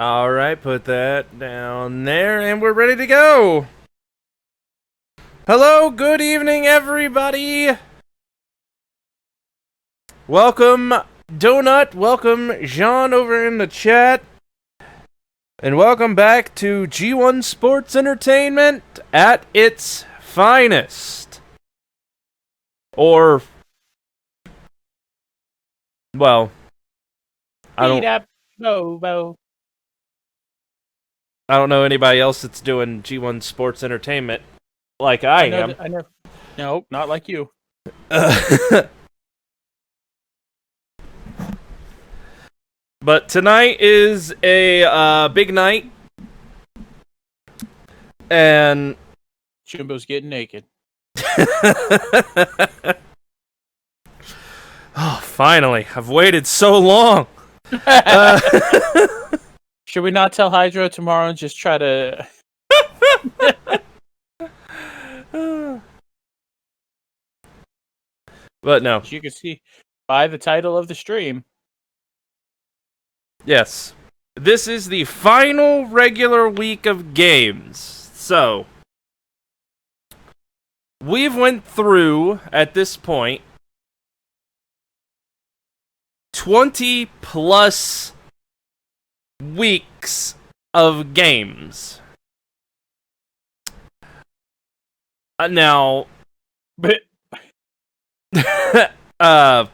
All right, put that down there, and we're ready to go. Hello, good evening, everybody. Welcome, Donut. Welcome, Jean, over in the chat. And welcome back to G1 Sports Entertainment at its finest. Or, well, I don't know anybody else that's doing G1 Sports Entertainment like I am. I know. No, not like you. But tonight is a big night, and Jimbo's getting naked. Oh, finally! I've waited so long. Should we not tell Hydro tomorrow and just try to? But no. As you can see by the title of the stream. Yes. This is the final regular week of games. So, we've went through, at this point, 20 plus weeks of games. Now, But the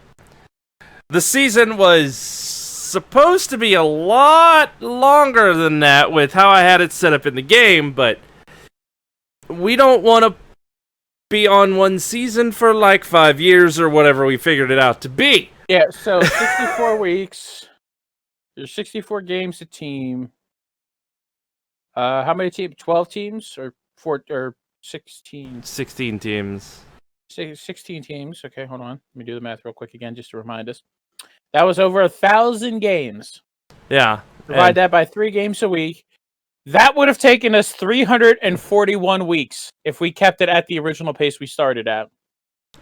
season was supposed to be a lot longer than that with how I had it set up in the game, but we don't want to be on one season for like 5 years or whatever we figured it out to be. yeah, so 64 weeks. There's 64 games a team. How many teams? 12 teams or 16? 16 teams. 16 teams. Okay, hold on. Let me do the math real quick again just to remind us. That was over 1,000 games. Yeah. Divide that by 3 games a week. That would have taken us 341 weeks if we kept it at the original pace we started at.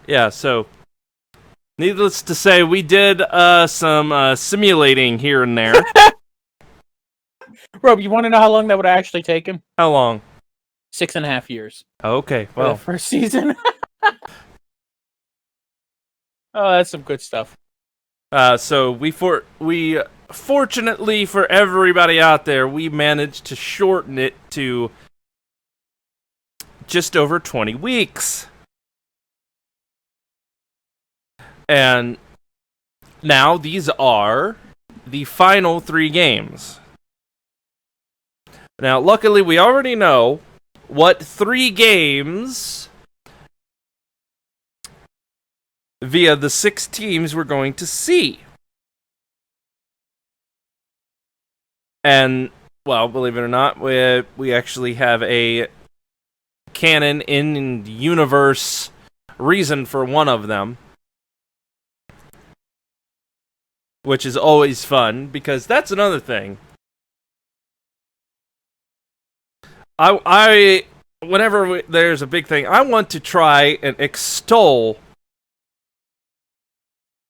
Yeah, so needless to say, we did some simulating here and there. Rob, you want to know how long that would have actually taken? How long? 6.5 years. Okay, For the well, first season. Oh, that's some good stuff. so we fortunately for everybody out there, we managed to shorten it to just over 20 weeks. And now these are the final 3 games. Now, luckily, we already know what 3 games via the 6 teams we're going to see. And, well, believe it or not, we actually have a canon in universe reason for one of them. Which is always fun, because that's another thing. Whenever there's a big thing, I want to try and extol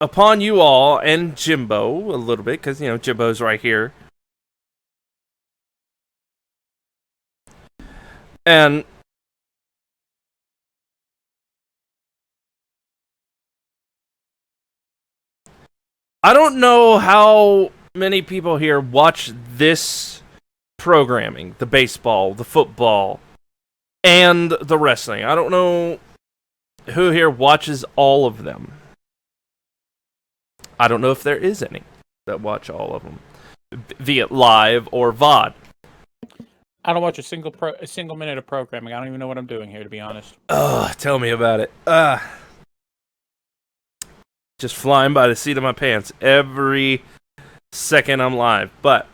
upon you all and Jimbo a little bit, because, Jimbo's right here. And I don't know how many people here watch this programming, the baseball, the football, and the wrestling. I don't know who here watches all of them. I don't know if there is any that watch all of them, via live or VOD. I don't watch a single minute of programming. I don't even know what I'm doing here, to be honest. Tell me about it. Just flying by the seat of my pants every second I'm live. But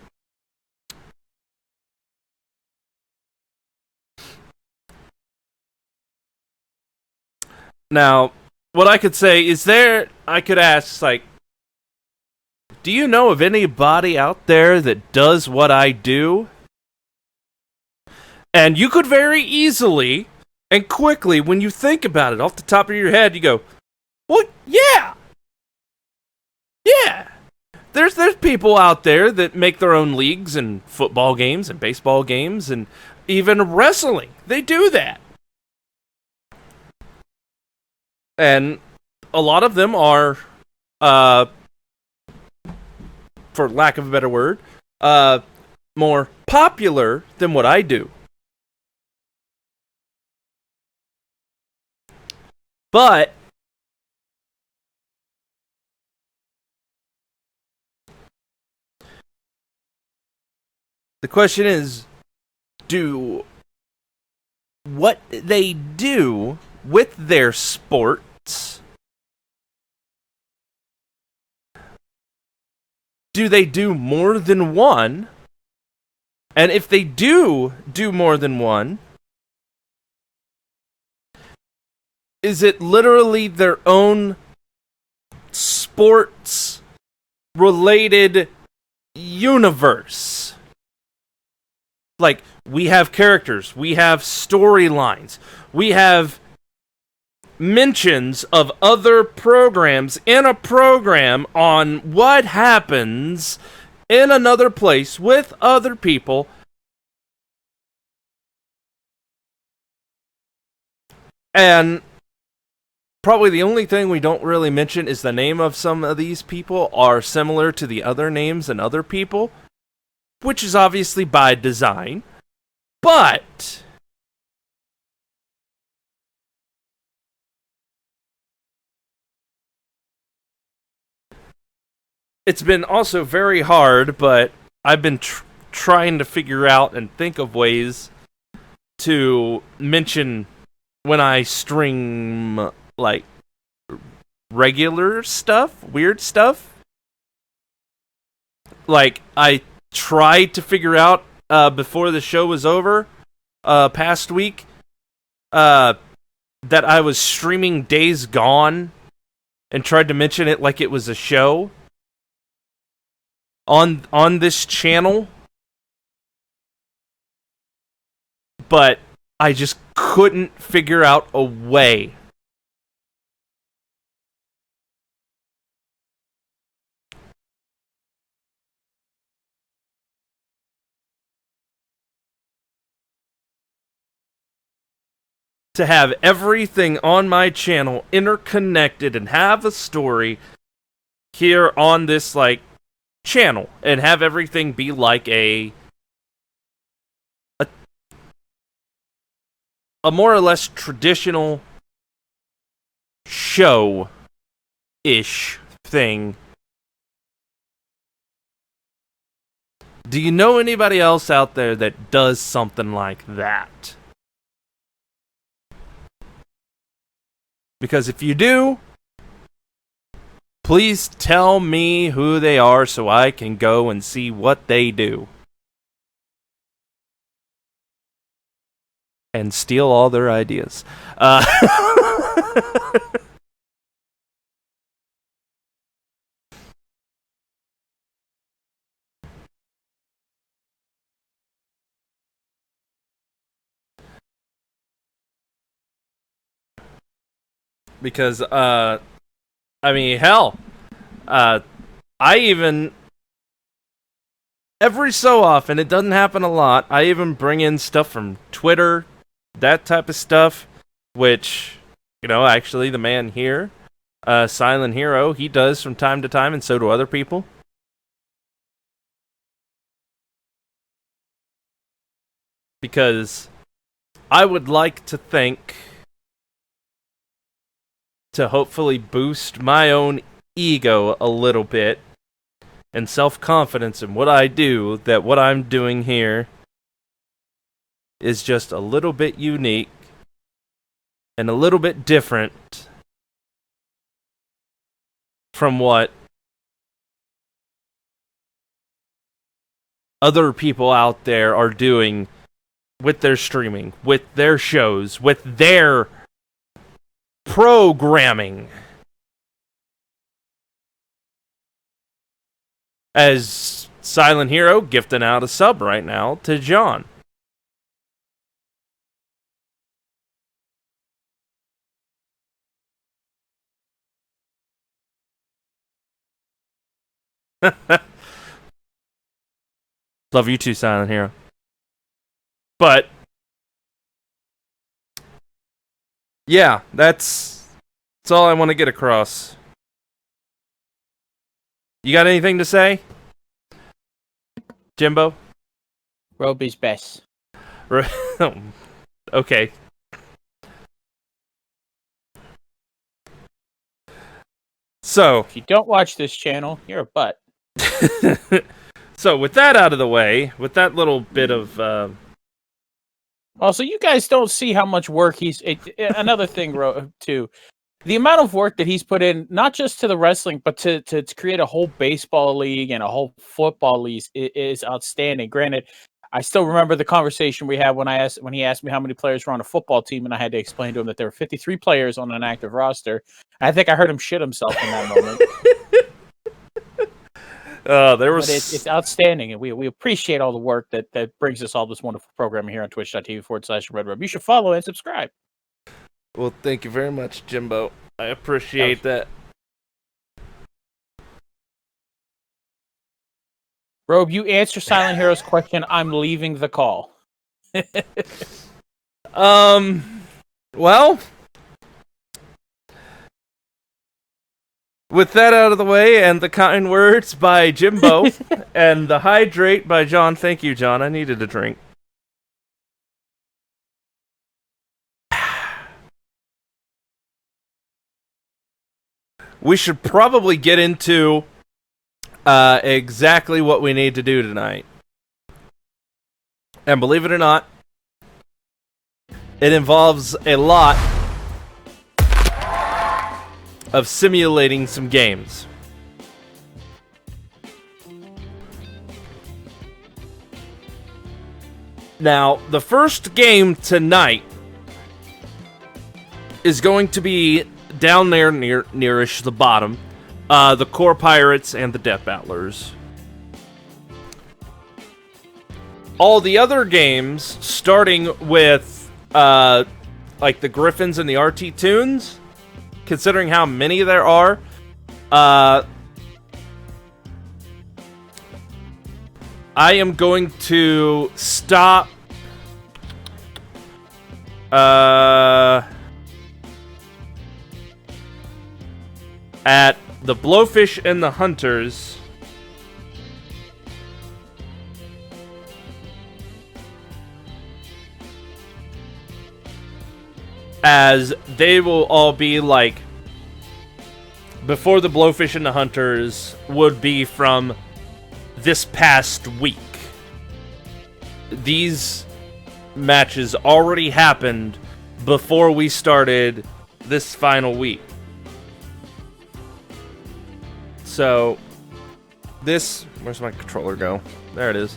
now, what I could say is I could ask, like, do you know of anybody out there that does what I do? And you could very easily and quickly, when you think about it off the top of your head, you go, well, yeah. there's people out there that make their own leagues and football games and baseball games and even wrestling. They do that. And a lot of them are, for lack of a better word, more popular than what I do. But the question is, do what they do with their sports, do they do more than one? And if they do more than one, is it literally their own sports related universe? Like, we have characters, we have storylines, we have mentions of other programs in a program on what happens in another place with other people. And probably the only thing we don't really mention is the name of some of these people are similar to the other names and other people, which is obviously by design. But it's been also very hard, but I've been trying to figure out and think of ways to mention when I stream, like, regular stuff, weird stuff. Like, I tried to figure out before the show was over, past week, that I was streaming Days Gone and tried to mention it like it was a show on this channel, but I just couldn't figure out a way. To have everything on my channel interconnected and have a story here on this, like, channel, and have everything be like a more or less traditional show-ish thing. Do you know anybody else out there that does something like that? Because if you do, please tell me who they are so I can go and see what they do. And steal all their ideas. Because, I mean, hell, I even, every so often, it doesn't happen a lot, I even bring in stuff from Twitter, that type of stuff, which, you know, actually the man here, Silent Hero, he does from time to time, and so do other people. Because I would like to think to hopefully boost my own ego a little bit and self-confidence in what I do, that what I'm doing here is just a little bit unique and a little bit different from what other people out there are doing with their streaming, with their shows, with their programming. As Silent Hero gifting out a sub right now to John. Love you too, Silent Hero. But yeah, that's all I want to get across. You got anything to say, Jimbo? Roby's best. Okay. So, if you don't watch this channel, you're a butt. So, with that out of the way, with that little bit of Also, you guys don't see how much work another thing, too. The amount of work that he's put in, not just to the wrestling, but to create a whole baseball league and a whole football league is outstanding. Granted, I still remember the conversation we had when he asked me how many players were on a football team, and I had to explain to him that there were 53 players on an active roster. I think I heard him shit himself in that moment. It's outstanding, and we appreciate all the work that brings us all this wonderful programming here on twitch.tv/RedRub. You should follow and subscribe. Well, thank you very much, Jimbo. I appreciate that. Robe, you answer Silent Hero's question. I'm leaving the call. Well, with that out of the way, and the kind words by Jimbo, and the hydrate by John. Thank you, John. I needed a drink. We should probably get into exactly what we need to do tonight. And believe it or not, it involves a lot of simulating some games. Now, the first game tonight is going to be down there nearish the bottom, the Core Pirates and the Death Battlers. All the other games, starting with like the Griffins and the RT Tunes, considering how many there are, I am going to stop at the Blowfish and the Hunters. As they will all be like, before the Blowfish and the Hunters would be from this past week. These matches already happened before we started this final week. So, where's my controller go? There it is.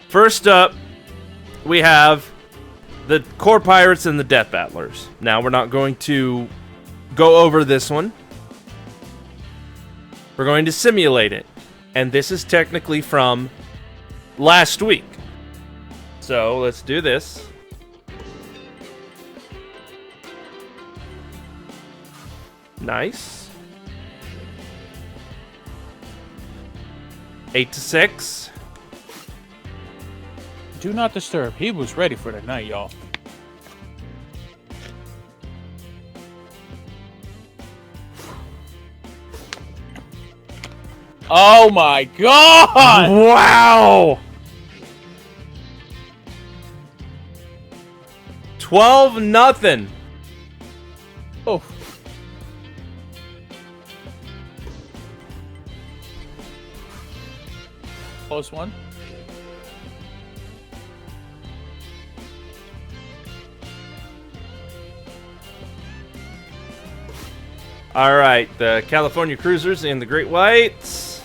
First up, we have the Core Pirates and the Death Battlers. Now, we're not going to go over this one. We're going to simulate it. And this is technically from last week. So, let's do this. Nice. 8-6. Do not disturb. He was ready for the night, y'all. Oh my god! Wow! 12-0. Oh. Close one. All right, the California Cruisers and the Great Whites.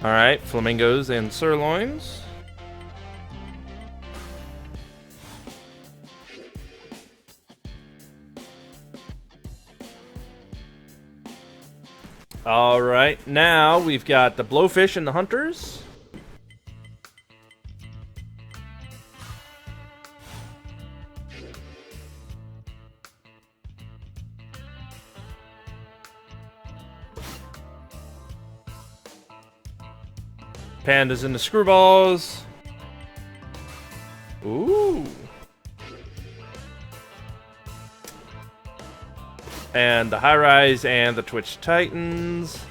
All right, Flamingos and Sirloins. All right, now we've got the Blowfish and the Hunters. Pandas and the Screwballs. Ooh. And the High Rise and the Twitch Titans.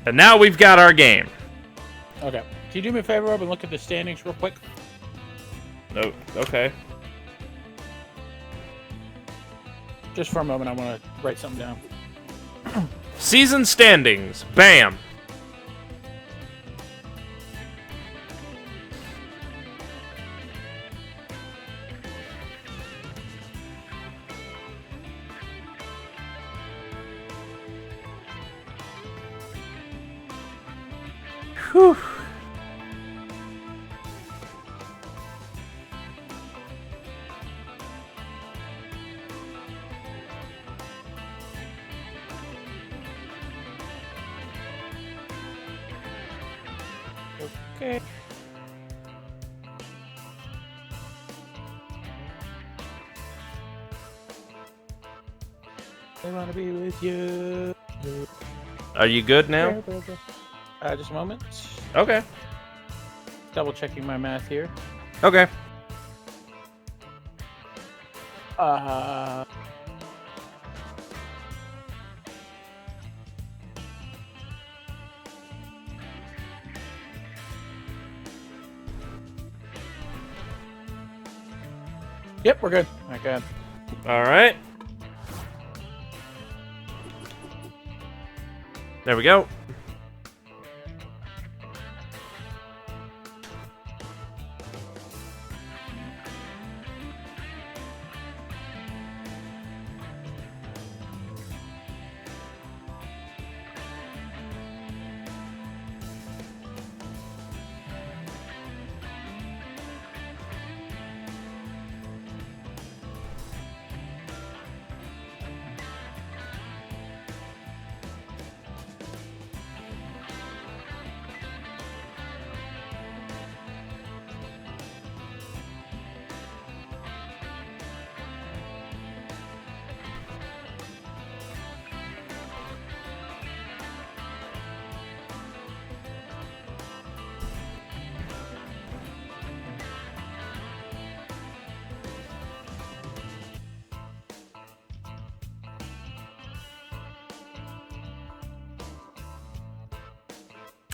And now we've got our game. Okay. Can you do me a favor, Rob, and look at the standings real quick? No, okay. Just for a moment, I want to write something down. Season standings. Bam. Whew. Okay. I want to be with you. Are you good now? Just a moment. Okay. Double checking my math here. Okay. Yep, we're good. Okay. All right. There we go.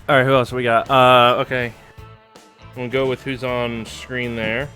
All right, who else we got? Okay. We'll go with who's on screen there.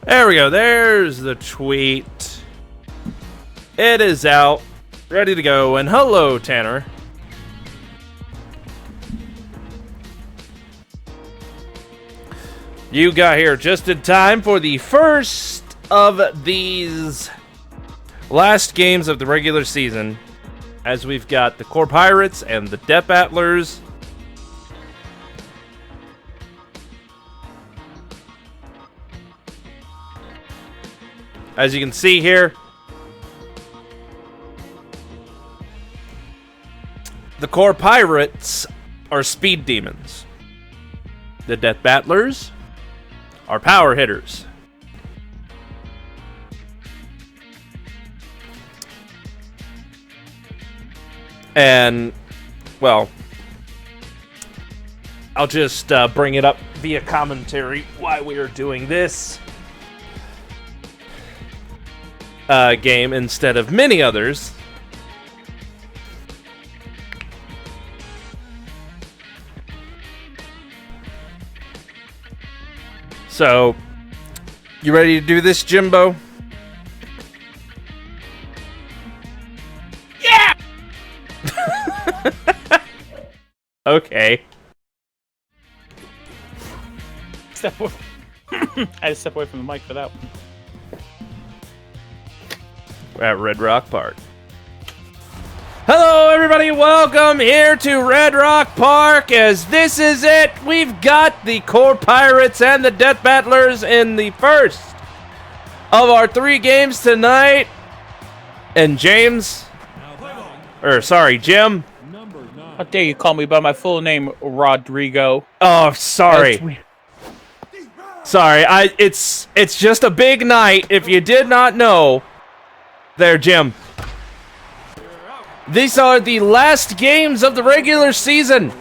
There we go. There's the tweet. It is out. ready to go. And hello, Tanner. You got here just in time for the first of these last games of the regular season, as we've got the Core Pirates and the Death Battlers. As you can see here, the Core Pirates are speed demons. The Death Battlers are power hitters. And, well, I'll just bring it up via commentary why we are doing this game instead of many others. So, you ready to do this, Jimbo? Yeah! Okay. Step away. I had to step away from the mic for that one. We're at Red Rock Park. Hello, everybody. Welcome here to Red Rock Park, as this is it. We've got the Core Pirates and the Death Battlers in the first of our 3 games tonight. And Jim. How dare you call me by my full name, Rodrigo? Oh, sorry. Sorry, it's just a big night. If you did not know, there, Jim. These are the last games of the regular season.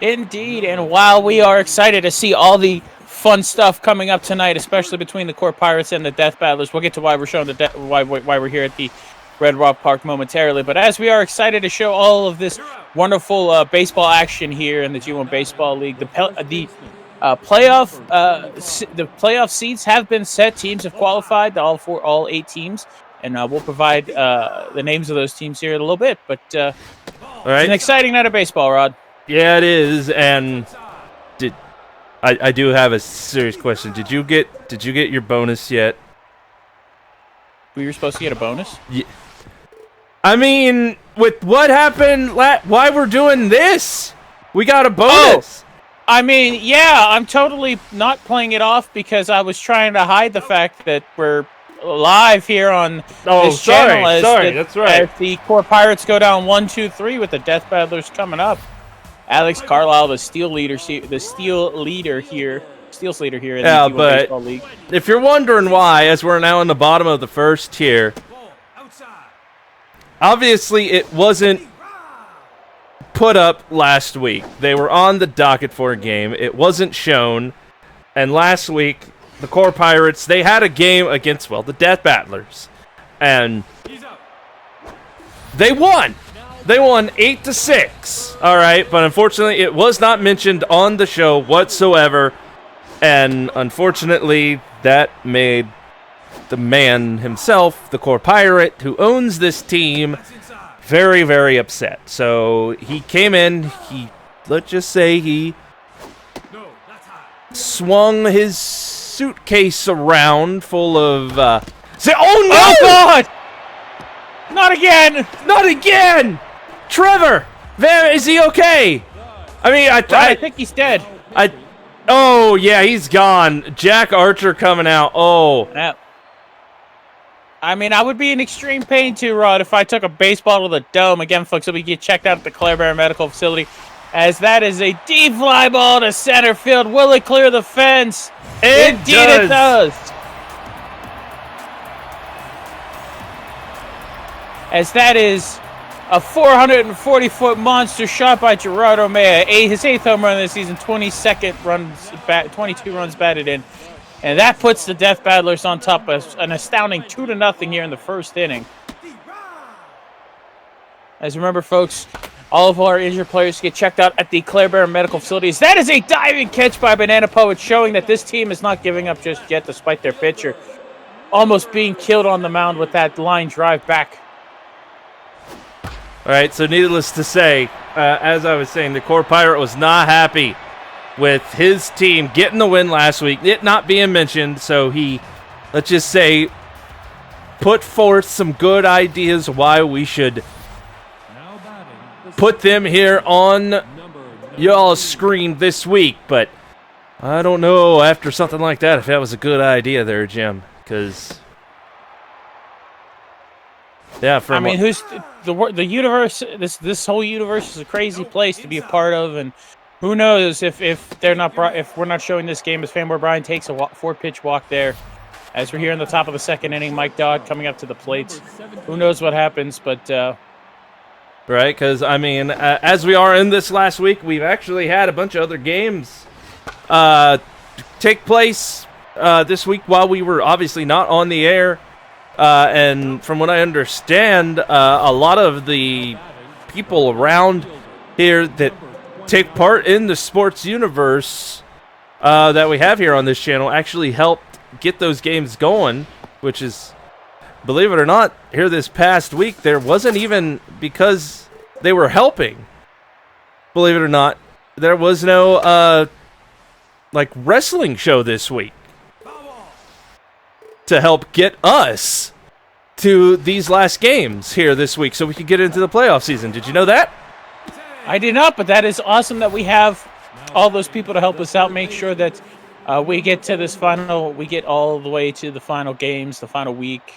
Indeed, and while we are excited to see all the fun stuff coming up tonight, especially between the Core Pirates and the Death Battlers, we'll get to why we're showing why we're here at the Red Rock Park momentarily. But as we are excited to show all of this wonderful baseball action here in the G1 Baseball League, the playoff seeds have been set. Teams have qualified, all 8 teams. And we'll provide the names of those teams here in a little bit. But all right. It's an exciting night of baseball, Rod. Yeah, it is. And I do have a serious question. Did you get your bonus yet? We were supposed to get a bonus? Yeah. I mean, with what happened, why we're doing this? We got a bonus. Oh, I mean, yeah, I'm totally not playing it off because I was trying to hide the fact that we're live here on this channel. That's right. As the Core Pirates go down 1-2-3 with the Death Battlers coming up. Alex Carlisle, the steals leader here in the G1 Baseball League. If you're wondering why, as we're now in the bottom of the first tier, obviously it wasn't put up last week. They were on the docket for a game. It wasn't shown, and last week the Core Pirates, they had a game against, well, the Death Battlers. And they won. They won 8-6. All right, but unfortunately, it was not mentioned on the show whatsoever. And unfortunately, that made the man himself, the Core Pirate, who owns this team, very, very upset. So he came in, let's just say he swung his suitcase around full of oh no! Oh God! Not again! Not again! Trevor, is he okay? I mean, I think he's dead. Oh yeah, he's gone. Jack Archer coming out. Oh. Yeah. I mean, I would be in extreme pain too, Rod, if I took a baseball to the dome. Again, folks, so we get checked out at the Claire Bear Medical Facility, as that is a deep fly ball to center field. Will it clear the fence? Indeed it does. As that is a 440-foot monster shot by Gerardo Maya. His 8th home run of the season, 22 runs batted in. And that puts the Death Battlers on top of an astounding 2-0 here in the first inning. As remember, folks, all of our injured players get checked out at the Claire Bear Medical Facilities. That is a diving catch by Banana Poet, showing that this team is not giving up just yet, despite their pitcher almost being killed on the mound with that line drive back. All right, so needless to say, as I was saying, the Core Pirate was not happy with his team getting the win last week, it not being mentioned, so he, let's just say, put forth some good ideas why we should put them here on y'all's screen this week, but I don't know after something like that if that was a good idea there, Jim, because... Yeah, I mean, who's the universe? This whole universe is a crazy place to be a part of, and who knows if we're not showing this game as Fanboy Brian takes a 4-pitch walk there, as we're here in the top of the second inning. Mike Dodd coming up to the plate. Who knows what happens? But right, because I mean, as we are in this last week, we've actually had a bunch of other games take place this week while we were obviously not on the air. And from what I understand, a lot of the people around here that take part in the sports universe that we have here on this channel actually helped get those games going, which is, believe it or not, here this past week, there wasn't even, because they were helping, believe it or not, there was no, wrestling show this week to help get us to these last games here this week so we could get into the playoff season. Did you know that? I did not, but that is awesome that we have all those people to help us out, make sure that we get to this we get all the way to the final games, the final week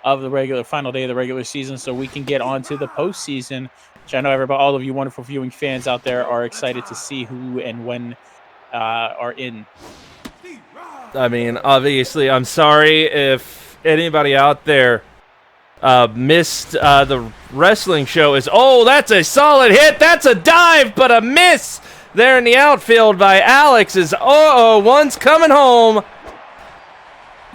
of the final day of the regular season, so we can get on to the postseason, which I know all of you wonderful viewing fans out there are excited to see who and when are in. I mean, obviously, I'm sorry if anybody out there missed the wrestling show. That's a solid hit. That's a dive, but a miss there in the outfield by Alex. One's coming home.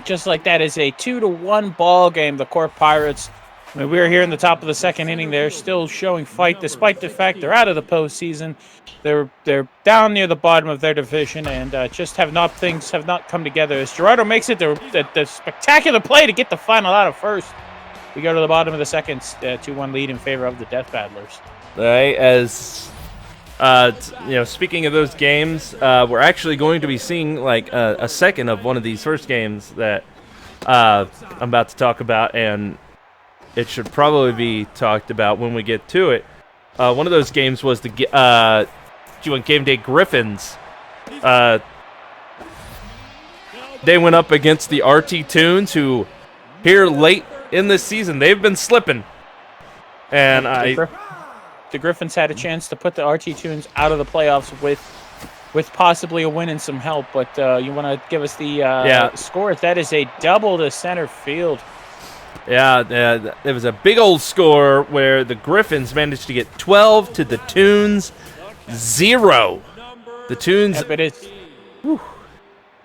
Just like that is a 2-1 ball game. The Core Pirates, I mean, we're here in the top of the second inning. They're still showing fight despite the fact they're out of the postseason. They're down near the bottom of their division and things have not come together. As Gerardo makes it the spectacular play to get the final out of first. We go to the bottom of the second, 2-1 lead in favor of the Death Battlers. All right, as speaking of those games, we're actually going to be seeing a second of one of these first games that I'm about to talk about, and it should probably be talked about when we get to it. One of those games was the G1 Game Day Griffins. They went up against the RT Tunes, who here late in this season they've been slipping, and the Griffins had a chance to put the RT Tunes out of the playoffs with possibly a win and some help. But you want to give us the score? That is a double to center field. Yeah, there was a big old score where the Griffins managed to get 12 to the Tunes 0. The Tunes.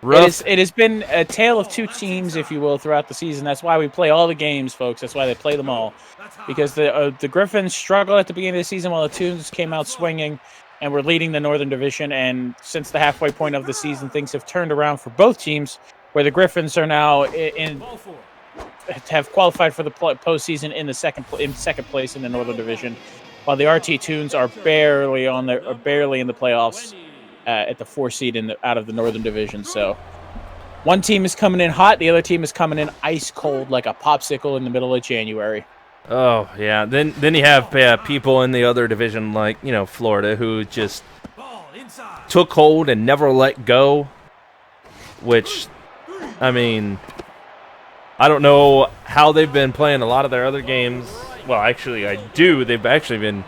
Rough. It has been a tale of two teams, if you will, throughout the season. That's why we play all the games, folks. That's why they play them all. Because the Griffins struggled at the beginning of the season while the Tunes came out swinging and were leading the Northern Division. And since the halfway point of the season, things have turned around for both teams, where the Griffins are now have qualified for the postseason in second place in the Northern Division, while the RT Tunes are barely in the playoffs at the 4 seed out of the Northern Division. So one team is coming in hot, the other team is coming in ice cold like a popsicle in the middle of January. Oh yeah, then you have people in the other division like Florida who just took hold and never let go. Which, I mean, I don't know how they've been playing a lot of their other games. Well, actually, I do. They've actually been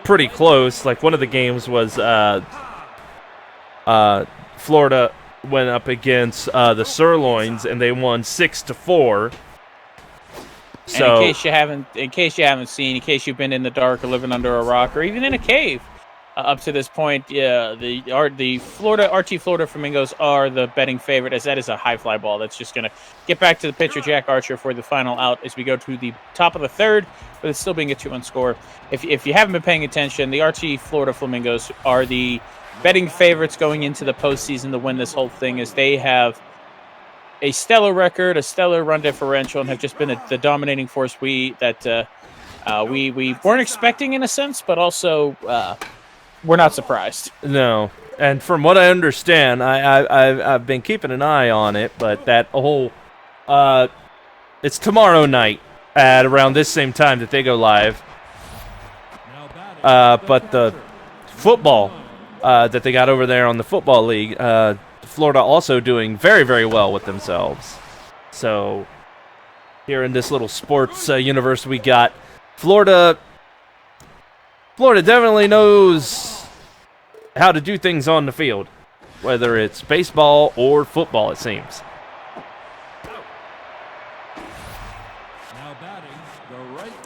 pretty close. Like one of the games was Florida went up against the Sirloins and they won 6-4. So, and in case you haven't seen, in case you've been in the dark or living under a rock or even in a cave, up to this point, the Florida RT Florida Flamingos are the betting favorite, as that is a high fly ball that's just going to get back to the pitcher Jack Archer for the final out as we go to the top of the third, but it's still being a 2-1 score. If you haven't been paying attention, the RT Florida Flamingos are the betting favorites going into the postseason to win this whole thing, as they have a stellar record, a stellar run differential, and have just been the dominating force We weren't expecting in a sense, but also we're not surprised. No. And from what I understand, I've been keeping an eye on it, but that whole it's tomorrow night at around this same time that they go live. But the football that they got over there on the football league, Florida also doing very, very well with themselves. So here in this little sports universe, we got Florida. Florida definitely knows how to do things on the field, whether it's baseball or football, it seems.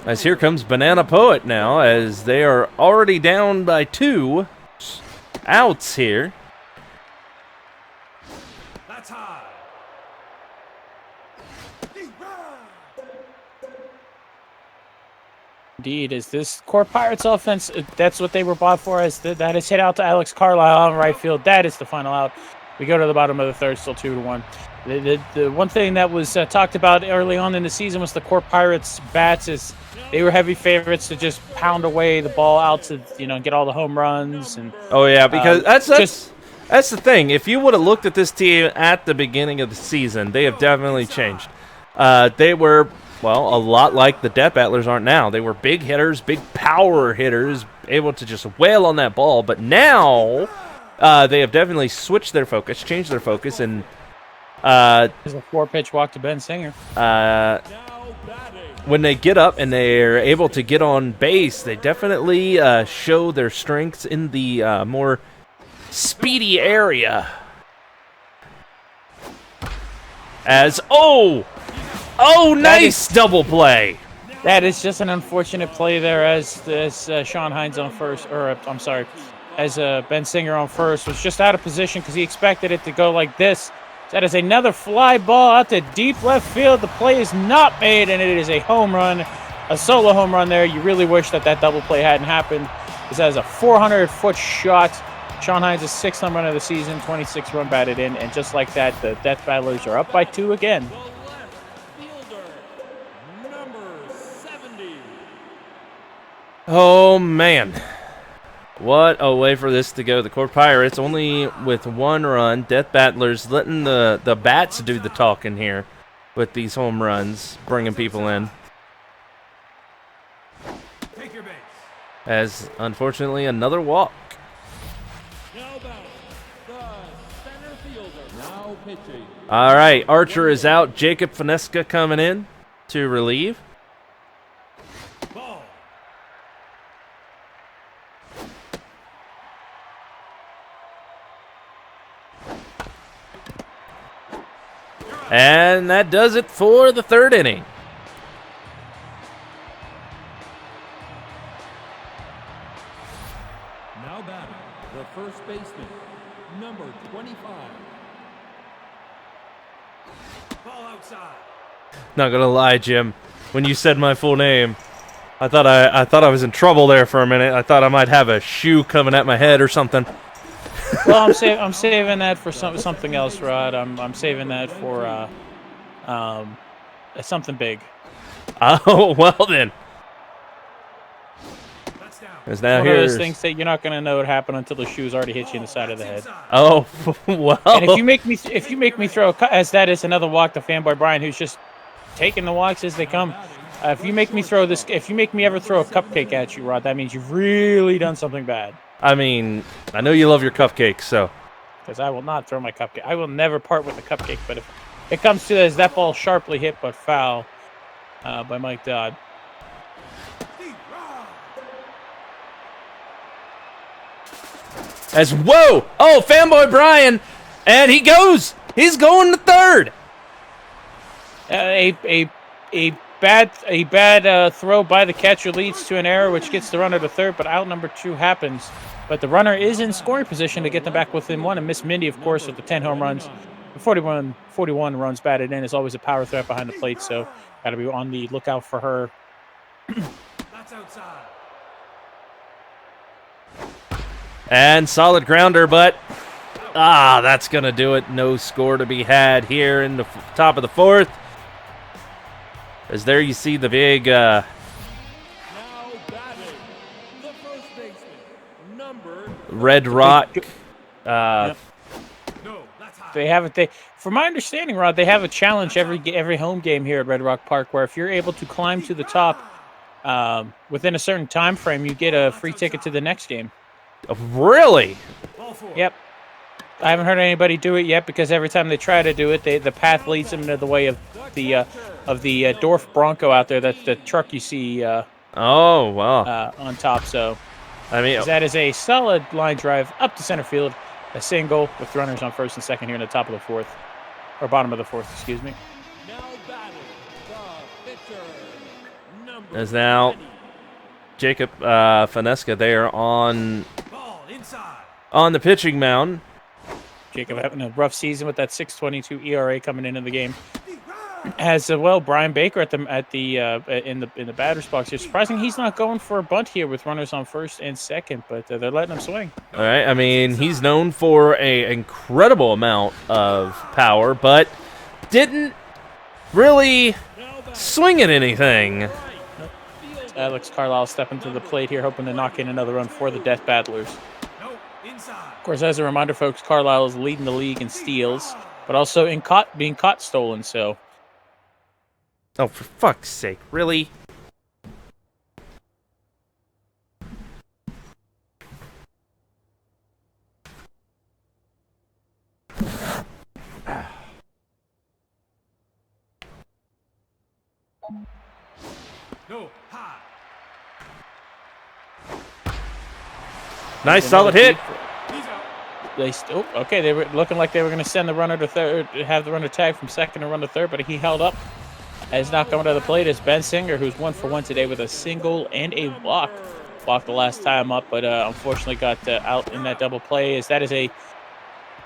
As here comes Banana Poet now, as they are already down by 2 outs here. That's high. Indeed, is this core Pirates offense? That's what they were bought for. That is hit out to Alex Carlisle on right field. That is the final out. We go to the bottom of the third, still 2-1. The one thing that was talked about early on in the season was the core Pirates bats. Is they were heavy favorites to just pound away the ball out to get all the home runs and. Oh yeah, because that's the thing. If you would have looked at this team at the beginning of the season, they have definitely changed. They were. Well, a lot like the Death Battlers aren't now. They were big hitters, big power hitters, able to just wail on that ball. But now they have definitely switched their focus, changed their focus, and there's a 4-pitch walk to Ben Singer. When they get up and they're able to get on base, they definitely show their strengths in the more speedy area. Oh, nice double play. That is just an unfortunate play there as Sean Hines on first, as Ben Singer on first was just out of position because he expected it to go like this. That is another fly ball out to deep left field. The play is not made, and it is a home run, a solo home run there. You really wish that double play hadn't happened. This has a 400-foot shot. Sean Hines' 6th home run of the season, 26-run batted in, and just like that, the Death Battlers are up by 2 again. Oh, man. What a way for this to go. The core Pirates only with 1 run. Death Battlers letting the bats do the talking here with these home runs, bringing people in. Take your base. As, unfortunately, another walk. Now back, the center fielder. Now pitching. All right, Archer is out. Jacob Finesca coming in to relieve. Ball. And that does it for the 3rd inning. Now batting, the first baseman, number 25. Ball outside. Not gonna lie, Jim. When you said my full name, I thought I was in trouble there for a minute. I thought I might have a shoe coming at my head or something. Well, I'm saving that for something else, Rod. I'm saving that for something big. Oh well then. That's down. Because now One of those here's things that you're not going to know what happened until the shoes already hit you in the side of the head. oh well. And if you make me throw as that is another walk to Fanboy Brian, who's just taking the walks as they come. If you make me ever throw a cupcake at you, Rod, that means you've really done something bad. I mean, I know you love your cupcakes, so. Because I will not throw my cupcake. I will never part with a cupcake. But if it comes to this, that ball sharply hit but foul by Mike Dodd. Whoa! Oh, Fanboy Brian, and he's going to 3rd. A bad throw by the catcher leads to an error, which gets the runner to 3rd, but out number 2 happens. But the runner is in scoring position to get them back within 1. And Miss Mindy, of course, with the 10 home runs, 41 runs batted in, is always a power threat behind the plate. So got to be on the lookout for her. That's outside. And solid grounder, but that's going to do it. No score to be had here in the top of the 4th. As there you see the big Red Rock. They have it. From my understanding, Rod, they have a challenge every home game here at Red Rock Park, where if you're able to climb to the top within a certain time frame, you get a free ticket to the next game. Really? Yep. I haven't heard anybody do it yet because every time they try to do it, the path leads them into the way of the Dorf Bronco out there. That's the truck you see. Oh wow! On top. So, I mean, that is a solid line drive up to center field. A single with runners on first and second here in the top of the fourth, or bottom of the fourth, excuse me. As now Jacob Finesca there on the pitching mound. Jacob having a rough season with that 6.22 ERA coming into the game. As well, Brian Baker in the batter's box. It's surprising he's not going for a bunt here with runners on first and second, but they're letting him swing. All right, I mean he's known for an incredible amount of power, but didn't really swing at anything. Alex Carlisle stepping to the plate here, hoping to knock in another run for the Death Battlers. Of course, as a reminder, folks, Carlisle is leading the league in steals, but also in being caught stolen. So. Oh, for fuck's sake, really? Nice solid hit. Okay, they were looking like they were going to send the runner to third, have the runner tag from second and run to third, but he held up. As not coming to the plate is Ben Singer, who's 1 for 1 today with a single and a walk. Walked the last time up, but unfortunately got out in that double play. As that is a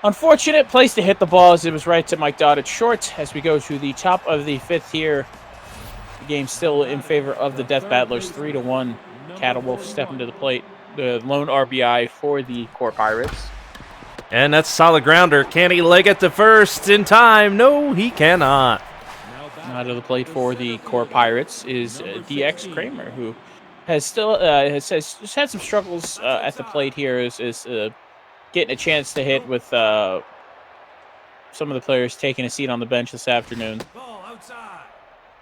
unfortunate place to hit the ball, as it was right to Mike Dodd at short. As we go to the top of the fifth here, the game still in favor of the Death Battlers, 3-1. Cattle Wolf stepping to the plate, the lone RBI for the Core Pirates. And that's a solid grounder. Can he leg it to first in time? No, he cannot. Out of the plate for the Core Pirates is DX Kramer, who has still has had some struggles at the plate here. Is getting a chance to hit with some of the players taking a seat on the bench this afternoon.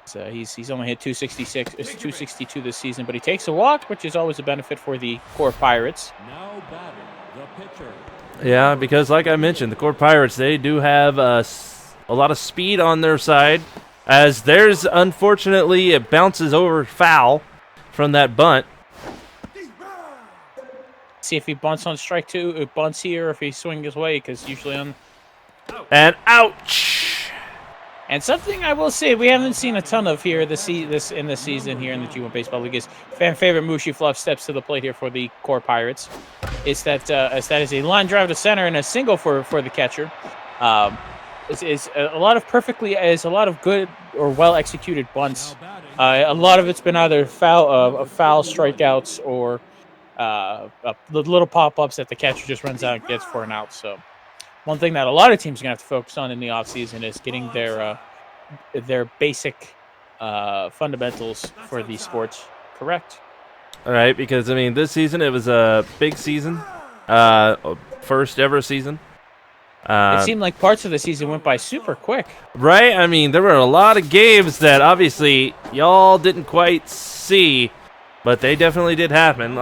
So he's only hit 262 this season, but he takes a walk, which is always a benefit for the Core Pirates. Now batting the pitcher. Yeah, because like I mentioned, the Core Pirates, they do have a lot of speed on their side. As there's, unfortunately, it bounces over foul from that bunt. See if he bunts on strike two, it bunts here, or if he swings his way, because usually on... And ouch! And something I will say we haven't seen a ton of here this season here in the G1 Baseball League is fan favorite Mushi Fluff steps to the plate here for the Core Pirates. It's that as that is a line drive to center and a single for the catcher. Is a lot of good or well executed bunts. A lot of it's been either foul strikeouts or the little pop ups that the catcher just runs out and gets for an out. So one thing that a lot of teams are gonna have to focus on in the offseason is getting their basic fundamentals for the sports correct. All right, because I mean this season it was a big season, first ever season. It seemed like parts of the season went by super quick. Right? I mean, there were a lot of games that obviously y'all didn't quite see, but they definitely did happen.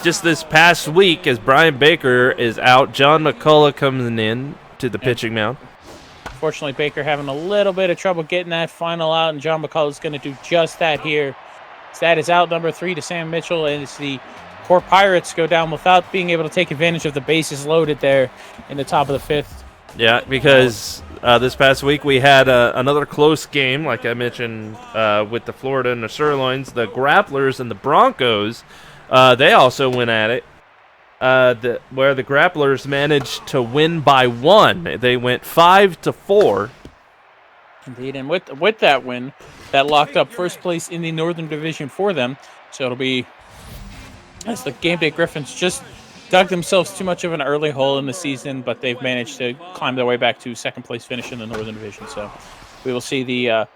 Just this past week, as Brian Baker is out, John McCullough comes in to the pitching mound. Unfortunately, Baker having a little bit of trouble getting that final out, and John McCullough is going to do just that here. So that is out number 3 to Sam Mitchell, and it's the Core Pirates go down without being able to take advantage of the bases loaded there in the top of the fifth. Yeah, because this past week we had another close game, like I mentioned, with the Florida and the Sirloins, the Grapplers and the Broncos. They also went at it, where the Grapplers managed to win by 1. They went 5-4. Indeed, and with that win, that locked up first place in the Northern Division for them. So it'll be, as the Game Day Griffins just dug themselves too much of an early hole in the season, but they've managed to climb their way back to second place finish in the Northern Division. So we will see the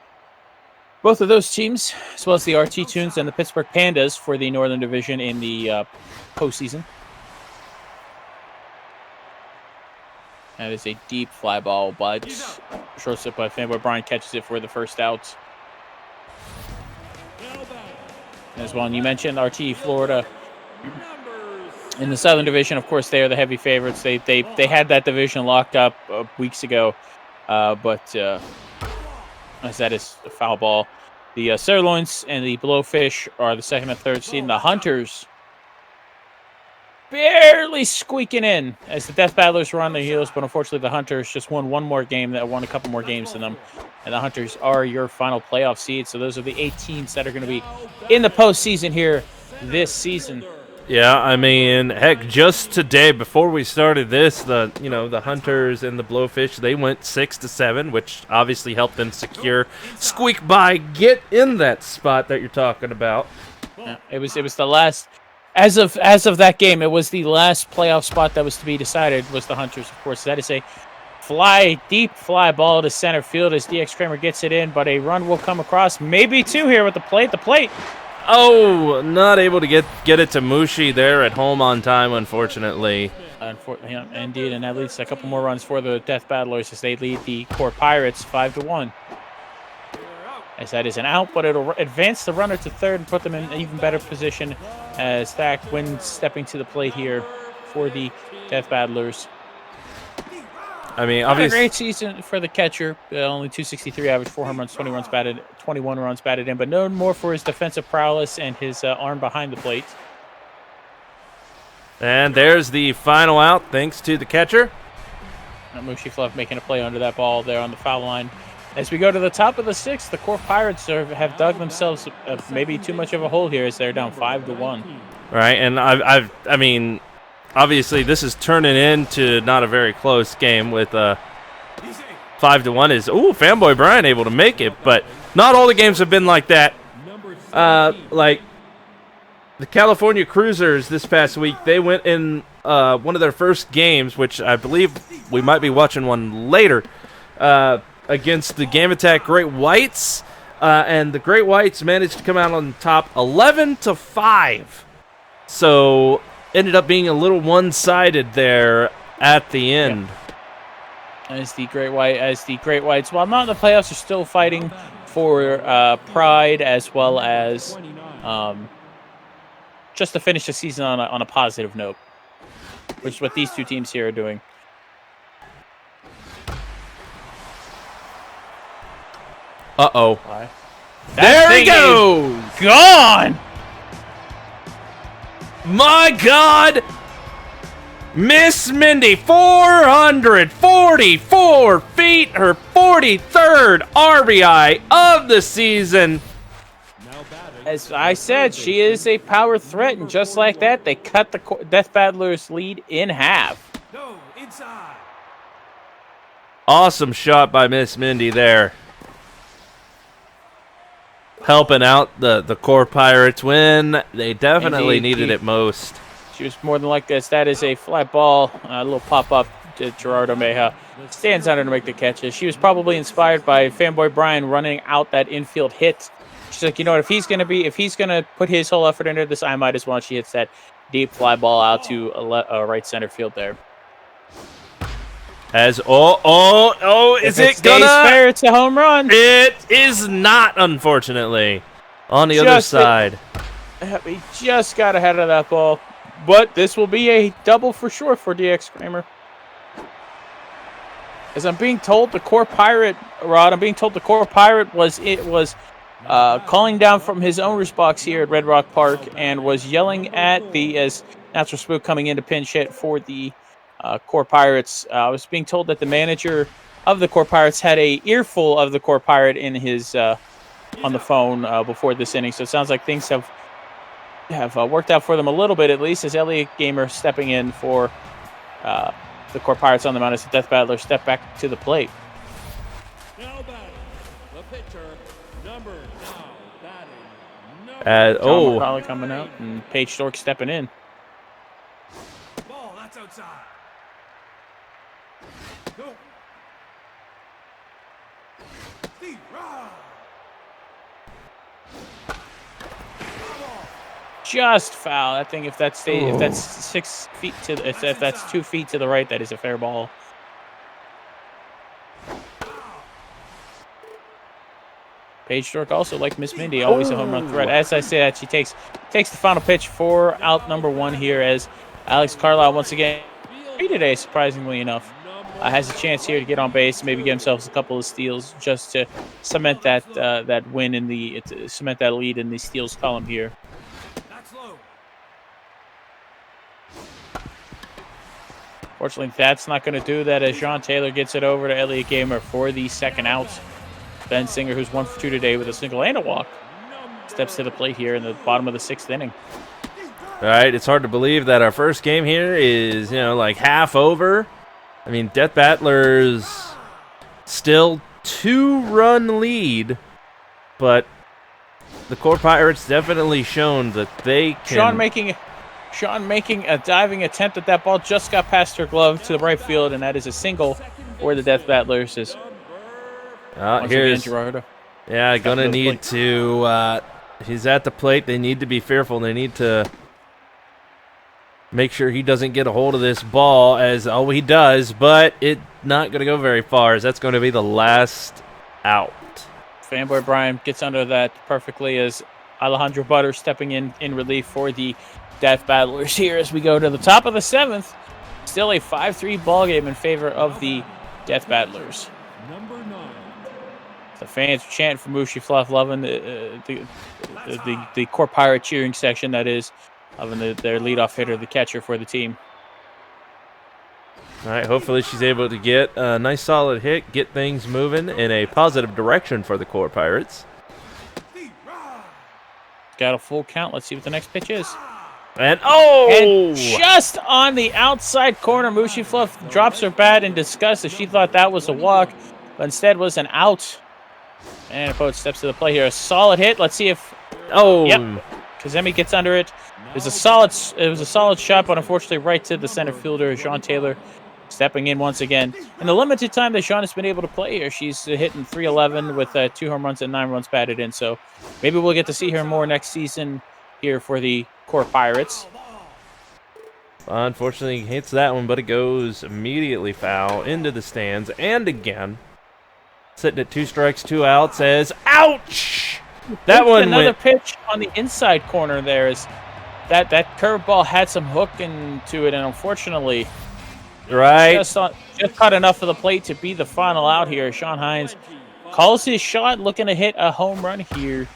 Both of those teams, as well as the RT Tunes and the Pittsburgh Pandas for the Northern Division in the postseason. That is a deep fly ball, but shortstop by Fanboy Brian catches it for the first out. As well, and you mentioned RT Florida in the Southern Division. Of course, they are the heavy favorites. They had that division locked up weeks ago, but as that is a foul ball. The Sirloins and the Blowfish are the second and third seed. And the Hunters barely squeaking in as the Death Battlers were on their heels, but unfortunately the Hunters just won one more game, that won a couple more games than them, and the Hunters are your final playoff seed. So those are the 8 teams that are going to be in the postseason here this season. Yeah, I mean, heck, just today before we started this, the Hunters and the Blowfish, they went 6-7, which obviously helped them squeak by, get in that spot that you're talking about. Yeah, it was the last. As of that game, it was the last playoff spot that was to be decided, was the Hunters, of course. That is a deep fly ball to center field as DX Kramer gets it in, but a run will come across. Maybe 2 here with the plate. Oh, not able to get it to Mushi there at home on time, unfortunately. Yeah, indeed, and that leads to a couple more runs for the Death Battlers as they lead the Core Pirates 5-1. As that is an out, but it'll advance the runner to third and put them in an even better position as Thack Wynn stepping to the plate here for the Death Battlers. I mean, Not a obviously, great season for the catcher. Only 263 average, 4 home runs, 21 runs batted in, but known more for his defensive prowess and his arm behind the plate. and there's the final out, thanks to the catcher. Mushi Fluff making a play under that ball there on the foul line. As we go to the top of the 6th, the Core Pirates have dug themselves maybe too much of a hole here as they're down 5-1. Right, and I mean, obviously this is turning into not a very close game with 5-1 is, Fanboy Brian able to make it, but not all the games have been like that. Like the California Cruisers this past week, they went in one of their first games, which I believe we might be watching one later, against the Game Attack Great Whites, and the Great Whites managed to come out on top 11-5. So ended up being a little one-sided there at the end. As the Great Whites, while not in the playoffs, are still fighting for pride as well as just to finish the season on a positive note, which is what these two teams here are doing. Uh-oh. There he goes! Gone! My God! Miss Mindy, 444 feet, her 43rd RBI of the season. As I said, she is a power threat, and just like that, they cut the Death Battlers' lead in half. Awesome shot by Miss Mindy there. Helping out the Core Pirates win. They definitely needed it most. She was more than like this. That is a fly ball, a little pop-up to Gerardo Meja. Stands under to make the catches. She was probably inspired by Fanboy Brian running out that infield hit. She's like, you know what, if he's gonna put his whole effort into this, I might as well. She hits that deep fly ball out to right center field there. Is it gonna? Stays fair, it's a home run. It is not, unfortunately. On the other side. He just got ahead of that ball. But this will be a double for sure for DX Kramer. As I'm being told, the Core Pirate, Rod, was calling down from his owner's box here at Red Rock Park and was yelling at as Natural Spook coming in to pinch hit for the Core Pirates. I was being told that the manager of the Core Pirates had a earful of the Core Pirate in his on the phone before this inning. So it sounds like things have worked out for them a little bit, at least, as Elliot Gamer stepping in for the Core Pirates on the mound as the Death Battler step back to the plate. Now batting, the pitcher, number John McCauley coming out and Paige Stork stepping in. Ball, that's outside. Go. just foul. I think if that's 6 feet if that's 2 feet to the right, that is a fair ball. Paige Stork also, like Miss Mindy, always a home run threat. As I say that, she takes the final pitch for out number 1 here as Alex Carlisle once again today, surprisingly enough, has a chance here to get on base, maybe get himself a couple of steals just to cement that win cement that lead in the steals column here. Fortunately, that's not going to do that as Sean Taylor gets it over to Elliot Gamer for the second out. Ben Singer, who's 1 for 2 today with a single and a walk, steps to the plate here in the bottom of the 6th inning. All right, it's hard to believe that our first game here is, like half over. I mean, Death Battlers still 2-run lead, but the Core Pirates definitely shown that they can. Sean making a diving attempt at that ball, just got past her glove to the right field, and that is a single for the Death Battlers. Here's Gerardo. Yeah, gonna need to. He's at the plate. They need to be fearful. They need to make sure he doesn't get a hold of this ball, as he does, but it's not gonna go very far, as that's going to be the last out. Fanboy Brian gets under that perfectly as Alejandro Butter stepping in relief for the Death Battlers here as we go to the top of the 7th. Still a 5-3 ball game in favor of the Death Battlers. Number 9. The fans chant for Mushi Fluff, loving the Core Pirate cheering section, that is, loving their leadoff hitter, the catcher for the team. All right, hopefully she's able to get a nice solid hit, get things moving in a positive direction for the Core Pirates. Got a full count. Let's see what the next pitch is. And just on the outside corner, Mushi Fluff drops her bat in disgust as she thought that was a walk, but instead was an out. And Poet steps to the plate here. A solid hit. Let's see if. Yep. Kazemi gets under it. It was a solid shot, but unfortunately right to the center fielder, Sean Taylor, stepping in once again. In the limited time that Sean has been able to play here, she's hitting .311 with 2 home runs and 9 runs batted in. So maybe we'll get to see her more next season here for the Core Pirates. Unfortunately, he hits that one, but it goes immediately foul into the stands. And again, sitting at 2 strikes, 2 outs, as ouch! That one another went. Pitch on the inside corner there is that curveball had some hook into it, and unfortunately, just caught enough of the plate to be the final out here. Sean Hines calls his shot, looking to hit a home run here.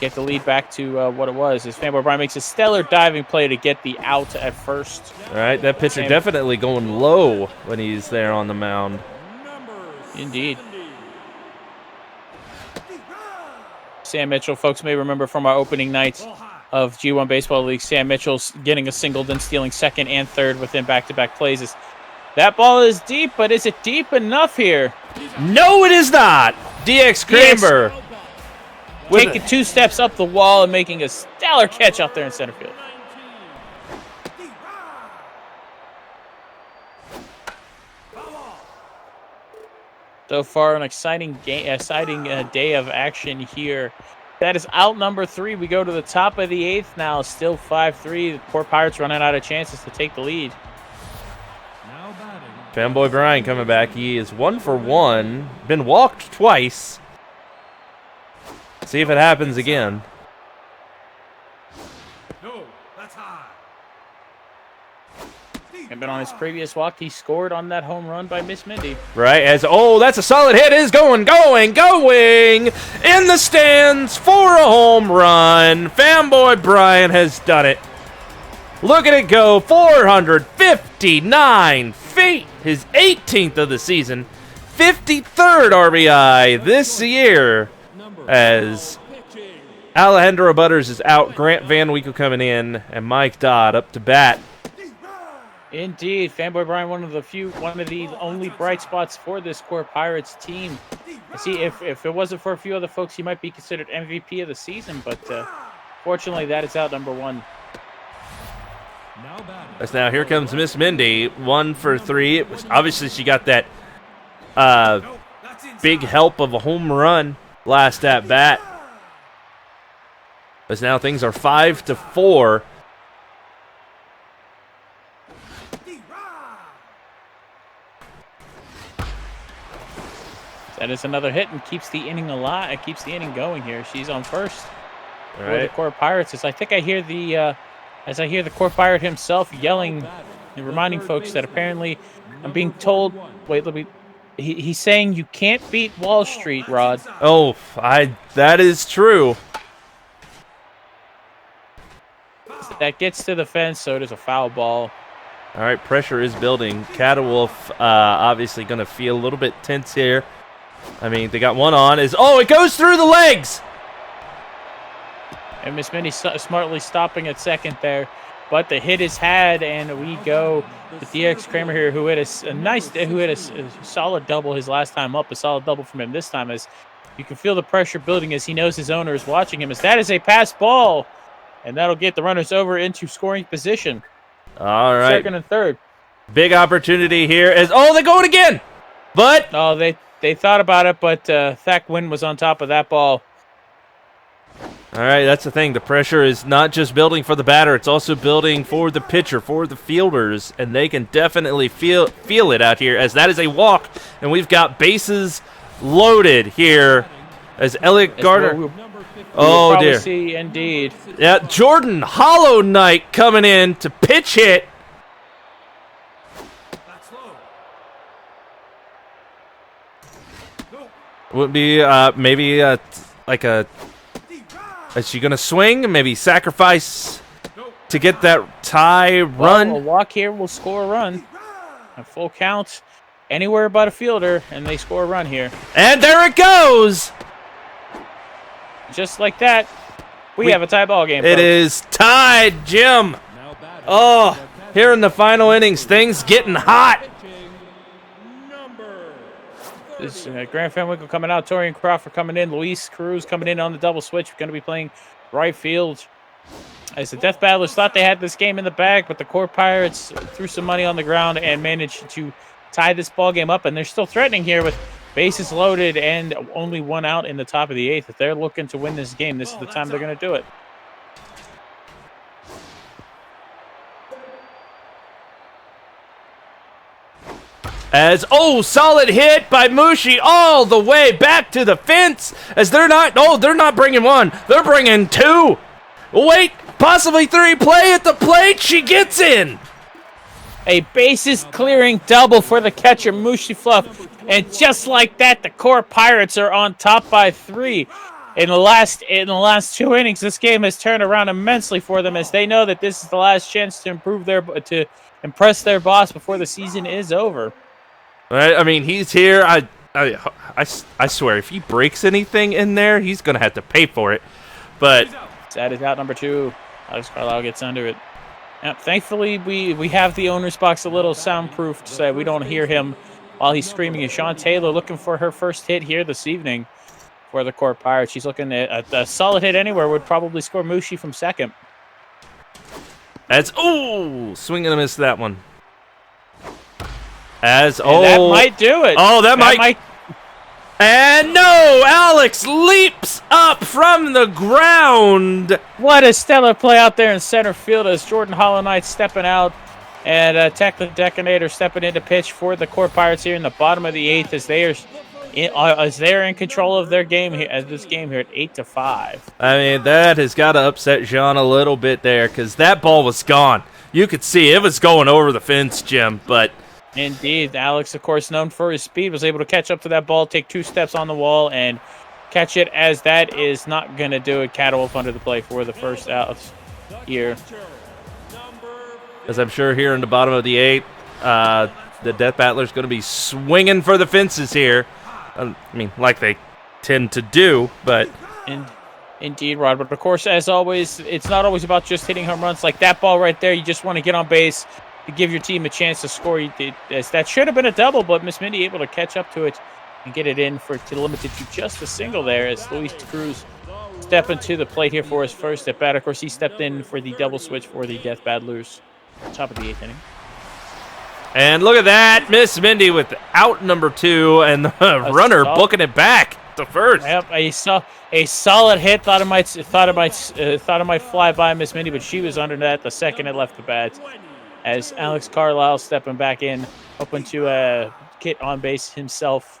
Get the lead back to what it was. As Fanboy Brian makes a stellar diving play to get the out at first. All right, that pitcher definitely going low when he's there on the mound. Indeed. Sam Mitchell, folks may remember from our opening night of G1 Baseball League, Sam Mitchell's getting a single, then stealing second and third within back-to-back plays. That ball is deep, but is it deep enough here? No, it is not. DX Kramer. Taking 2 steps up the wall and making a stellar catch out there in center field. So far, an exciting day of action here. That is out number 3. We go to the top of the 8th now. Still 5-3. The Core Pirates running out of chances to take the lead. Fanboy Brian coming back. He is 1 for 1. Been walked twice. See if it happens again. No, that's high. And but on his previous walk, he scored on that home run by Miss Mindy. Right, that's a solid hit. It is going in the stands for a home run. Fanboy Brian has done it. Look at it go, 459 feet, his 18th of the season, 53rd RBI this year, as Alejandro Butters is out, Grant Van Winkle coming in, and Mike Dodd up to bat. Indeed, Fanboy Brian, one of the only bright spots for this Core Pirates team. See, if it wasn't for a few other folks, he might be considered MVP of the season, but fortunately, that is out number 1. Now here comes Miss Mindy, 1 for 3. Obviously, she got that big help of a home run last at bat. As now things are 5-4. That is another hit and keeps the inning alive. It keeps the inning going here. She's on first All for the right. Core Pirates. As I think I hear the Core Pirate himself yelling and reminding folks that apparently I'm being told. Wait, let me. He's saying you can't beat Wall Street, Rod. Oh, that is true. That gets to the fence, so it is a foul ball. All right, pressure is building. Catawolf obviously going to feel a little bit tense here. I mean, they got one on. It goes through the legs. And Miss Minnie smartly stopping at second there. But the hit is had, and we go with DX Kramer here, who hit a solid double his last time up. A solid double from him this time, as you can feel the pressure building as he knows his owner is watching him. As that is a pass ball, and that'll get the runners over into scoring position. All right. Second and third. Big opportunity here. They're going again. But Oh, they thought about it, but Thak Wynn was on top of that ball. all right, that's the thing. The pressure is not just building for the batter; it's also building for the pitcher, for the fielders, and they can definitely feel it out here. As that is a walk, and we've got bases loaded here. As Elliot Gardner. We'll Oh probably dear. see, indeed. Yeah, Jordan Hollow Knight coming in to pitch hit. Would be maybe like a. Is she gonna swing? Maybe sacrifice to get that tie run. Well, a walk here will score a run. A full count anywhere but a fielder, and they score a run here. And there it goes. Just like that, we have a tie ball game. It folks. is tied, Jim. Oh, here in the final innings, things getting hot. This Grant Van Winkle coming out, Torian Crawford coming in, Luis Cruz coming in on the double switch. We're going to be playing right field. As the Death Battlers thought they had this game in the bag, but the Core Pirates threw some money on the ground and managed to tie this ball game up. And they're still threatening here with bases loaded and only one out in the top of the eighth. If they're looking to win this game, this is the time they're going to do it. Solid hit by Mushi all the way back to the fence. As they're not bringing one, they're bringing two. Wait, possibly three. Play at the plate. She gets in. A bases clearing double for the catcher, Mushi Fluff. And just like that, the Core Pirates are on top by 3. In the last 2 innings, this game has turned around immensely for them, as they know that this is the last chance to impress their boss before the season is over. Right? I mean, he's here. I swear, if he breaks anything in there, he's gonna have to pay for it. But That is out number 2. Alex Carlisle gets under it. Now, thankfully, we have the owner's box a little soundproof so we don't hear him while he's screaming. And Sean Taylor looking for her first hit here this evening for the Core Pirates. She's looking at a solid hit anywhere. Would probably score Mushi from second. Swing and a miss that one. That might do it. That might. And no, Alex leaps up from the ground. What a stellar play out there in center field as Jordan Hollow Knight stepping out and Tekla Decanator stepping into pitch for the Core Pirates here in the bottom of the 8th as they're in control of their game here, as this game here at 8-5. I mean, that has got to upset Jean a little bit there because that ball was gone. You could see it was going over the fence, Jim, but. Indeed, Alex, of course, known for his speed, was able to catch up to that ball, take 2 steps on the wall, and catch it, as that is not going to do it. Catawolf under the play for the first out here. As I'm sure here in the bottom of the 8th, the Death Battler's going to be swinging for the fences here. I mean, like they tend to do, but. Indeed, Rod. But, of course, as always, it's not always about just hitting home runs. Like that ball right there, you just want to get on base to give your team a chance to score. That should have been a double, but Miss Mindy able to catch up to it and get it in to limit it to just a single there as Luis Cruz stepping to the plate here for his first at bat. Of course, he stepped in for the double switch for the Death Battlers, top of the 8th inning. And look at that, Miss Mindy with out number 2 and the runner booking it back. to first. Yep, a solid hit. Thought it might fly by Miss Mindy, but she was under that the second it left the bat. As Alex Carlisle stepping back in, hoping to get on base himself.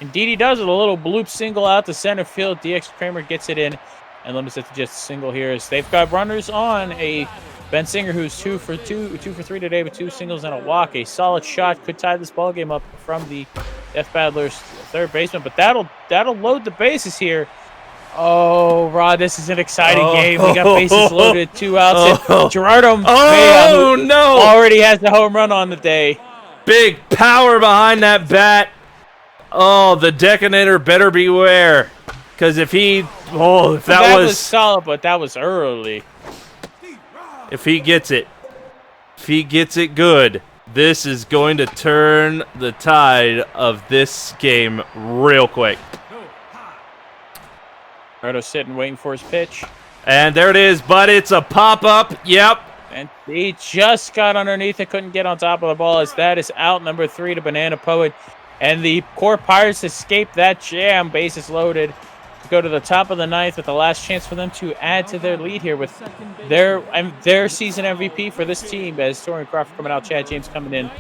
Indeed, he does it. A little bloop single out to center field. DX Kramer gets it in and limits it to just a single here. As they've got runners on. A Ben Singer who's 2 for 3 today with 2 singles and a walk. A solid shot could tie this ball game up from the Death Battlers third baseman, but that'll load the bases here. Oh, Rod, this is an exciting game. We got bases loaded, 2 outs. Gerardo Mejia, no! Already has the home run on the day. Big power behind that bat. Oh, the Decanator better beware. Because if that was solid, but that was early. If he gets it good, this is going to turn the tide of this game real quick. Gerardo's sitting, waiting for his pitch. And there it is, but it's a pop-up. Yep. And he just got underneath it, couldn't get on top of the ball, as that is out number 3 to Banana Poet. And the Core Pirates escape that jam. Bases loaded to go to the top of the 9th with the last chance for them to add to their lead here with their season MVP for this team, as Torian Crawford coming out, Chad James coming in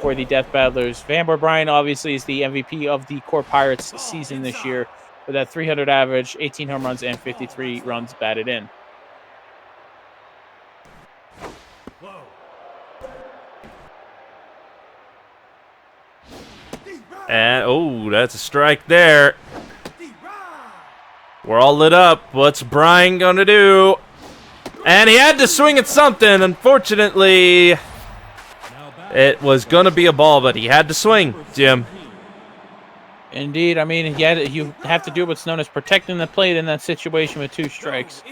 for the Death Battlers. Vanborg Bryan obviously is the MVP of the Core Pirates season this year with that 300 average, 18 home runs, and 53 runs batted in. And, that's a strike there. We're all lit up. What's Brian going to do? And he had to swing at something. Unfortunately, it was going to be a ball, but he had to swing, Jim. Indeed. I mean, you have to do what's known as protecting the plate in that situation with 2 strikes.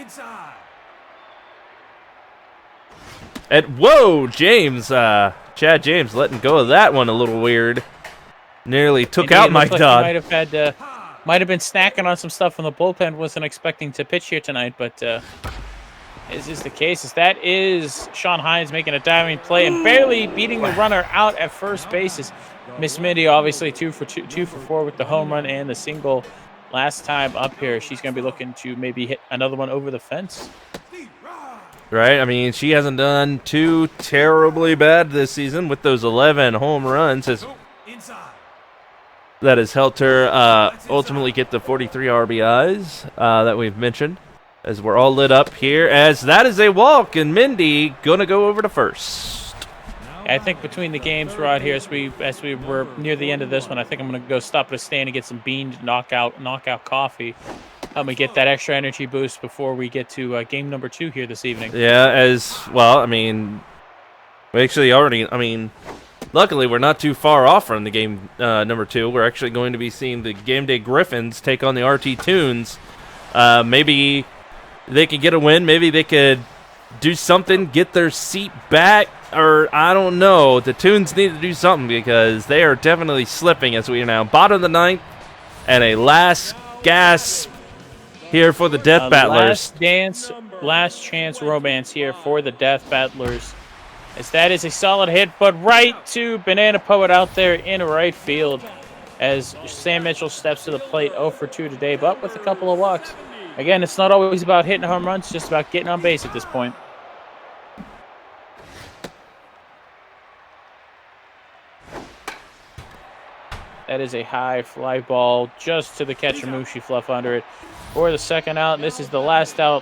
And, James, Chad James letting go of that one a little weird. Nearly took out Mike Dodd. Might have been snacking on some stuff from the bullpen. Wasn't expecting to pitch here tonight, but as is the case, that is Sean Hines making a diving play and barely beating the runner out at first base. Miss Mindy obviously 2 for 4 with the home run and the single last time up here. She's going to be looking to maybe hit another one over the fence. Right, I mean, she hasn't done too terribly bad this season with those 11 home runs. That has helped her ultimately get the 43 RBIs that we've mentioned, as we're all lit up here, as that is a walk, and Mindy going to go over to first. I think between the games, Rod, here, as we were near the end of this one, I think I'm going to go stop at a stand and get some bean knockout coffee. Help me get that extra energy boost before we get to game number 2 here this evening. Yeah, as well, I mean, we actually luckily, we're not too far off from the game number 2. We're actually going to be seeing the Game Day Griffins take on the RT Tunes. Maybe they could get a win. Maybe they could do something, get their seat back, or I don't know. The Tunes need to do something because they are definitely slipping as we are now bottom of the 9th and a last gasp here for the Death Battlers. Last chance romance here for the Death Battlers. As that is a solid hit, but right to Banana Poet out there in right field as Sam Mitchell steps to the plate 0 for 2 today, but with a couple of walks. Again, it's not always about hitting home runs, it's just about getting on base at this point. That is a high fly ball just to the catcher, Mushi Fluff under it for the second out. And this is the last out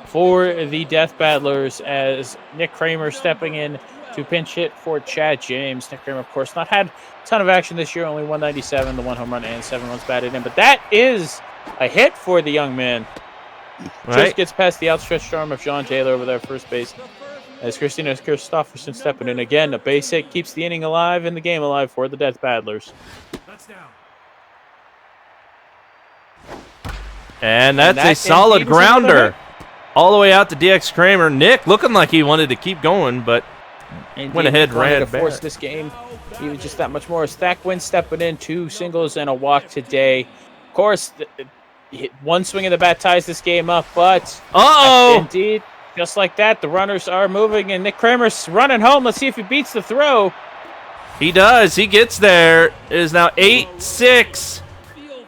for the Death Battlers as Nick Kramer stepping in to pinch hit for Chad James. Nick Kramer, of course, not had a ton of action this year, only 197, the 1 home run and 7 runs batted in. But that is a hit for the young man. Right. Just gets past the outstretched arm of John Taylor over there first base. As Christina Christopherson stepping in again, a base hit keeps the inning alive and the game alive for the Death Battlers. And that's a solid grounder all the way out to DX Kramer. Nick looking like he wanted to keep going, but went ahead and ran to force this game even just that much more. Stack Win stepping in, 2 singles and a walk today. Of course, one swing of the bat ties this game up, but indeed, just like that, the runners are moving, and Nick Kramer's running home. Let's see if he beats the throw. He does. He gets there. It is now 8-6.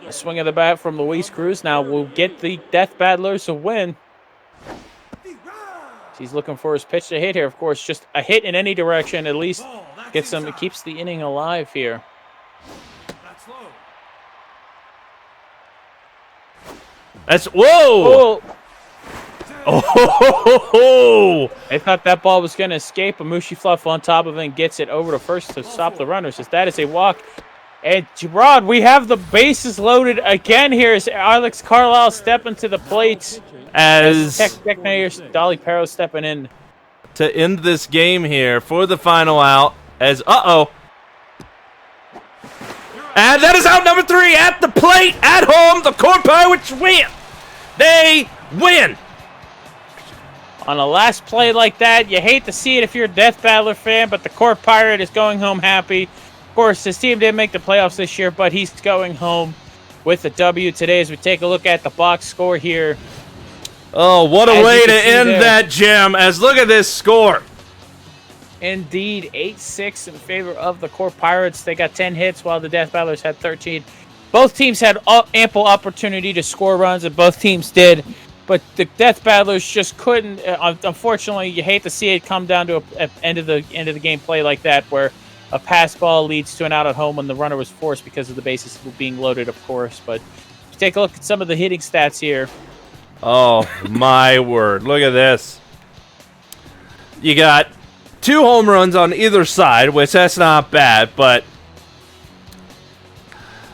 A swing of the bat from Luis Cruz now will get the Death Battlers a win. He's looking for his pitch to hit here. Of course, just a hit in any direction at least gets him. It keeps the inning alive here. That's whoa! Oh! I thought that ball was going to escape. Amushi Fluff on top of it and gets it over to first to stop the runners. As that is a walk. And Gerard, we have the bases loaded again here as Alex Carlisle stepping to the plate. As Dolly Perro stepping in to end this game here for the final out. As and that is out number 3 at the plate at home. The Core Pirates win. They win. On a last play like that, you hate to see it if you're a Death Battler fan, but the Core Pirate is going home happy. Of course, his team didn't make the playoffs this year, but he's going home with a W today as we take a look at the box score here. Oh, what a way to end that, Jim, as look at this score. Indeed, 8-6 in favor of the Core Pirates. They got 10 hits while the Death Battlers had 13. Both teams had ample opportunity to score runs, and both teams did. But the Death Battlers just couldn't. Unfortunately, you hate to see it come down to an end of the game play like that, where a pass ball leads to an out at home when the runner was forced because of the bases being loaded, of course. But if you take a look at some of the hitting stats here. Oh, my word. Look at this. You got 2 home runs on either side, which that's not bad, but...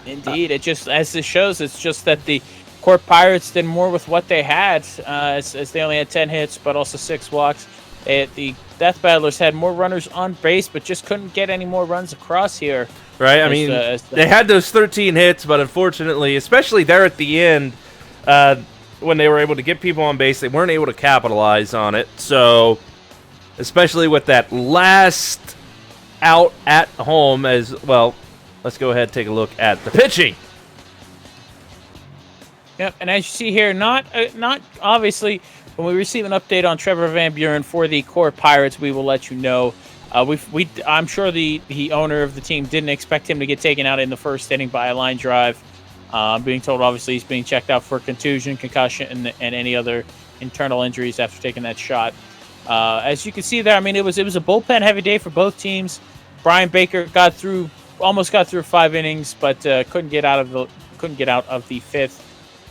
Indeed, it just, as this shows, it's just that the Core Pirates did more with what they had, as they only had 10 hits, but also 6 walks. The Death Battlers had more runners on base, but just couldn't get any more runs across here. Right, I mean, they had those 13 hits, but unfortunately, especially there at the end, when they were able to get people on base, they weren't able to capitalize on it. So, especially with that last out at home as well, let's go ahead and take a look at the pitching. Yep, and as you see here, not obviously, when we receive an update on Trevor Van Buren for the Core Pirates, we will let you know. I'm sure the owner of the team didn't expect him to get taken out in the first inning by a line drive. Being told, obviously, he's being checked out for contusion, concussion, and any other internal injuries after taking that shot. As you can see there, I mean, it was a bullpen heavy day for both teams. Brian Baker almost got through 5 innings, but couldn't get out of the 5th.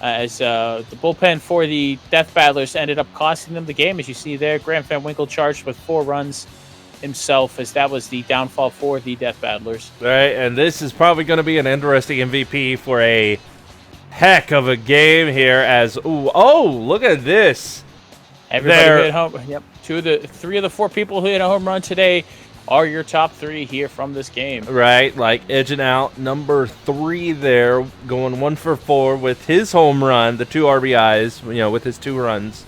As the bullpen for the Death Battlers ended up costing them the game, as you see there. Grant Van Winkle charged with 4 runs himself, as that was the downfall for the Death Battlers. Right, and this is probably going to be an interesting MVP for a heck of a game here. As look at this! Everybody hit home. Yep, 3 of the 4 people who hit a home run today are your top 3 here from this game. Right, like edging out number 3 there, going 1 for 4 with his home run, the 2 RBIs, with his 2 runs,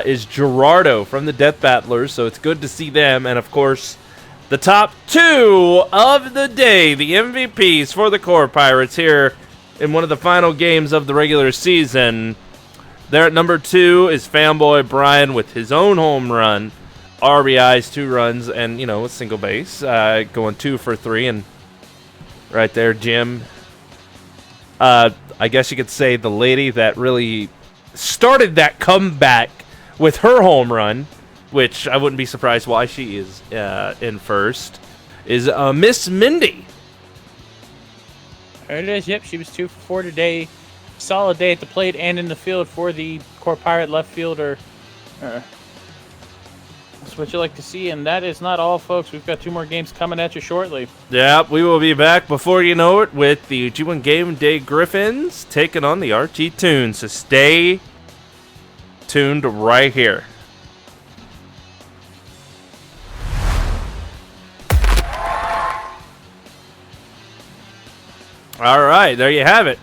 is Gerardo from the Death Battlers, so it's good to see them. And, of course, the top 2 of the day, the MVPs for the Core Pirates here in one of the final games of the regular season. There at number 2 is Fanboy Brian with his own home run. RBIs, 2 runs, and, a single base, going 2 for 3, and right there, Jim. I guess you could say the lady that really started that comeback with her home run, which I wouldn't be surprised why she is in first, is Miss Mindy. There it is, yep, she was 2 for 4 today. Solid day at the plate and in the field for the Core Pirate left fielder. That's what you like to see, and that is not all, folks. We've got 2 more games coming at you shortly. Yep, we will be back before you know it with the G1 Game Day Griffins taking on the RT Toons. So stay tuned right here. All right, there you have it.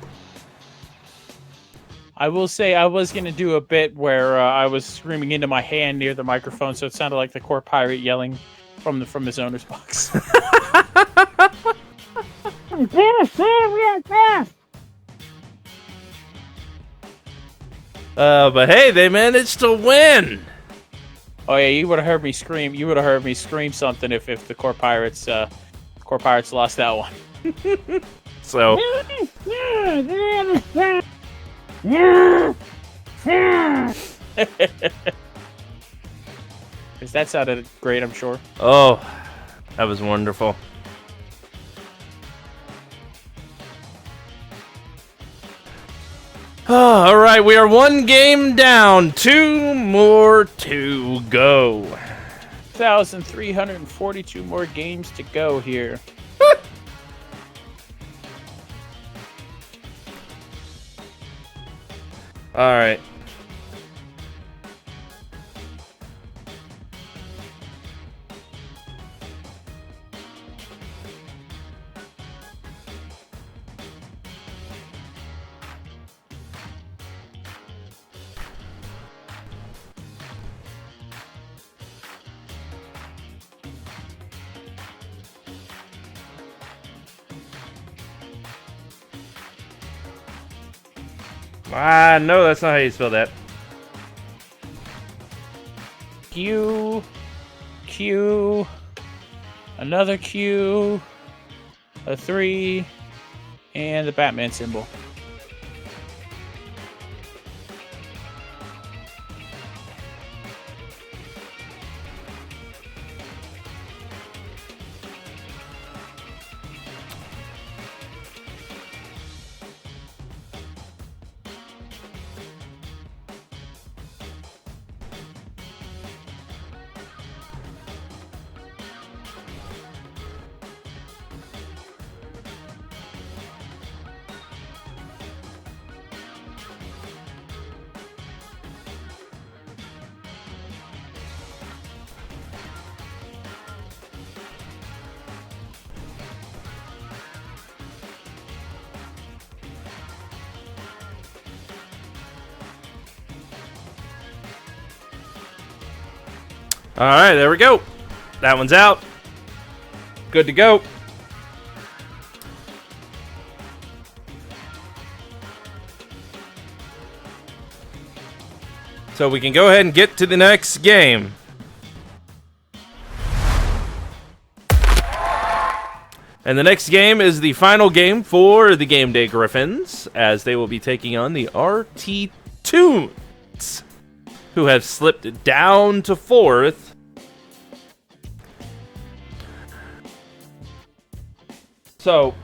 I will say I was going to do a bit where I was screaming into my hand near the microphone, so it sounded like the Core Pirate yelling from his owner's box. But hey, they managed to win. Oh yeah, you would have heard me scream. You would have heard me scream something if the Core Pirates Core Pirates lost that one. So, Because that sounded great, I'm sure. oh, that was wonderful. All right, we are one game down. 2 more to go. 1,342 more games to go here. All right. No, that's not how you spell that. Q, Q, another Q, a 3, and the Batman symbol. All right, there we go. That one's out. Good to go. So we can go ahead and get to the next game. And the next game is the final game for the Game Day Griffins, as they will be taking on the RT Toons, who have slipped down to 4th. So,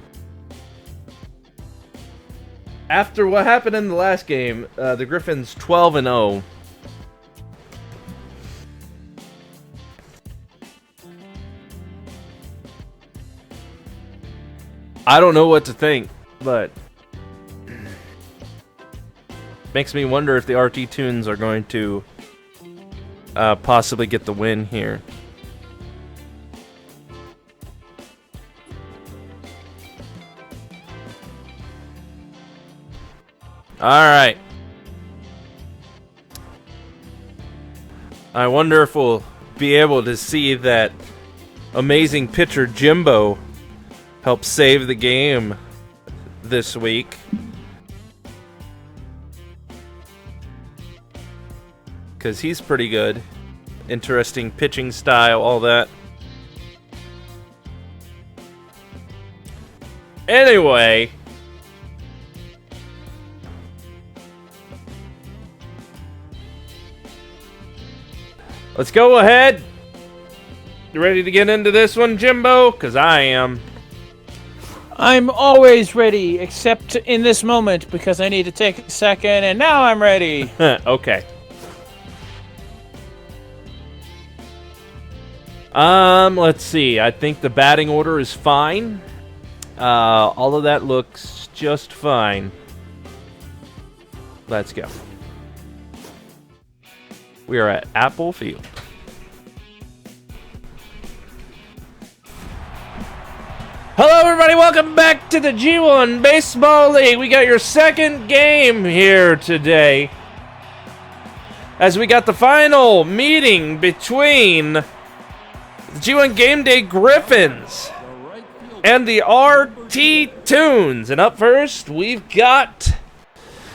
after what happened in the last game, the Griffins 12-0. I don't know what to think, but makes me wonder if the RT Toons are going to possibly get the win here. All right. I wonder if we'll be able to see that amazing pitcher Jimbo help save the game this week. Because he's pretty good. Interesting pitching style, all that. Anyway, let's go ahead. You ready to get into this one, Jimbo? Because I am. I'm always ready, except in this moment, because I need to take a second, and now I'm ready. Okay. Let's see. I think the batting order is fine. All of that looks just fine. Let's go. We are at Apple Field. Hello, everybody. Welcome back to the G1 Baseball League. We got your second game here today, as we got the final meeting between the G1 Game Day Griffins and the RT Toons. And up first, we've got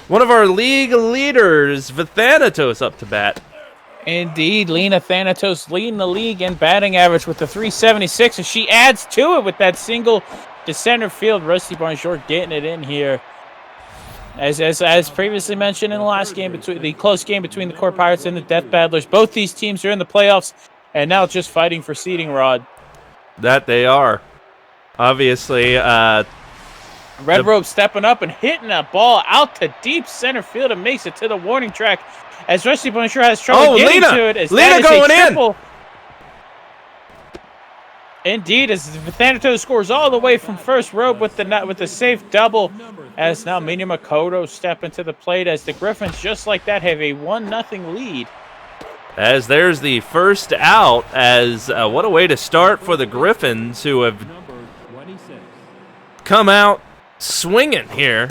one of our league leaders, Vithanatos, up to bat. Indeed, Lena Thanatos leading the league in batting average with the 376, and she adds to it with that single to center field. Rusty Barnes-York getting it in here. As previously mentioned in the last game, between the close game between the Court Pirates and the Death Battlers, both these teams are in the playoffs and now just fighting for seeding, Rod. That they are. Obviously, Red Rope stepping up and hitting that ball out to deep center field and makes it to the warning track as Rusty Barnes-York has trouble getting to it. As Lena going in. Indeed, as Thanatos scores all the way from first rope with the safe double, as now Mina Makoto step into the plate as the Griffins, just like that, have a 1-0 lead. As there's the first out, as what a way to start for the Griffins, who have come out swinging here.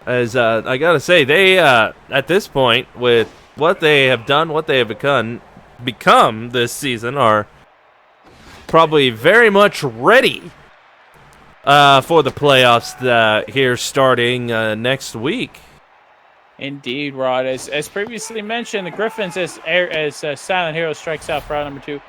As I gotta say, they at this point, with what they have done, what they have become this season, are probably very much ready for the playoffs here starting next week. Indeed, Rod. As previously mentioned, the Griffins, as Silent Hero strikes out for out number 2,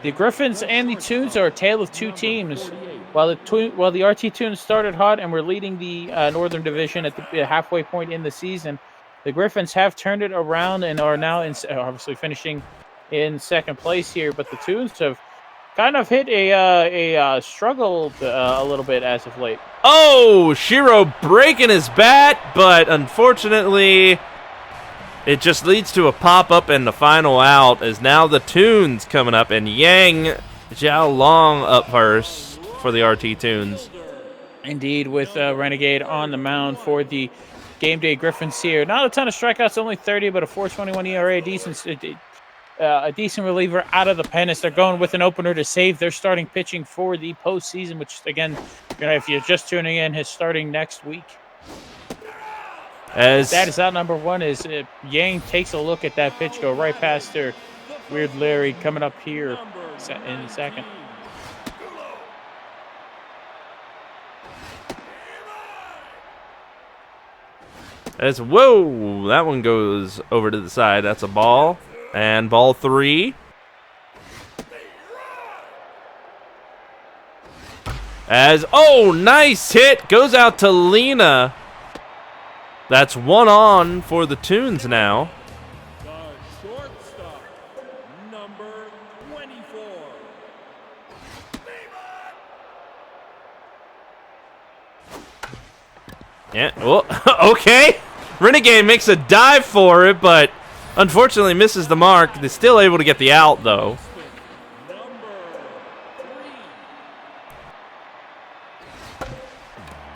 the Griffins and the Toons are a tale of two teams. While the RT Toons started hot and were leading the Northern Division at the halfway point in the season, the Griffins have turned it around and are now obviously finishing in second place here. But the Toons have kind of hit a struggle a little bit as of late. Oh, Shiro breaking his bat, but unfortunately, it just leads to a pop-up and the final out, as now the Toons coming up, and Yang Zhao Long up first for the RT Toons. Indeed, with Renegade on the mound for the Game Day Griffins here. Not a ton of strikeouts, only 30, but a 4.21 ERA, a decent reliever out of the pen as they're going with an opener to save their starting pitching for the postseason, which, again, if you're just tuning in, is starting next week. As that is out number 1, is Yang takes a look at that pitch go right past her. Weird Larry coming up here in second. As whoa, that one goes over to the side. That's a ball. And ball 3. As, oh, nice hit. Goes out to Lena. That's 1 on for the Toons now. The shortstop, number 24. Yeah, well, okay. Renegade makes a dive for it, but unfortunately misses the mark. They're still able to get the out, though.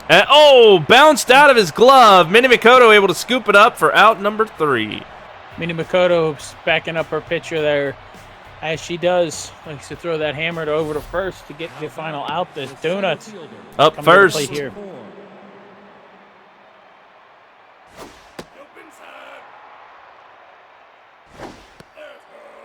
And, oh, bounced out of his glove. Mina Makoto able to scoop it up for out number 3. Mina Makoto's backing up her pitcher there, as she does. Likes to throw that hammer over to first to get the final out. This Donuts up first. Here.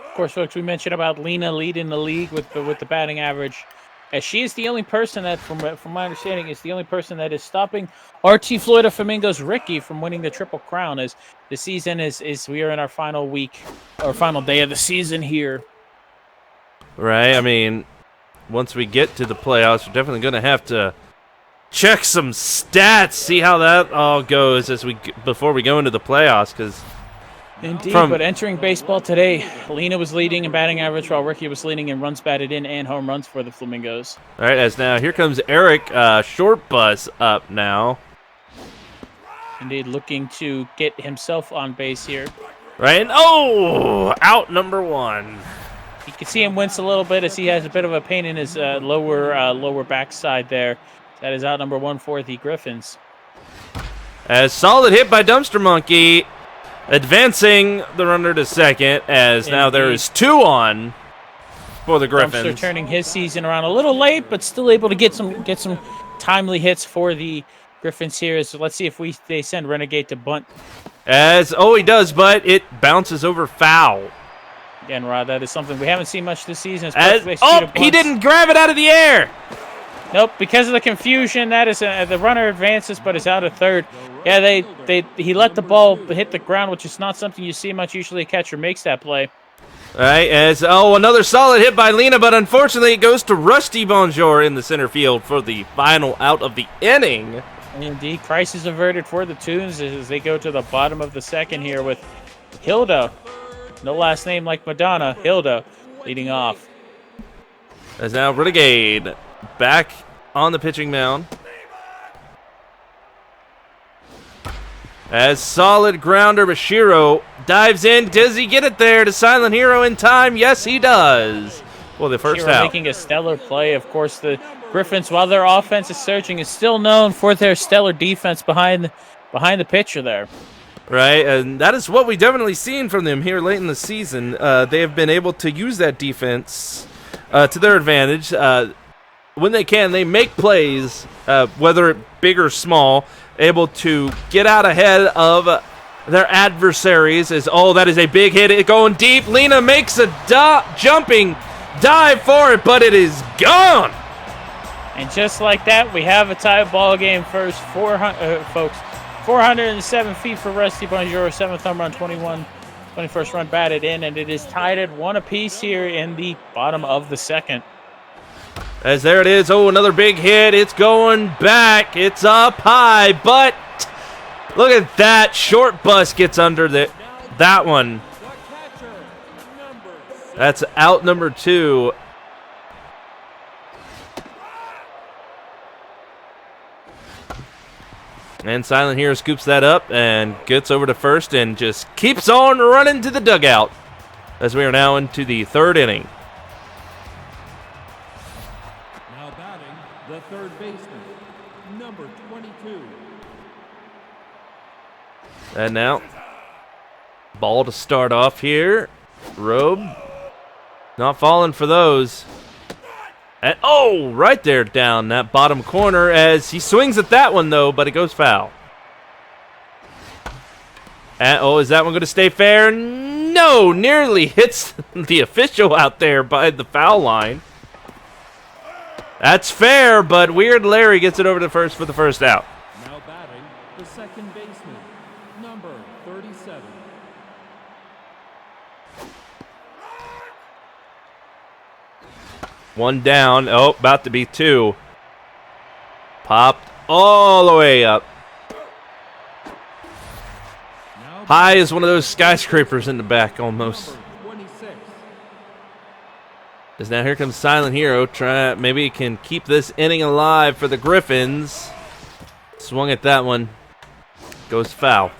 Of course, folks, we mentioned about Lena leading the league with the batting average, as she is the only person that, from my understanding, is the only person that is stopping RT Florida Flamingos Ricky from winning the Triple Crown. As the season is we are in our final week, or final day of the season here. Right. I mean, once we get to the playoffs, we're definitely going to have to check some stats, see how that all goes before we go into the playoffs, because. Indeed, but entering baseball today, Lena was leading in batting average while Ricky was leading in runs batted in and home runs for the Flamingos. All right, as now here comes Eric Short Bus up now. Indeed, looking to get himself on base here. Right, and oh, out number 1. You can see him wince a little bit as he has a bit of a pain in his lower backside there. That is out number 1 for the Griffins. As solid hit by Dumpster Monkey. Advancing the runner to second, as now there is 2 on for the Griffins. Dumpster turning his season around a little late, but still able to get some timely hits for the Griffins here. So let's see if they send Renegade to bunt. He does, but it bounces over foul. Again, Rod, that is something we haven't seen much this season. He didn't grab it out of the air. Nope, because of the confusion, that is the runner advances, but is out of third. Yeah, he let the ball hit the ground, which is not something you see much. Usually, a catcher makes that play. All right, as another solid hit by Lena, but unfortunately it goes to Rusty Bonjour in the center field for the final out of the inning. Indeed, crisis averted for the Tunes as they go to the bottom of the second here with Hilda, no last name like Madonna, Hilda, leading off. As now Renegade back on the pitching mound. As solid grounder, Bashiro dives in. Does he get it there to Silent Hero in time? Yes, he does. Well, the first Hero out. making a stellar play. Of course, the Griffins, while their offense is surging, is still known for their stellar defense behind the pitcher there. Right, and that is what we definitely seen from them here late in the season. They have been able to use that defense to their advantage. When they can, they make plays, whether big or small, able to get out ahead of their adversaries. That is a big hit. It going deep. Lena makes a jumping dive for it, but it is gone. And just like that, we have a tie ball game first. 407 feet for Rusty Bonjour, 7th home run, 21st run batted in, and it is tied at 1 apiece here in the bottom of the second. As there it is. Another big hit. It's going back. It's up high, but look at that. Short bus gets under that one. That's out number 2. And Silent Hero scoops that up and gets over to first and just keeps on running to the dugout as we are now into the third inning. Now batting, the third baseman, number 22. And now, ball to start off here. Robe, not falling for those. And right there down that bottom corner as he swings at that one though, but it goes foul. And is that one going to stay fair? No, nearly hits the official out there by the foul line. That's fair, but Weird Larry gets it over to first for the first out. Now batting, the second baseman, number 37. One down. About to be 2. Popped all the way up. Now High as one of those skyscrapers in the back almost. number 26. As now here comes Silent Hero. Maybe he can keep this inning alive for the Griffins. Swung at that one. Goes foul.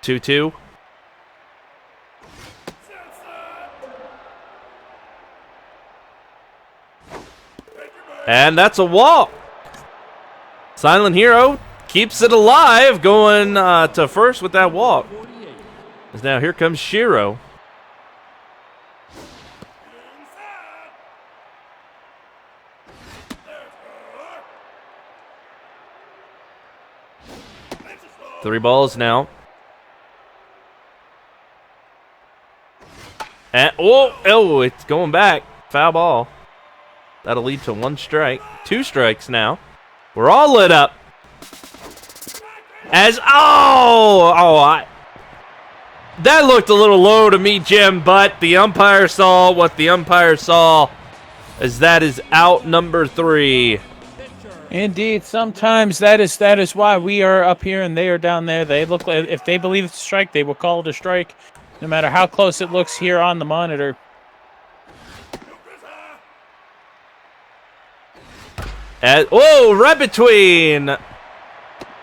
2-2. And that's a walk. Silent Hero keeps it alive, going to first with that walk. 48. As now here comes Shiro. Three balls now. And it's going back. Foul ball. That'll lead to 1 strike. 2 strikes now. We're all lit up. That looked a little low to me, Jim, but the umpire saw what the umpire saw, as that is out number 3. Indeed, sometimes that is why we are up here and they are down there. They look like, if they believe it's a strike, they will call it a strike, no matter how close it looks here on the monitor. Right between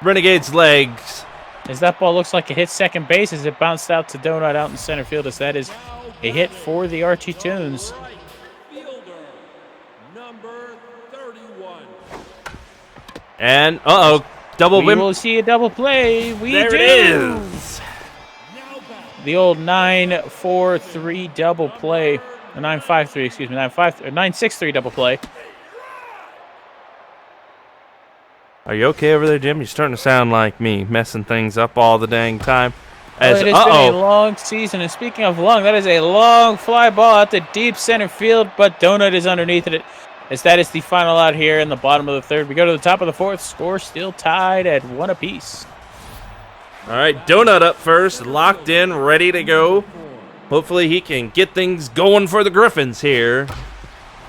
Renegade's legs. As that ball looks like it hit second base as it bounced out to Donut out in center field, as that is a hit for the Archie Tunes. Right fielder, number 31. And, double We win. will see a double play. There it is. Now batting, The old 9-4-3 double play. 9-5-3, excuse me. 9-6-3 double play. Are you okay over there, Jim? You're starting to sound like me, messing things up all the dang time. As, it has been a long season, and speaking of long, that is a long fly ball out to deep center field, but Donut is underneath it. As that is the final out here in the bottom of the third. We go to the top of the fourth. Score still tied at 1 apiece. All right, Donut up first, locked in, ready to go. Hopefully he can get things going for the Griffins here.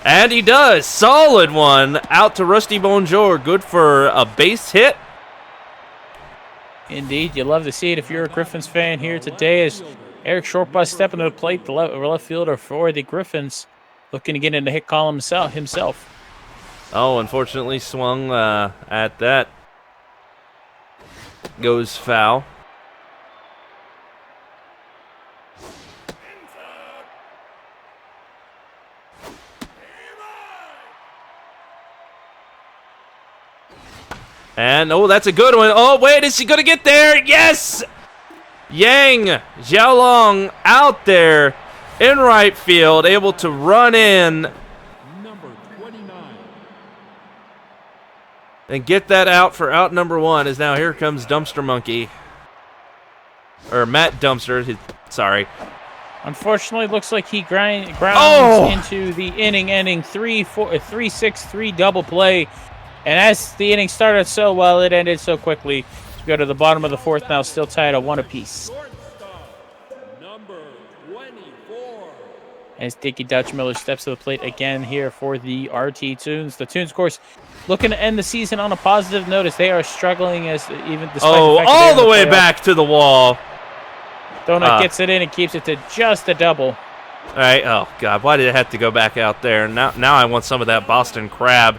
And he does. Solid one out to Rusty Bonjour. Good for a base hit. Indeed, you love to see it if you're a Griffins fan here today as Eric Shortbus stepping to the plate, the left fielder for the Griffins, looking to get in the hit column himself. Oh, unfortunately swung at that. Goes foul. And, oh, that's a good one. Oh, wait, is she going to get there? Yes! Yang Xiaolong out there in right field, able to run in Number 29. and get that out for out number 1. As now here comes Dumpster Monkey. Or Matt Dumpster, sorry. Unfortunately, looks like he grounds into the inning-ending 3-6-3 double play. And as the inning started so well, it ended so quickly. We go to the bottom of the fourth now, still tied at 1 apiece. Number 24. As Dickie Dutch Miller steps to the plate again here for the RT Tunes. The Tunes, of course, looking to end the season on a positive note as they are struggling as even despite the fact that all they're the way playoffs. back to the wall. Donut gets it in and keeps it to just a double. All right. Oh God, why did it have to go back out there? Now I want some of that Boston crab.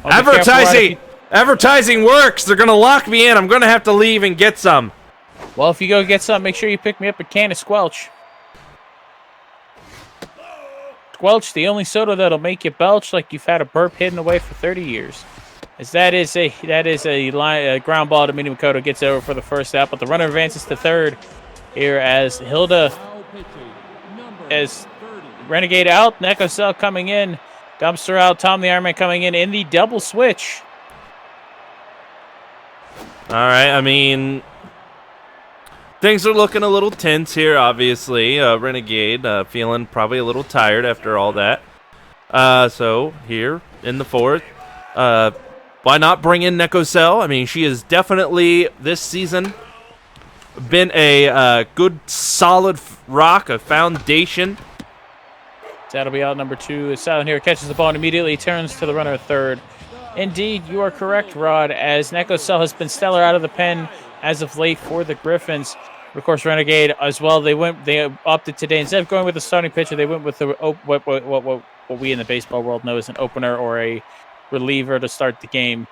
Advertising works. They're gonna lock me in. I'm gonna have to leave and get some. Well, if you go get some, make sure you pick me up a can of Squelch. Squelch, the only soda that'll make you belch like you've had a burp hidden away for 30 years. As that is a ground ball to Minnie Makoto, gets over for the first out, but the runner advances to third here as Hilda, as Renegade out, Neko Cell coming in, Dumpster out, Tom the Iron Man coming in the double switch. All right. I mean, things are looking a little tense here. Obviously, Renegade feeling probably a little tired after all that. So here in the fourth. Why not bring in Neko Cell? I mean, she has definitely, this season, been a good, solid rock, a foundation. That'll be out number 2. Is Silent here, catches the ball and immediately turns to the runner at third. Indeed, you are correct, Rod, as Neko Cell has been stellar out of the pen as of late for the Griffins. Of course, Renegade as well. They opted today, instead of going with the starting pitcher, they went with the what we in the baseball world know as an opener or a reliever to start the game.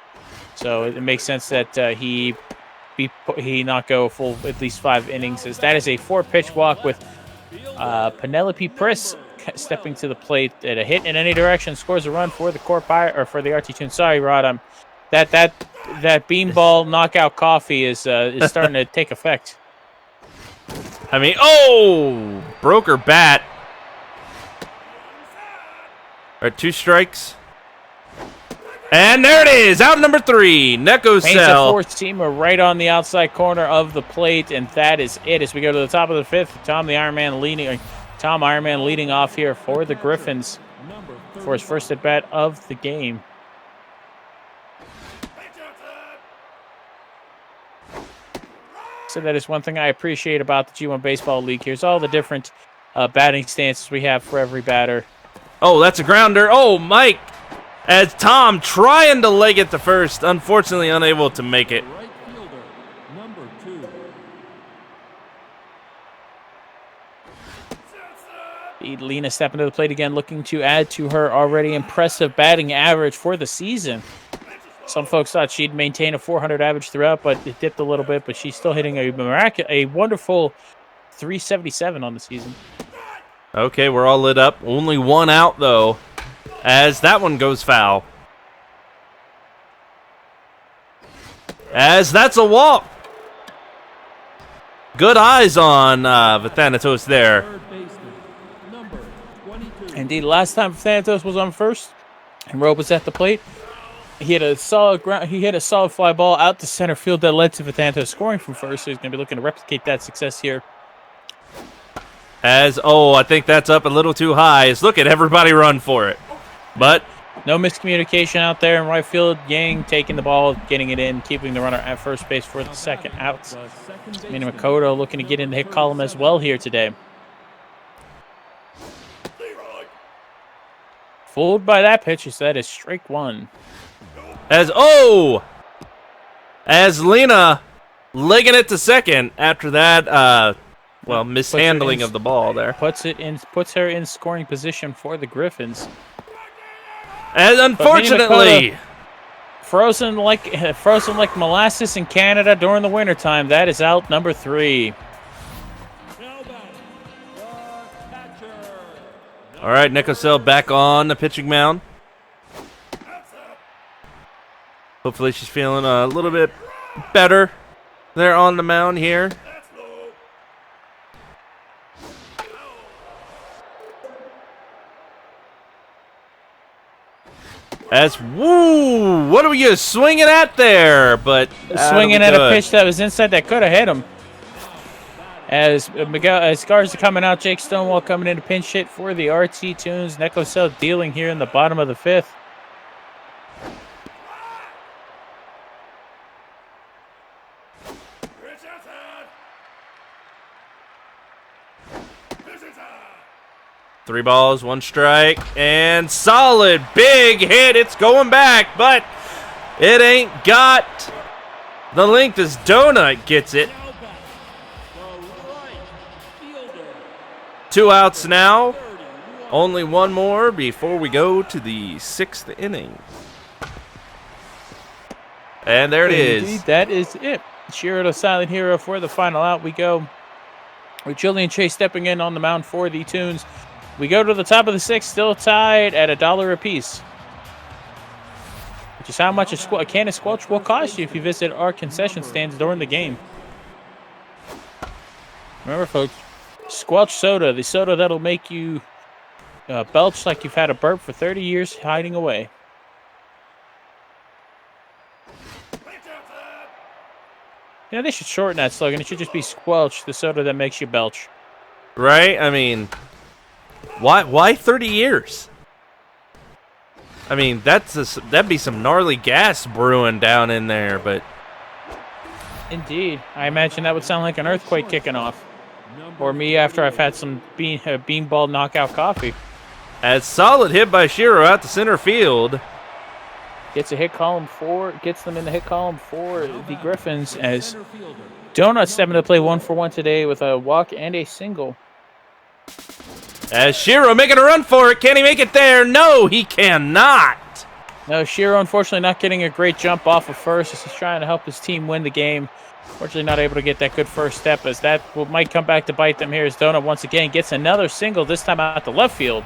So it makes sense that he not go full at least 5 innings. As that is a 4-pitch walk with Penelope Priss stepping to the plate at a hit in any direction, scores a run for the for the RT Tune. Sorry, Rod, that beanball knockout coffee is starting to take effect. I mean, broke her bat. All right, 2 strikes. And there it is, out number 3, Neko Paints a Cell. 4-seamer right on the outside corner of the plate, and that is it. As we go to the top of the 5th, Tom Ironman leading off here for the Griffins for his first at bat of the game. So that is one thing I appreciate about the G1 Baseball League. Here's all the different batting stances we have for every batter. Oh, that's a grounder. Oh, Mike. As Tom trying to leg it to first, unfortunately unable to make it. Right fielder, number 2. Lena stepping to the plate again, looking to add to her already impressive batting average for the season. Some folks thought she'd maintain a 400 average throughout, but it dipped a little bit. But she's still hitting a wonderful 377 on the season. Okay, we're all lit up. Only 1 out, though, as that one goes foul. As that's a walk. Good eyes on Thanatos there. Third baseman, number 22. Indeed, last time Thanatos was on first and Robe was at the plate, He hit a solid fly ball out to center field that led to Vitanto scoring from first. So he's going to be looking to replicate that success here. I think that's up a little too high. Look at everybody run for it. But no miscommunication out there in right field. Yang taking the ball, getting it in, keeping the runner at first base for the second out. Manny Makoto looking to get in the hit column as well here today. Fooled by that pitch, that is strike one. As Lena legging it to second after that, mishandling of the ball there. Puts her in scoring position for the Griffins. And unfortunately, frozen like molasses in Canada during the wintertime. That is out number 3. All right, Nick Osell back on the pitching mound. Hopefully she's feeling a little bit better there on the mound here. What are you swinging at there? But swinging at a pitch that was inside that could have hit him. As Garza coming out, Jake Stonewall coming in to pinch hit for the RT Tunes. Nick Osell dealing here in the bottom of the 5th. Three balls, 1 strike, and solid big hit. It's going back, but it ain't got the length as Donut gets it. 2 outs now. Only 1 more before we go to the 6th inning. And there it is. Indeed, that is it. Shiro, the silent hero for the final out. We go with Julian Chase stepping in on the mound for the Tunes. We go to the top of the 6th, still tied at $1 apiece. Which is how much a can of Squelch will cost you if you visit our concession stands during the game. Remember, folks, Squelch soda, the soda that'll make you belch like you've had a burp for 30 years hiding away. Yeah, they should shorten that slogan. It should just be Squelch, the soda that makes you belch. Right? I mean, why 30 years? I mean, that'd be some gnarly gas brewing down in there, but... Indeed. I imagine that would sound like an earthquake kicking off. Or me after I've had some beanball knockout coffee. As solid hit by Shiro out to center field. Gets them in the hit column for the Griffins as Donut stepping to play 1-for-1 today with a walk and a single. As Shiro making a run for it. Can he make it there? No, he cannot. No, Shiro unfortunately not getting a great jump off of first as he's trying to help his team win the game. Fortunately not able to get that good first step as that might come back to bite them here as Donut once again gets another single, this time out to left field.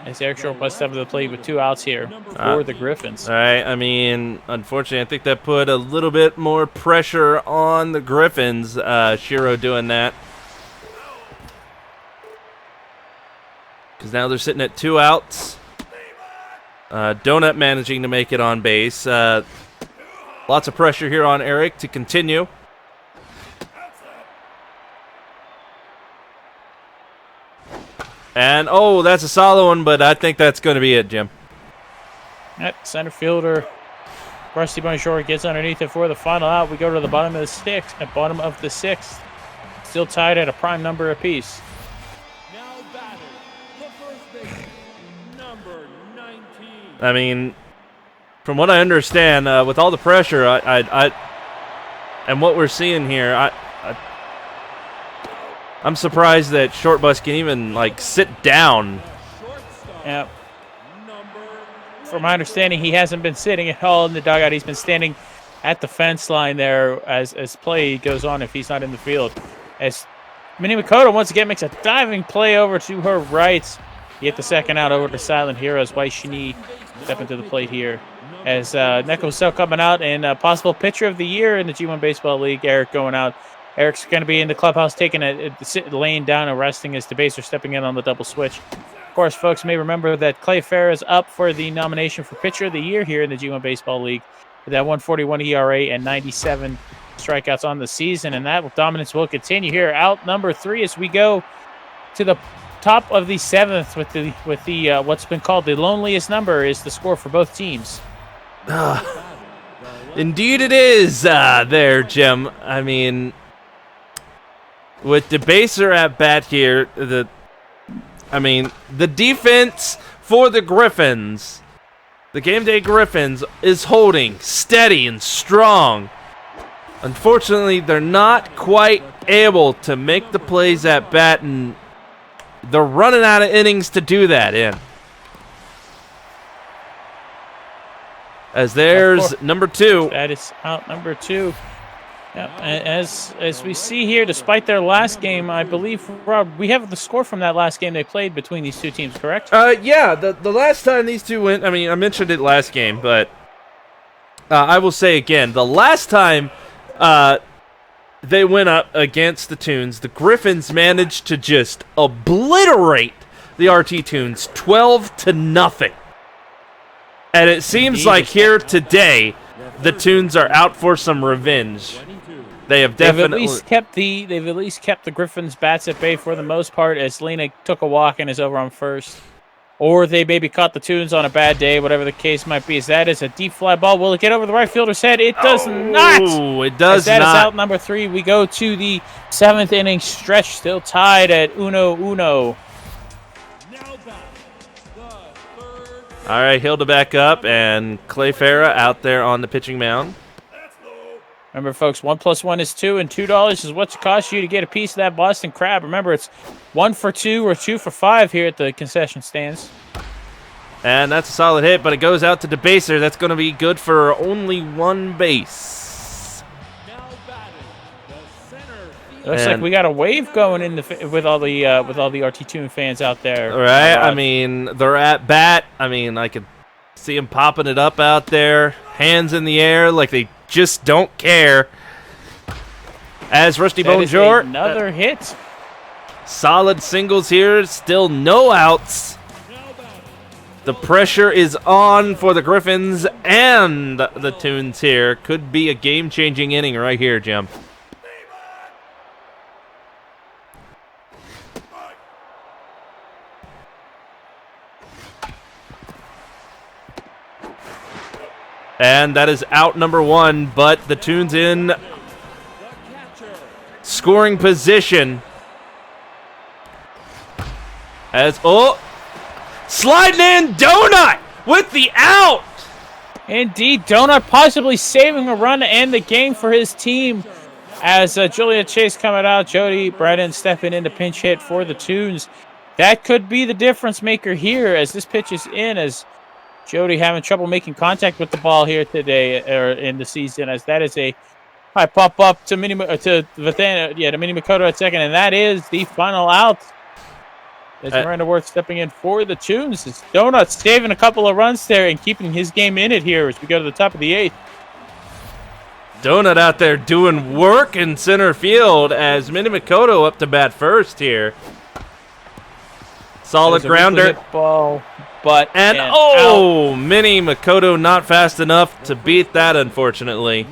As Eric Short must step to the plate with 2 outs here for the Griffins. All right, I mean, unfortunately, I think that put a little bit more pressure on the Griffins, Shiro doing that. Because now they're sitting at 2 outs. Donut managing to make it on base. Lots of pressure here on Eric to continue. And, that's a solid one, but I think that's going to be it, Jim. That center fielder, Rusty Bonjour, gets underneath it for the final out. We go to the bottom of the 6th. Still tied at a prime number apiece. Now batting, the first baseman, number 19. I mean, from what I understand, with all the pressure, and what we're seeing here, I'm surprised that Short Bus can even sit down. Yeah. From my understanding, he hasn't been sitting at all in the dugout. He's been standing at the fence line there as play goes on if he's not in the field. As Manny Makoto once again makes a diving play over to her right. You get the second out over to Silent Heroes. Waishini stepping to the plate here. As Nick Osell coming out and possible pitcher of the year in the G1 Baseball League. Eric going out. Eric's going to be in the clubhouse laying down and resting as the baser stepping in on the double switch. course, folks may remember that Clay Farrah is up for the nomination for Pitcher of the Year here in the G1 Baseball League with that 141 ERA and 97 strikeouts on the season, and that dominance will continue here. Out number 3 as we go to the top of the 7th with the what's been called the loneliest number is the score for both teams. Indeed it is there, Jim. I mean, with DeBaser at bat here, the defense for the Griffins, the Game Day Griffins, is holding steady and strong. Unfortunately, they're not quite able to make the plays at bat, and they're running out of innings to do that in. As there's number 2. That is out number 2. Yeah, as we see here, despite their last game, I believe, Rob, we have the score from that last game they played between these two teams, correct? Yeah, the last time these two went, I mean, I mentioned it last game, but I will say again, the last time they went up against the Toons, the Griffins managed to just obliterate the RT Toons 12-0. And it seems like here today, the Toons are out for some revenge. They have definitely they've at least kept the Griffins' bats at bay for the most part, as Lena took a walk and is over on first. Or they maybe caught the Toons on a bad day, whatever the case might be. As that is a deep fly ball. Will it get over the right fielder's head? It does not. Oh, it does not. That is not. out number 3. We go to the 7th inning stretch, still tied at 1-1. All right, Hilda back up, and Clay Farrah out there on the pitching mound. Remember, folks, 1 + 1 is 2, and $2 is what it costs you to get a piece of that Boston Crab. Remember, it's 1 for 2 or 2 for 5 here at the concession stands. And that's a solid hit, but it goes out to DeBaser. That's going to be good for only 1 base. Looks like we got a wave going in with all the RT Toon fans out there. Right? I mean, they're at bat. I mean, I could see them popping it up out there, hands in the air like they just don't care. As Rusty Bonjour, another hit. Solid singles here, still no outs. The pressure is on for the Griffins and the Toons here. Could be a game-changing inning right here, Jim. And that is out number 1, but the Toons in scoring position. As, sliding in Donut with the out. Indeed, Donut possibly saving a run to end the game for his team. As Julia Chase coming out, Jody Brennan stepping in to pinch hit for the Toons. That could be the difference maker here as this pitch is in, as Jody having trouble making contact with the ball here today, or in the season, as that is a high pop up to Minnie Makoto at second, and that is the final out. As Miranda Worth stepping in for the Toons. It's Donut saving a couple of runs there and keeping his game in it here as we go to the top of the 8th. Donut out there doing work in center field as Minnie Makoto up to bat first here. Solid grounder. Ball. And Minnie Makoto not fast enough to beat that, unfortunately.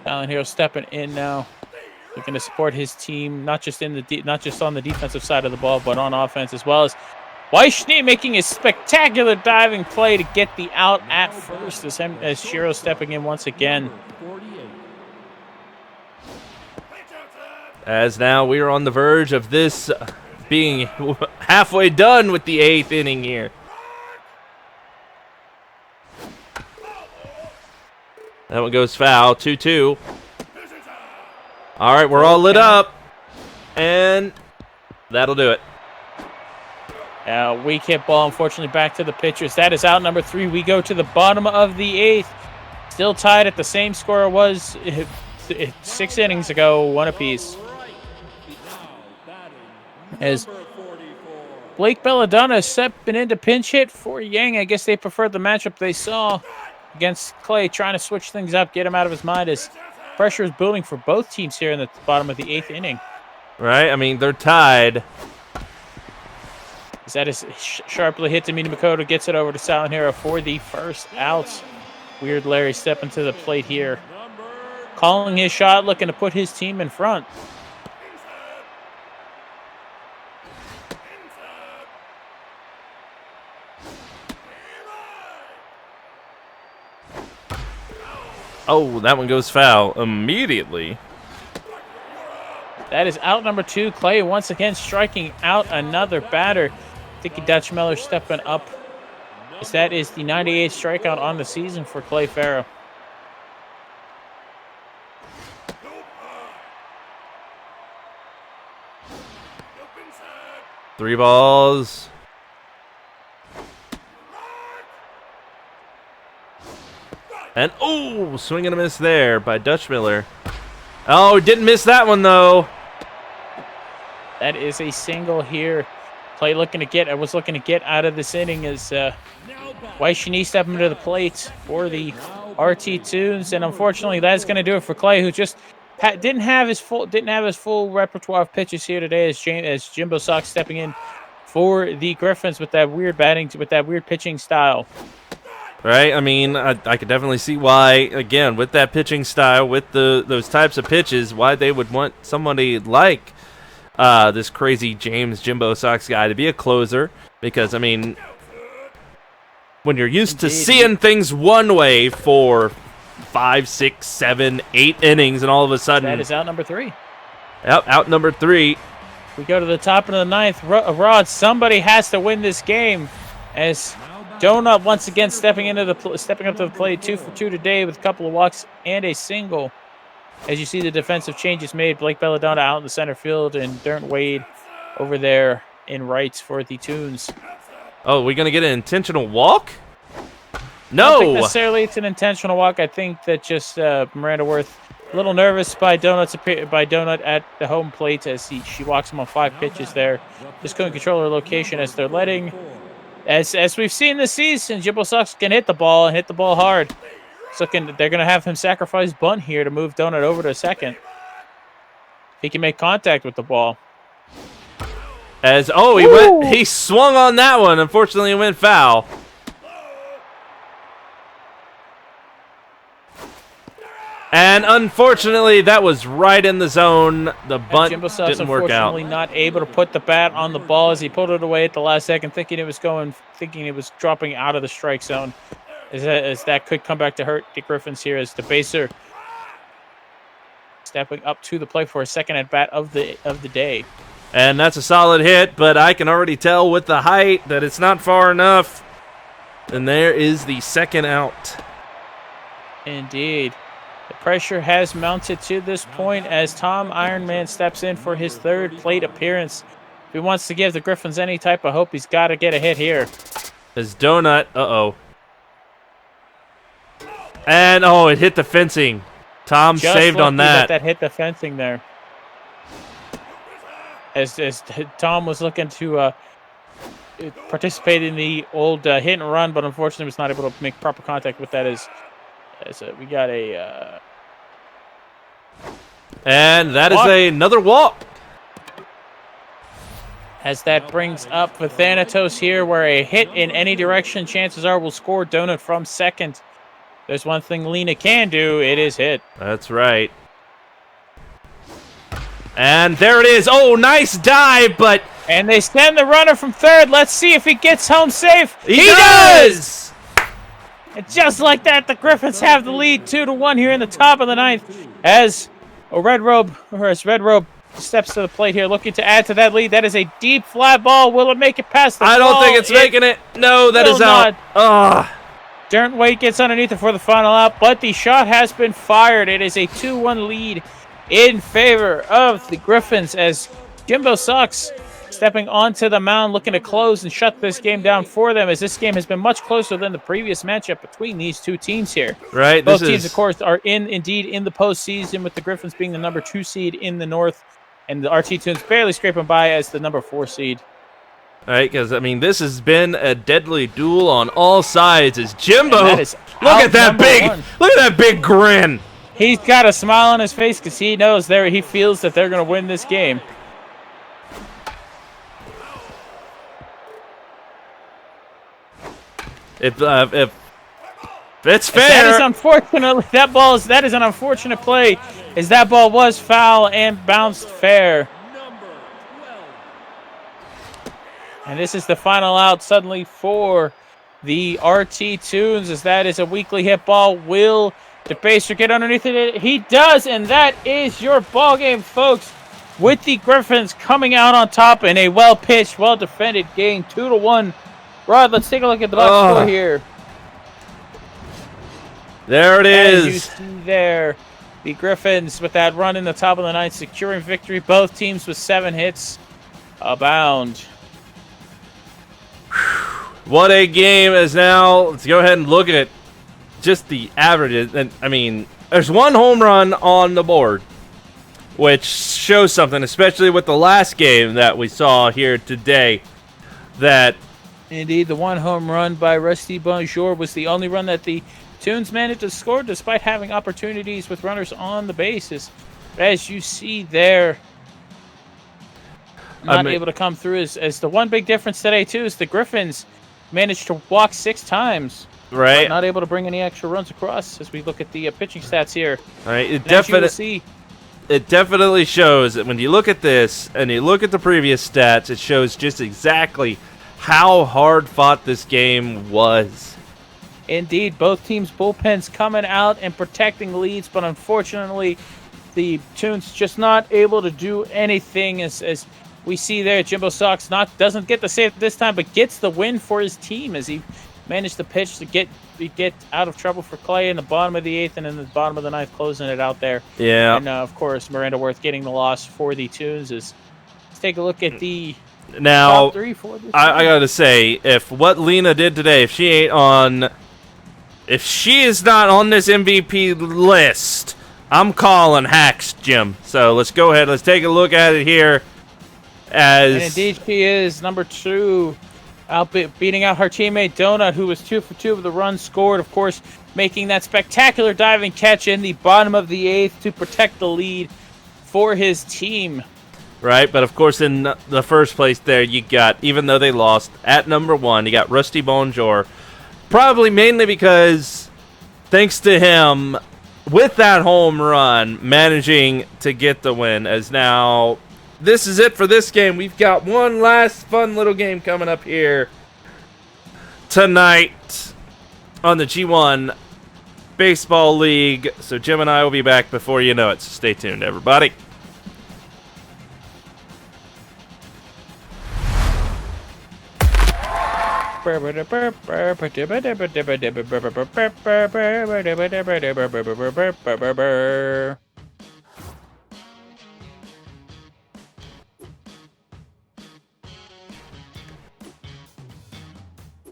Alan Hero stepping in now, looking to support his team, not just on the defensive side of the ball, but on offense as well. As Weischnee making a spectacular diving play to get the out at first, as Shiro stepping in once again. As now we are on the verge of this being halfway done with the 8th inning here. That one goes foul, 2-2. All right, we're all lit up, and that'll do it. Weak hit ball, unfortunately, back to the pitchers. That is out number 3. We go to the bottom of the 8th. Still tied at the same score it was 6 innings ago, 1 apiece. As Blake Belladonna is stepping in to pinch hit for Yang. I guess they preferred the matchup they saw against Clay, trying to switch things up, get him out of his mind as pressure is building for both teams here in the bottom of the 8th inning. Right, I mean, they're tied. As that is sharply hit to Mina Makoto, gets it over to Silent Hero for the first out. Weird Larry stepping to the plate here. Calling his shot, looking to put his team in front. Oh, that one goes foul immediately. That is out number 2. Clay once again striking out another batter. Dickie Dutchmiller stepping up. As that is the 98th strikeout on the season for Clay Farrow. Three balls. And, oh, swing and a miss there by Dutchmiller. Oh, didn't miss that one, though. That is a single here. Clay was looking to get out of this inning as Waishini stepping to the plate for the RT Tunes, and unfortunately, that's going to do it for Clay, who just didn't have his full repertoire of pitches here today. As Jimbo Sox stepping in for the Griffins with that weird pitching style. Right, I mean, I could definitely see why, again, with that pitching style, with those types of pitches, why they would want somebody like this crazy James Jimbo Sox guy to be a closer. Because, I mean, when you're used to seeing things one way for 5, 6, 7, 8 innings, and all of a sudden... That is out number 3. Yep, out number 3. We go to the top of the 9th. Rod, somebody has to win this game as... Donut once again stepping up to the plate, 2 for 2 today with a couple of walks and a single. As you see the defensive changes made, Blake Belladonna out in the center field and Durant Wade over there in rights for the Tunes. Oh, we gonna get an intentional walk? No, I don't think necessarily it's an intentional walk. I think that just Miranda Worth a little nervous by Donut at the home plate as she walks him on 5 pitches there. Just couldn't control her location as they're letting. As we've seen this season, Jimbo Sox can hit the ball and hit the ball hard. So they're going to have him sacrifice bunt here to move Donut over to second. He can make contact with the ball. He swung on that one. Unfortunately, it went foul. And unfortunately, that was right in the zone. The bunt Jimbo Sox didn't work out. Unfortunately, not able to put the bat on the ball as he pulled it away at the last second, thinking it was dropping out of the strike zone. As that could come back to hurt the Griffins here as DeBaser stepping up to the plate for a second at bat of the day. And that's a solid hit, but I can already tell with the height that it's not far enough. And there is the second out. Indeed. The pressure has mounted to this point as Tom Ironman steps in for his 3rd plate appearance. If he wants to give the Griffins any type of hope, he's got to get a hit here. As Donut, And, it hit the fencing. Tom Just saved on that. That hit the fencing there. As Tom was looking to participate in the old hit and run, but unfortunately was not able to make proper contact with that we got a... And that walk. is another walk. As that brings up the Thanatos here, where a hit in any direction, chances are, will score Donut from second. There's one thing Lena can do, it is hit. That's right. And there it is. Oh, nice dive, but... And they send the runner from third. Let's see if he gets home safe. He does! And just like that, the Griffins have the lead 2-1 here in the top of the 9th as Red Robe steps to the plate here looking to add to that lead. That is a deep fly ball. Will it make it past the I don't think it's making it. No, that is out. Durant Wade gets underneath it for the final out, but the shot has been fired. It is a 2-1 lead in favor of the Griffins as Jimbo Sox stepping onto the mound, looking to close and shut this game down for them, as this game has been much closer than the previous matchup between these two teams here. Right. Both teams, of course, are indeed in the postseason, with the Griffins being the number 2 seed in the North, and the RT Tunes barely scraping by as the number 4 seed. All right, because, I mean, this has been a deadly duel on all sides as Jimbo, look at that big grin. He's got a smile on his face because he knows he feels that they're going to win this game. If it's That fair, is unfortunately that is an unfortunate play, as that ball was foul and bounced fair. Number 12. And this is the final out suddenly for the RT Tunes, as that is a weakly hit ball. Will DeBaser get underneath it? He does, and that is your ball game, folks, with the Griffins coming out on top in a well-pitched, well-defended game, 2-1. Rod, let's take a look at the box score here. there it As you is. see there, the Griffins with that run in the top of the ninth, securing victory. Both teams with 7 hits abound. What a game is now. Let's go ahead and look at just the averages. And I mean, there's 1 home run on the board, which shows something, especially with the last game that we saw here today. That Indeed, the 1 home run by Rusty Bonjour was the only run that the Tunes managed to score, despite having opportunities with runners on the bases. As you see there, not able to come through. As the one big difference today, too, is the Griffins managed to walk 6 times. right, Not able to bring any extra runs across, as we look at the pitching stats here. right. And as you will see, It definitely shows that when you look at this and you look at the previous stats, it shows just exactly how hard fought this game was. indeed, both teams' bullpens coming out and protecting leads, but unfortunately, the Tunes just not able to do anything. As we see there, Jimbo Sox doesn't get the save this time, but gets the win for his team, as he managed to pitch to get out of trouble for Clay in the bottom of the 8th and in the bottom of the 9th, closing it out there. Yeah. And of course, Miranda Worth getting the loss for the Tunes. Let's take a look at the Now, top 3 for this. I gotta say, if what Lena did today, if she is not on this MVP list, I'm calling hacks, Jim. So let's go ahead. Let's take a look at it here. And indeed, she is number 2, beating out her teammate Donut, who was 2 for 2 of the runs scored. Of course, making that spectacular diving catch in the bottom of the 8th to protect the lead for his team. Right, but of course in the first place there, you got, even though they lost, at number 1, you got Rusty Bonjour. Probably mainly because, thanks to him, with that home run, managing to get the win. As now, this is it for this game. We've got one last fun little game coming up here tonight on the G1 Baseball League. So Jim and I will be back before you know it. So stay tuned, everybody.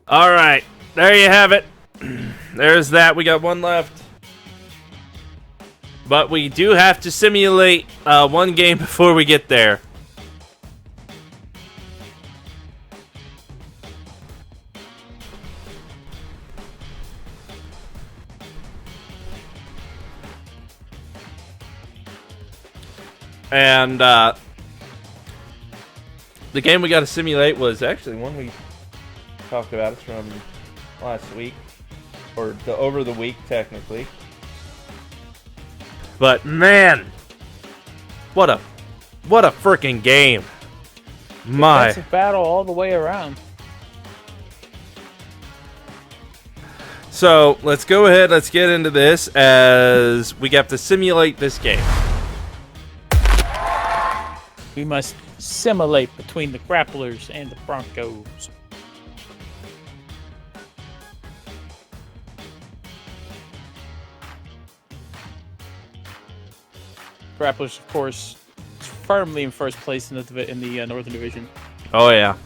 All right, there you have it. There's that. We got one left. But we do have to simulate one game before we get there. And the game we got to simulate was actually one we talked about. It's from last week, or over the week technically. But man, what a freaking game! My Defensive battle all the way around. So let's go ahead. Let's get into this as we have to simulate this game. We must simulate between the Grapplers and the Broncos. Grapplers, of course, firmly in first place in the Northern Division. Oh yeah.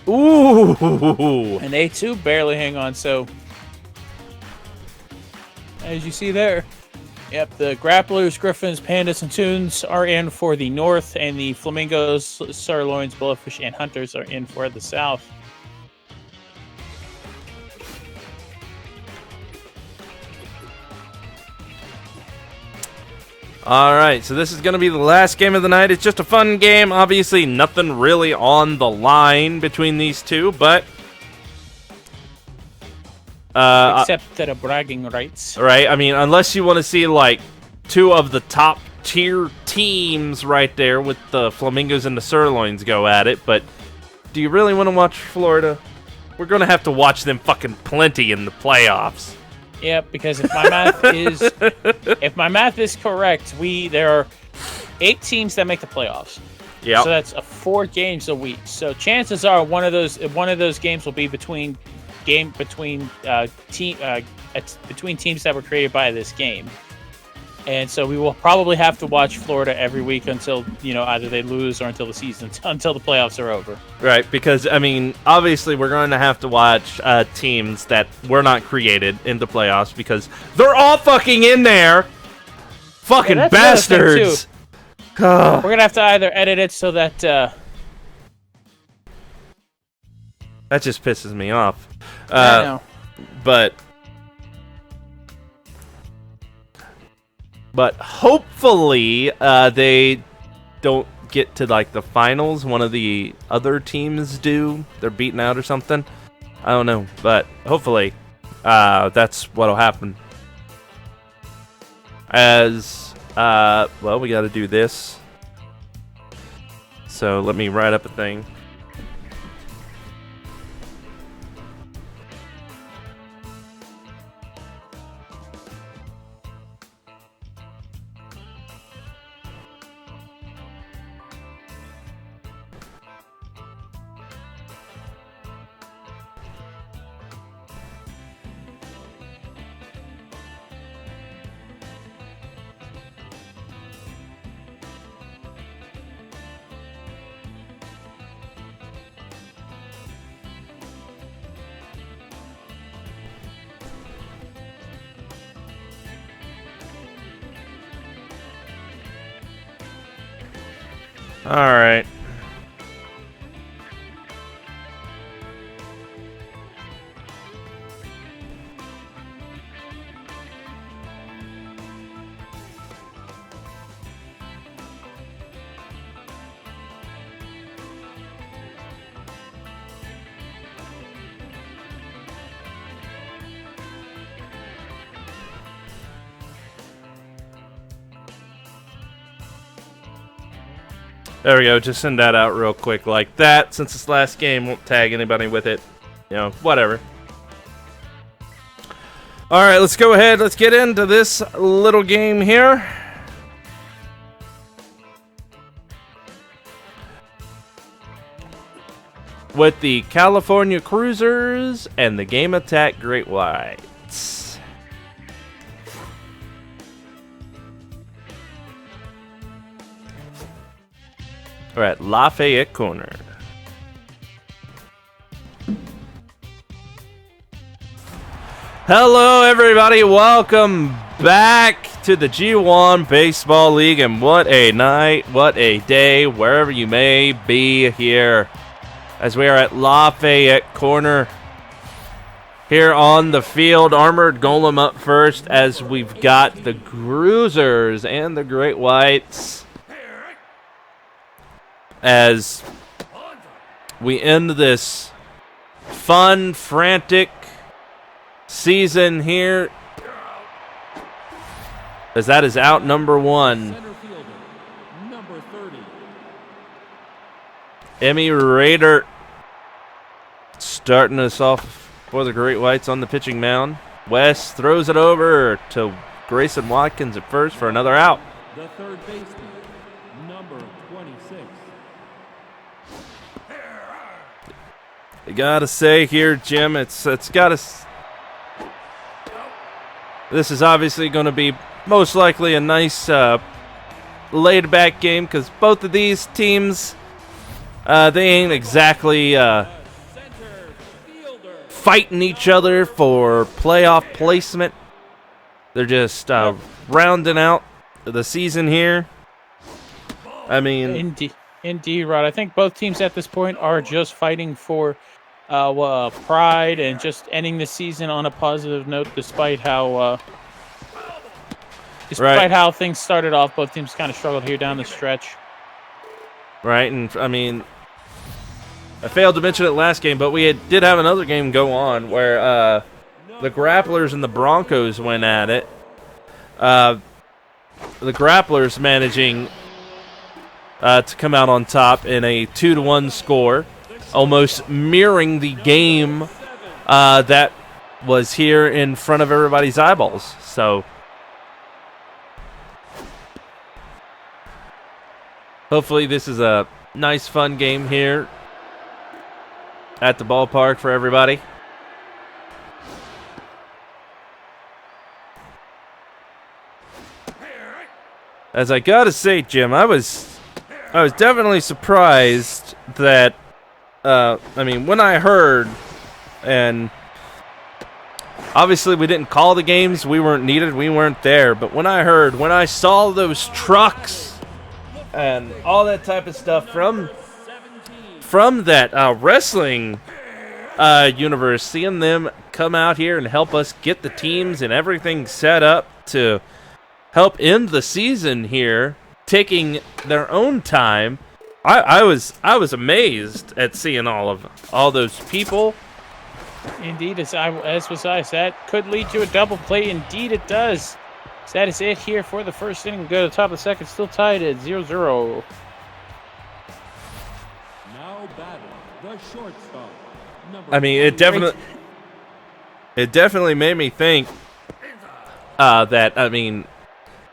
Ooh. And they too barely hang on. So, as you see there, yep, the Grapplers, Griffins, Pandas, and Tunes are in for the North, and the Flamingos, Sirloins, Bulletfish, and Hunters are in for the South. All right, so this is going to be the last game of the night. It's just a fun game. Obviously, nothing really on the line between these two, but Except that bragging rights. right? I mean, unless you want to see like two of the top tier teams right there with the Flamingos and the Sirloins go at it, but do you really want to watch Florida? We're going to have to watch them fucking plenty in the playoffs. Yeah, because if my math is correct, there are 8 teams that make the playoffs. Yeah. So that's 4 games a week. So chances are one of those games will be between teams that were created by this game. And so we will probably have to watch Florida every week until, either they lose or until the playoffs are over. Right, because, I mean, obviously we're going to have to watch teams that were not created in the playoffs because they're all fucking in there. Fucking Yeah, that's another thing, bastards. We're going to have to either edit it so that... That just pisses me off. I know. But hopefully they don't get to like the finals. One of the other teams do. They're beaten out or something. I don't know, but hopefully that's what'll happen. As well, we got to do this. So let me write up a thing. All right. There we go. Just send that out real quick like that. Since this last game, won't tag anybody with it. Whatever. All right, let's go ahead. Let's get into this little game here. With the California Cruisers and the Game Attack Great Whites. We're at Lafayette Corner. Hello, everybody. Welcome back to the G1 Baseball League. And what a night, what a day, wherever you may be here. As we are at Lafayette Corner. Here on the field, Armored Golem up first as we've got the Cruisers and the Great Whites. As we end this fun, frantic season here, as that is out number 1. Center fielder, number 30. Emmy Rader starting us off for the Great Whites on the pitching mound. West throws it over to Grayson Watkins at first for another out. The third baseman, number 26. I gotta say here, Jim, it's gotta. This is obviously going to be most likely a nice laid-back game because both of these teams, they ain't exactly fighting each other for playoff placement. They're just rounding out the season here. I mean, Indeed, Rod. I think both teams at this point are just fighting for pride and just ending the season on a positive note, despite how Despite how things started off, both teams kind of struggled here down the stretch. Right, and I mean, I failed to mention it last game, but we did have another game go on where the Grapplers and the Broncos went at it. The Grapplers managing to come out on top in a 2-1 score, almost mirroring the game that was here in front of everybody's eyeballs. So hopefully this is a nice, fun game here at the ballpark for everybody. As I gotta say, Jim, I was definitely surprised that I mean, when I heard, and obviously we didn't call the games, we weren't needed, we weren't there, but when I saw those trucks and all that type of stuff from that wrestling universe, seeing them come out here and help us get the teams and everything set up to help end the season here, taking their own time, I was amazed at seeing all those people. Indeed, as was I, that could lead to a double play. Indeed, it does. So that is it here for the first inning. We go to the top of the second, still tied at 0-0. Now batting the shortstop. I mean, it definitely made me think that, I mean,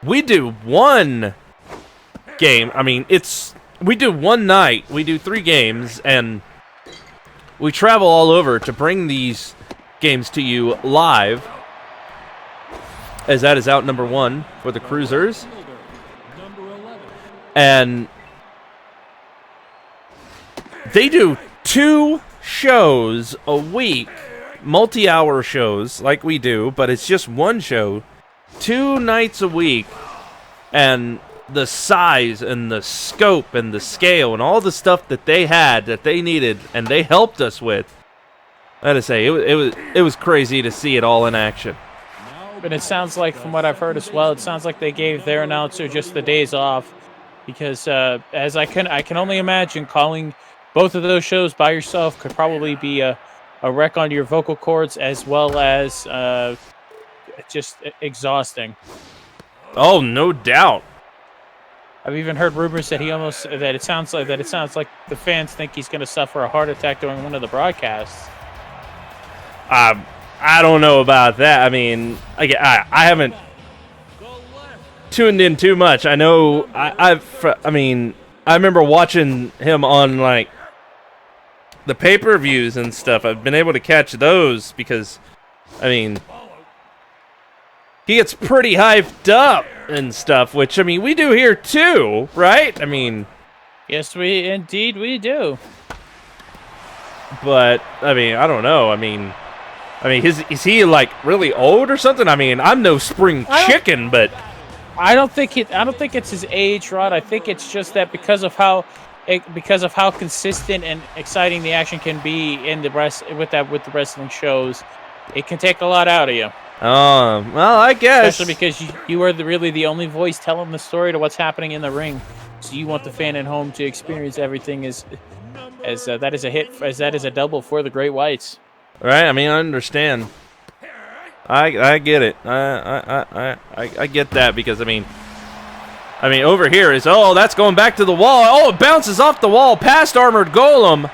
we do one game. I mean, we do one night. We do 3 games, and we travel all over to bring these games to you live, as that is out number 1 for the Cruisers. And they do 2 shows a week, multi-hour shows like we do, but it's just one show, 2 nights a week, and the size and the scope and the scale and all the stuff that they had that they needed and they helped us with, I gotta say, it was crazy to see it all in action. But it sounds like, from what I've heard as well, it sounds like they gave their announcer just the days off, because as I can only imagine, calling both of those shows by yourself could probably be a wreck on your vocal cords, as well as just exhausting. Oh, no doubt. I've even heard rumors that it sounds like the fans think he's going to suffer a heart attack during one of the broadcasts. I don't know about that. I mean, I haven't tuned in too much. I know I remember watching him on like the pay-per-views and stuff. I've been able to catch those because, I mean, he gets pretty hyped up and stuff, which, I mean, we do here too, right? I mean, yes, we do. But I mean, I don't know. I mean, is he like really old or something? I mean, I'm no spring chicken, but I don't think it's his age, Rod. I think it's just that because of how consistent and exciting the action can be in with the wrestling shows, it can take a lot out of you. Well, I guess. Especially because you are really the only voice telling the story to what's happening in the ring. So you want the fan at home to experience everything as that is a hit, as that is a double for the Great Whites. Right? I mean, I understand. I get it. I get that because, I mean, over here is, that's going back to the wall. Oh, it bounces off the wall past Armored Golem.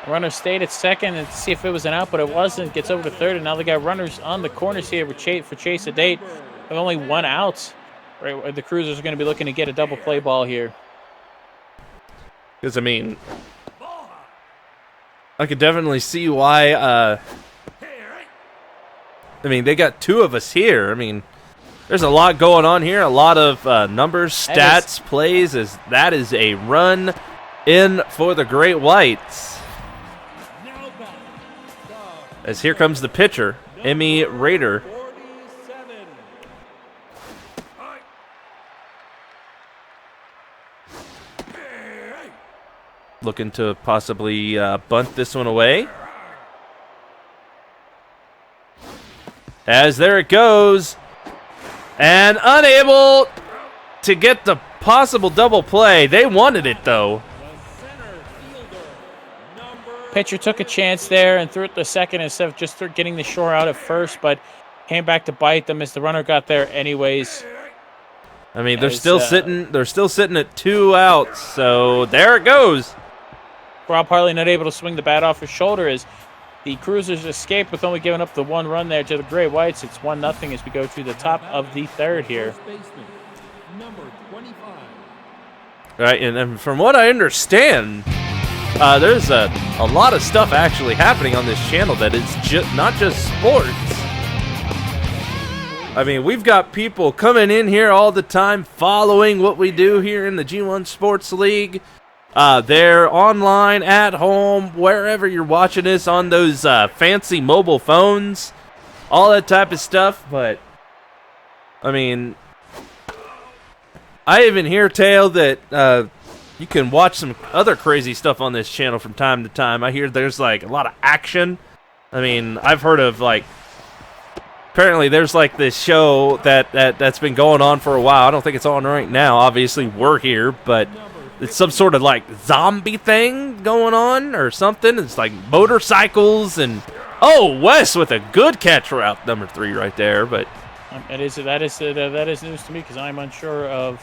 Runner stayed at second and see if it was an out, but it wasn't. Gets over to third, and now they got runners on the corners here for Chase a Date. With only 1 out. Right, the Cruisers are going to be looking to get a double play ball here. Because, I mean, I could definitely see why. I mean, they got 2 of us here. I mean, there's a lot going on here. A lot of numbers, stats, plays. That is a run in for the Great Whites. As here comes the pitcher, Emmy Rader. Looking to possibly bunt this one away. As there it goes. And unable to get the possible double play. They wanted it, though. Pitcher took a chance there and threw it the second instead of just getting the shore out at first, but came back to bite them as the runner got there anyways. I mean, they're still sitting. They're still sitting at 2 outs. So there it goes. Rob Harley not able to swing the bat off his shoulder as the Cruisers escape with only giving up the 1 run there to the Gray Whites. It's 1-0 as we go to the top of the third here. Number 25. Right, and from what I understand, there's a lot of stuff actually happening on this channel that is not just sports. I mean, we've got people coming in here all the time following what we do here in the G1 Sports League. They're online, at home, wherever you're watching this on those fancy mobile phones, all that type of stuff. But, I mean, I even hear tale that you can watch some other crazy stuff on this channel from time to time. I hear there's like a lot of action. I mean, I've heard of like, apparently there's like this show that's been going on for a while. I don't think it's on right now. Obviously, we're here, but it's some sort of like zombie thing going on or something. It's like motorcycles and Wes with a good catch route, number 3 right there. But that is news to me because I'm unsure of.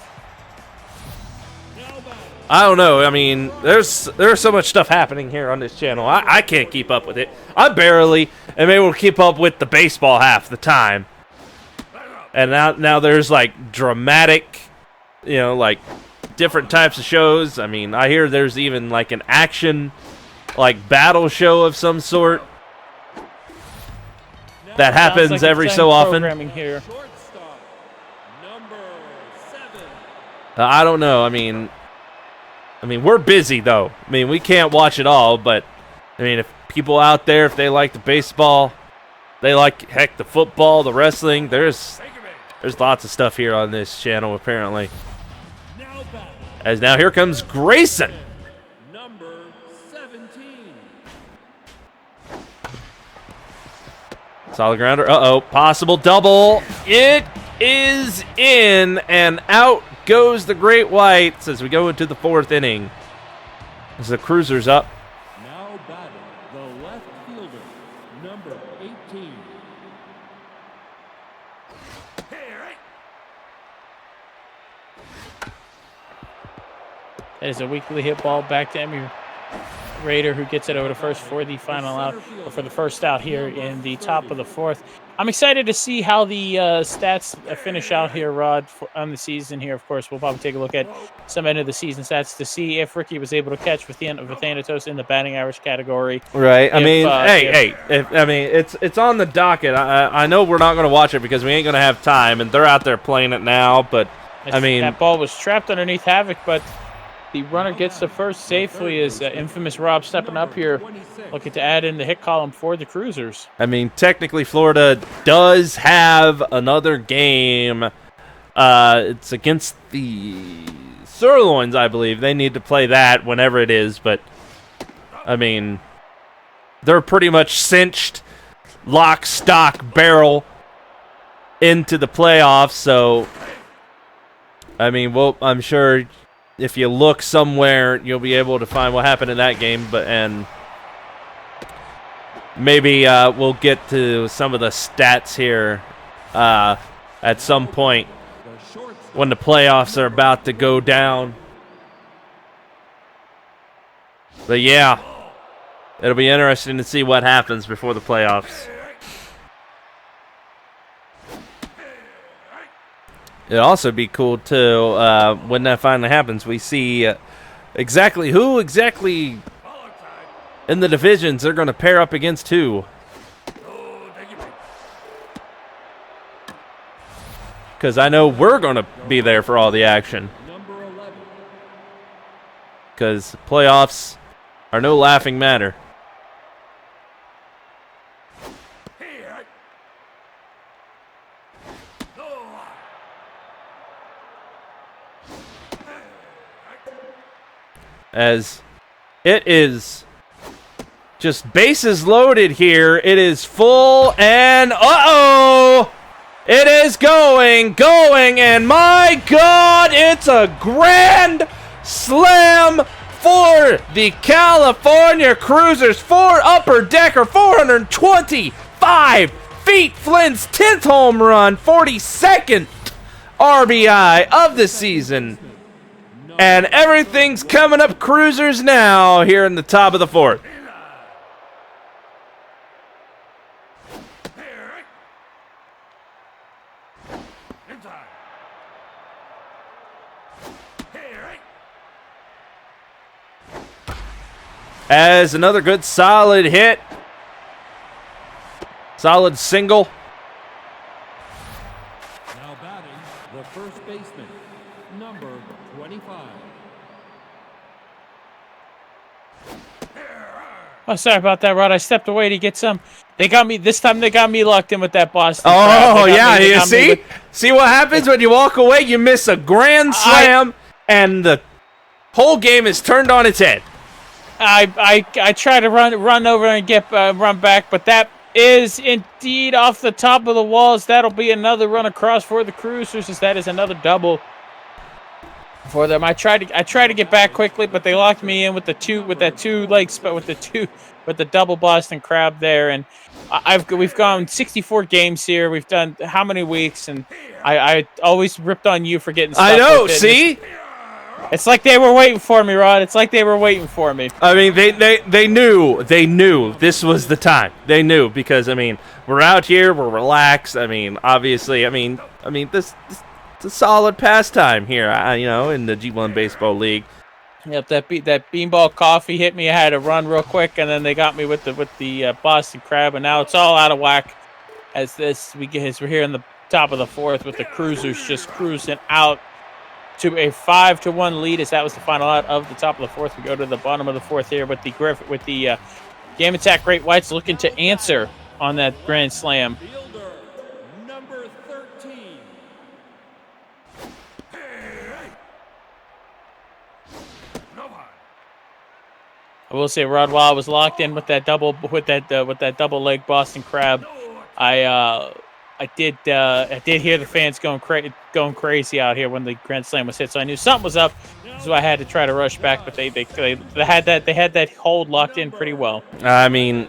I don't know. I mean, there's so much stuff happening here on this channel. I can't keep up with it. I barely am able to keep up with the baseball half the time. And now there's like dramatic, like different types of shows. I mean, I hear there's even like an action, like battle show of some sort that happens like every so often. Here. I don't know. I mean, we're busy, though. I mean, we can't watch it all, but, I mean, if people out there, if they like the baseball, they like, heck, the football, the wrestling, there's lots of stuff here on this channel, apparently. As now here comes Grayson. Number 17. Solid grounder. Possible double. It is in, and out goes the Great Whites as we go into the 4th inning. As the Cruisers up. Now batting the left fielder, number 18. That is a weakly hit ball back to Emmy Raider, who gets it over to first for the final out, or for the first out here in the top of the 4th. I'm excited to see how the stats finish out here, Rod, on the season here. Of course, we'll probably take a look at some end of the season stats to see if Ricky was able to catch with Thanatos in the batting average category. Right. I mean, it's on the docket. I know we're not going to watch it because we ain't going to have time, and they're out there playing it now. But I mean, that ball was trapped underneath Havoc, but the runner gets to first safely as infamous Rob stepping up here, looking to add in the hit column for the Cruisers. I mean, technically, Florida does have another game. It's against the Sirloins, I believe. They need to play that whenever it is. But, I mean, they're pretty much cinched, lock, stock, barrel into the playoffs. So, I mean, I'm sure if you look somewhere, you'll be able to find what happened in that game. And maybe we'll get to some of the stats here at some point when the playoffs are about to go down. But yeah, it'll be interesting to see what happens before the playoffs. It'll also be cool, too, when that finally happens. We see exactly who in the divisions they're going to pair up against who. Because I know we're going to be there for all the action. Because playoffs are no laughing matter. As it is just bases loaded here. It is full, and It is going, and my God, it's a grand slam for the California Cruisers. 4 upper decker, 425 feet. Flynn's 10th home run, 42nd RBI of the season. And everything's coming up Cruisers now here in the top of the 4th. As another good solid hit. Solid single. Now batting, the first baseman, number 25. Oh, sorry about that, Rod. I stepped away to get some. They got me this time. They got me locked in with that Boston. Oh yeah, you see? See what happens when you walk away? You miss a grand slam, and the whole game is turned on its head. I try to run over and get run back, but that is indeed off the top of the walls. That'll be another run across for the Cruisers, as that is another double for them. I tried to get back quickly, but they locked me in with the double Boston Crab there, and we've gone 64 games here. We've done how many weeks, and I always ripped on you for getting stuck. I know. With it. See. It's like they were waiting for me, Rod. It's like they were waiting for me. I mean, they knew this was the time. They knew because we're out here, we're relaxed. Obviously, this it's a solid pastime here, in the G1 Baseball League. Yep, that beanball coffee hit me. I had to run real quick, and then they got me with the Boston Crab, and now it's all out of whack. As we're here in the top of the 4th with the Cruisers just cruising out to a 5-1 lead, as that was the final out of the top of the 4th. We go to the bottom of the 4th here with the Game Attack Great Whites looking to answer on that grand slam. Fielder, number 13. I will say, Rod, while I was locked in with that double leg Boston Crab, I did hear the fans going crazy out here when the grand slam was hit, so I knew something was up. So I had to try to rush back, but they had that hold locked in pretty well. You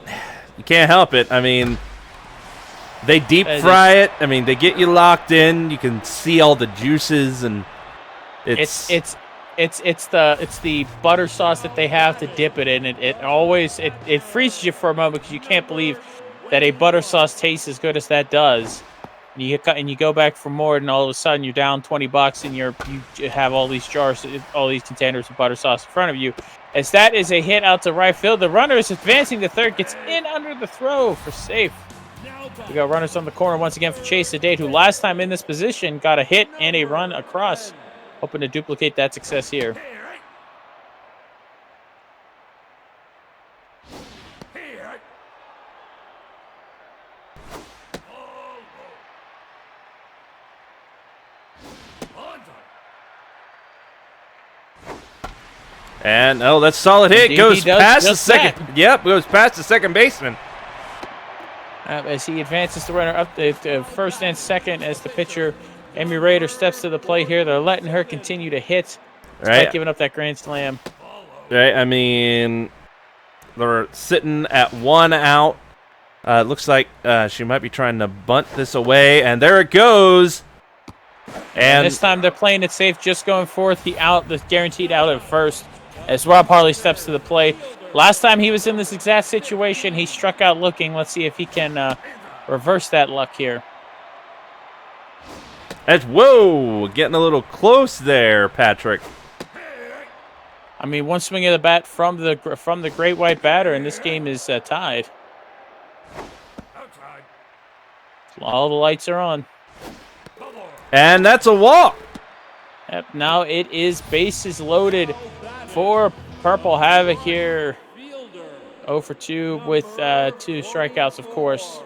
can't help it. They deep fry it. They get you locked in. You can see all the juices, and it's the butter sauce that they have to dip it in. It freezes you for a moment because you can't believe that a butter sauce tastes as good as that does. And you go back for more, and all of a sudden you're down $20, and you have all these jars, all these containers of butter sauce in front of you. As that is a hit out to right field, the runner is advancing to third, gets in under the throw for safe. We got runners on the corner once again for Chase Sedate, who last time in this position got a hit and a run across, hoping to duplicate that success here. And that's a solid hit. Indeed, goes past the second. that. Yep, goes past the second baseman. As he advances the runner up to first and second, as the pitcher Amy Rader steps to the plate here. They're letting her continue to hit, despite giving up that grand slam. Right. They're sitting at 1 out. It looks like she might be trying to bunt this away, and there it goes. And this time they're playing it safe, just going forth the guaranteed out at first, as Rob Harley steps to the plate. Last time he was in this exact situation, he struck out looking. Let's see if he can reverse that luck here. Getting a little close there, Patrick. One swing of the bat from the Great White batter, and this game is tied. All the lights are on. And that's a walk. Yep, now it is bases loaded for Purple Havoc here. 0 for 2 with 2 strikeouts, of course.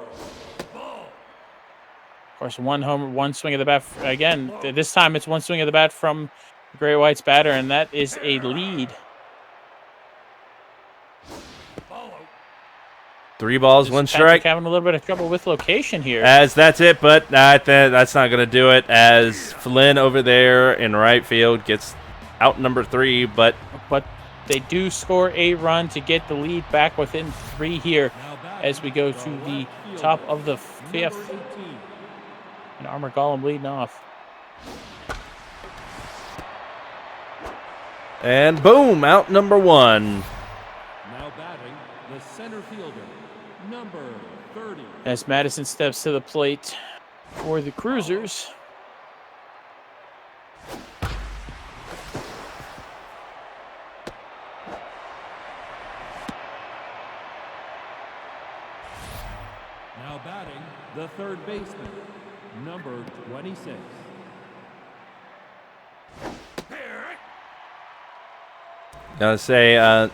Of course, 1 homer, 1 swing of the bat. Again, this time it's 1 swing of the bat from the Great White's batter, and that is a lead. 3 balls, 1 strike. Having a little bit of trouble with location here. As that's it, but that's not going to do it. As Flynn over there in right field gets out number 3, but they do score a run to get the lead back within 3 here as we go to the top of the 5th. And Armor Golem leading off. And boom, out number 1. Now batting, the center fielder, number 30. As Madison steps to the plate for the Cruisers. Now batting, the third baseman, number 26. Gotta say,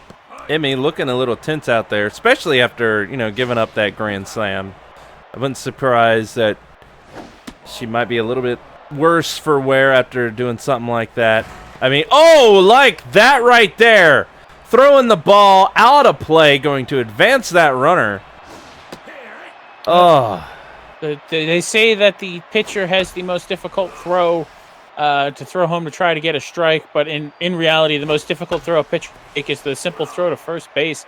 Emmy looking a little tense out there, especially after, giving up that grand slam. I wasn't surprised that she might be a little bit worse for wear after doing something like that. I mean, like that right there. Throwing the ball out of play, going to advance that runner. Oh. They say that the pitcher has the most difficult throw to throw home to try to get a strike, but in reality, the most difficult throw a pitcher can make is the simple throw to first base.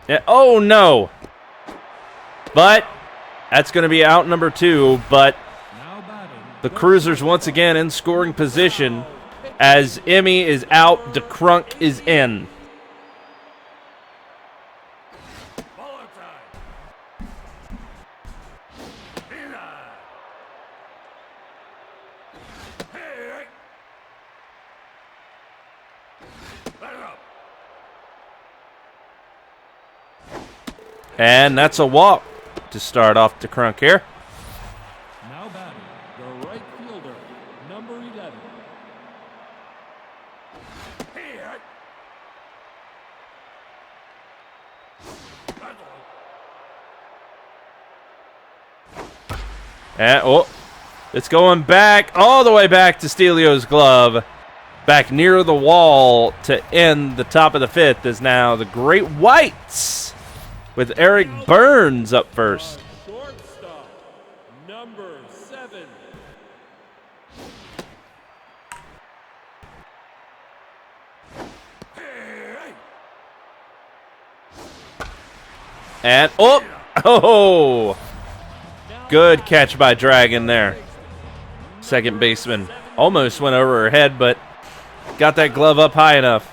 Yeah, oh, no. But that's going to be out number 2, but the Cruisers once again in scoring position as Emmy is out, DeCrunk is in. And that's a walk to start off DeCrunk here. Now batting, the right fielder, number 11. And, it's going back, all the way back to Stelio's glove. Back near the wall to end the top of the 5th is now the Great Whites with Eric Burns up first. Shortstop, number 7. And, good catch by Dragon there. Second baseman almost went over her head, but got that glove up high enough.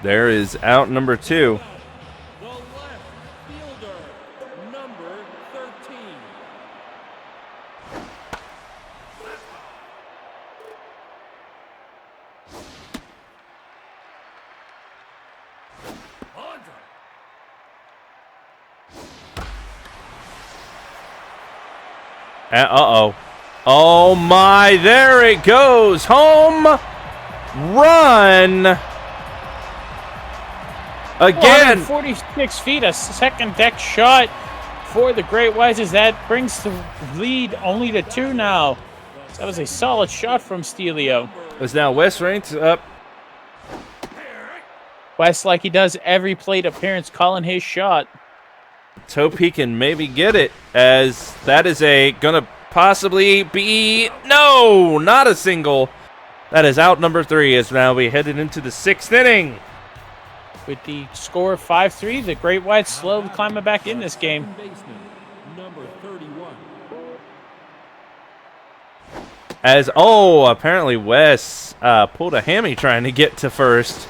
There is out number 2. The left fielder, number 13. Oh my, there it goes. Home run. Again. 146 feet, a second deck shot for the Great Whites as that brings the lead only to 2 now. That was a solid shot from Stelio. As now West ranks up. West, like he does every plate appearance, calling his shot. Let's hope he can maybe get it, as that is gonna possibly be, no, not a single. That is out number 3 as now we headed into the 6th inning. With the score of 5-3, the Great Whites slowly climbing back in this game. Baseman, number 31. As, apparently Wes pulled a hammy trying to get to first.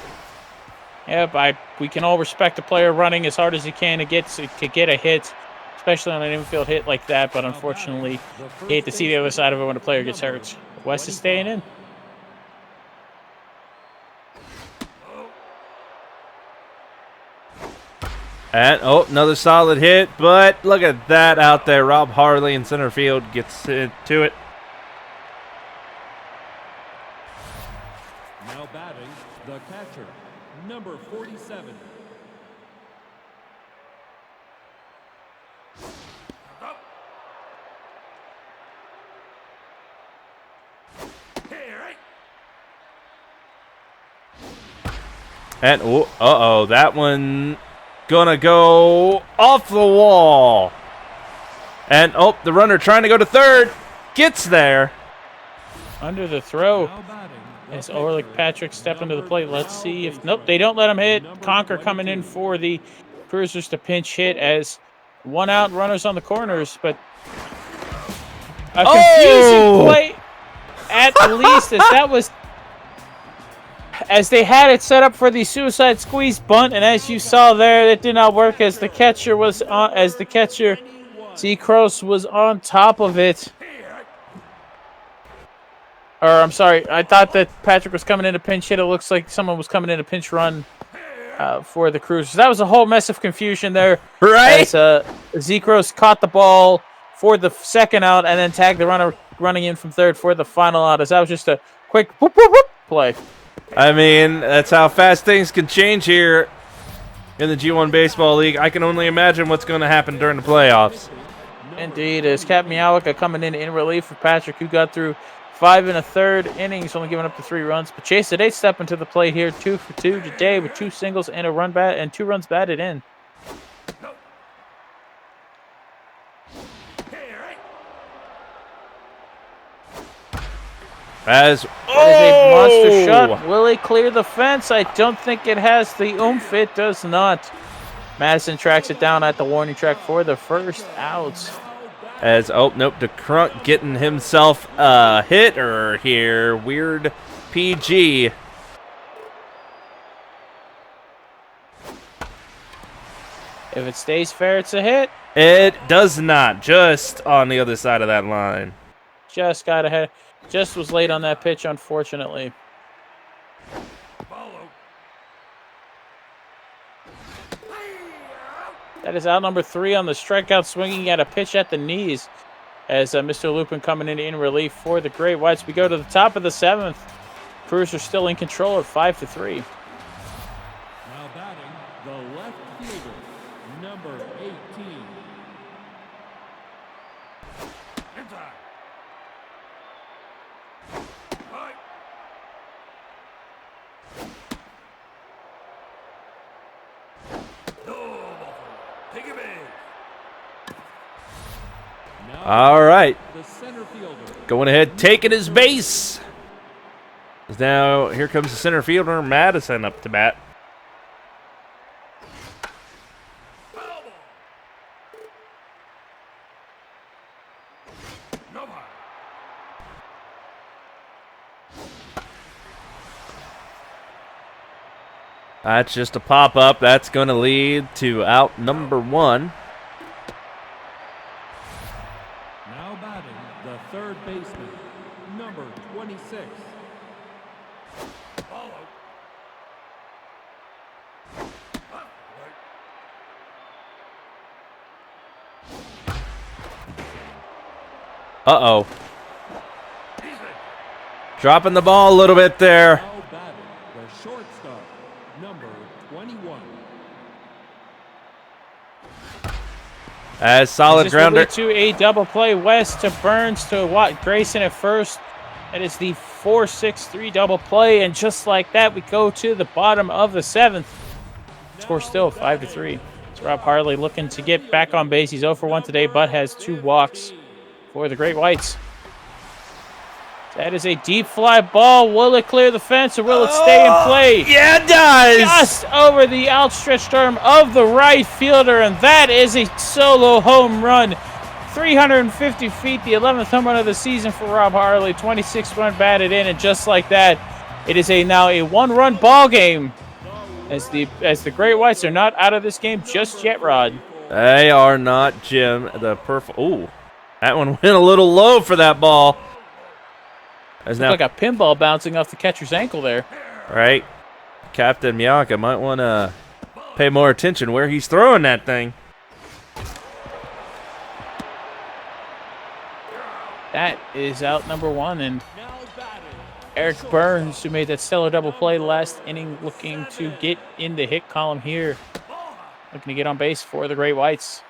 Yeah, we can all respect a player running as hard as he can to get a hit, especially on an infield hit like that. But unfortunately, you hate to see the other side of it when a player gets hurt. West is staying in. And, another solid hit, but look at that out there. Rob Harley in center field gets to it. Now batting, the catcher, number 47. And, uh-oh, that one gonna go off the wall. And, the runner trying to go to third. Gets there. Under the throw. As Orlick Patrick step into the plate. Let's see if... Nope, they don't let him hit. Conker coming in for the Cruisers to pinch hit as one out, runners on the corners. But a confusing play at least, as that was... As they had it set up for the suicide squeeze bunt, and as you saw there, it did not work as the catcher was on... As the catcher, Zekros, was on top of it. Or, I'm sorry, I thought that Patrick was coming in to pinch hit. It looks like someone was coming in to pinch run for the Cruisers. That was a whole mess of confusion there. Right? As Zekros caught the ball for the second out and then tagged the runner running in from third for the final out. As that was just a quick whoop, whoop, whoop play. I mean, that's how fast things can change here in the G1 Baseball League. I can only imagine what's going to happen during the playoffs. Indeed, as Cap Miałka coming in relief for Patrick, who got through 5 1/3 innings, only giving up the 3 runs. But Chase today stepping to the plate here, 2 for 2 today with 2 singles and a run bat and 2 runs batted in. As It is a monster shot. Will it clear the fence? I don't think it has the oomph. It does not. Madison tracks it down at the warning track for the first out. As, DeCrunk getting himself a hitter here. Weird PG. If it stays fair, it's a hit. It does not. Just on the other side of that line. Just got ahead. Just was late on that pitch, unfortunately. That is out number 3 on the strikeout, swinging at a pitch at the knees. As Mr. Lupin coming in relief for the Great Whites. We go to the top of the 7th. Crews are still in control at 5-3. Now batting, the left fielder, number 18. All right. The center fielder. Going ahead, taking his base. Now, here comes the center fielder, Madison, up to bat. That's just a pop-up. That's going to lead to out number 1. Now batting, the third baseman, number 26. Uh-oh. Dropping the ball a little bit there. Now batting, the shortstop, number 21. As solid Just grounder. to a double play. West to Burns to Watt Grayson at first. That is the 4-6-3 double play. And just like that, we go to the bottom of the 7th. Score still 5-3. It's Rob Harley looking to get back on base. He's 0 for 1 today, but has 2 walks for the Great Whites. That is a deep fly ball. Will it clear the fence or will it stay in play? Yeah, it does. Just over the outstretched arm of the right fielder, and that is a solo home run. 350 feet, the 11th home run of the season for Rob Harley. 26 run batted in, and just like that, it is now a 1-run ball game. As the Great Whites are not out of this game just yet, Rod. They are not, Jim. The perfect. Ooh, that one went a little low for that ball. As now, like a pinball bouncing off the catcher's ankle there. right, Captain Miałka might want to pay more attention where he's throwing that thing. That is out number 1, and Eric Burns, who made that stellar double play last inning, looking to get in the hit column here. Looking to get on base for the Great Whites.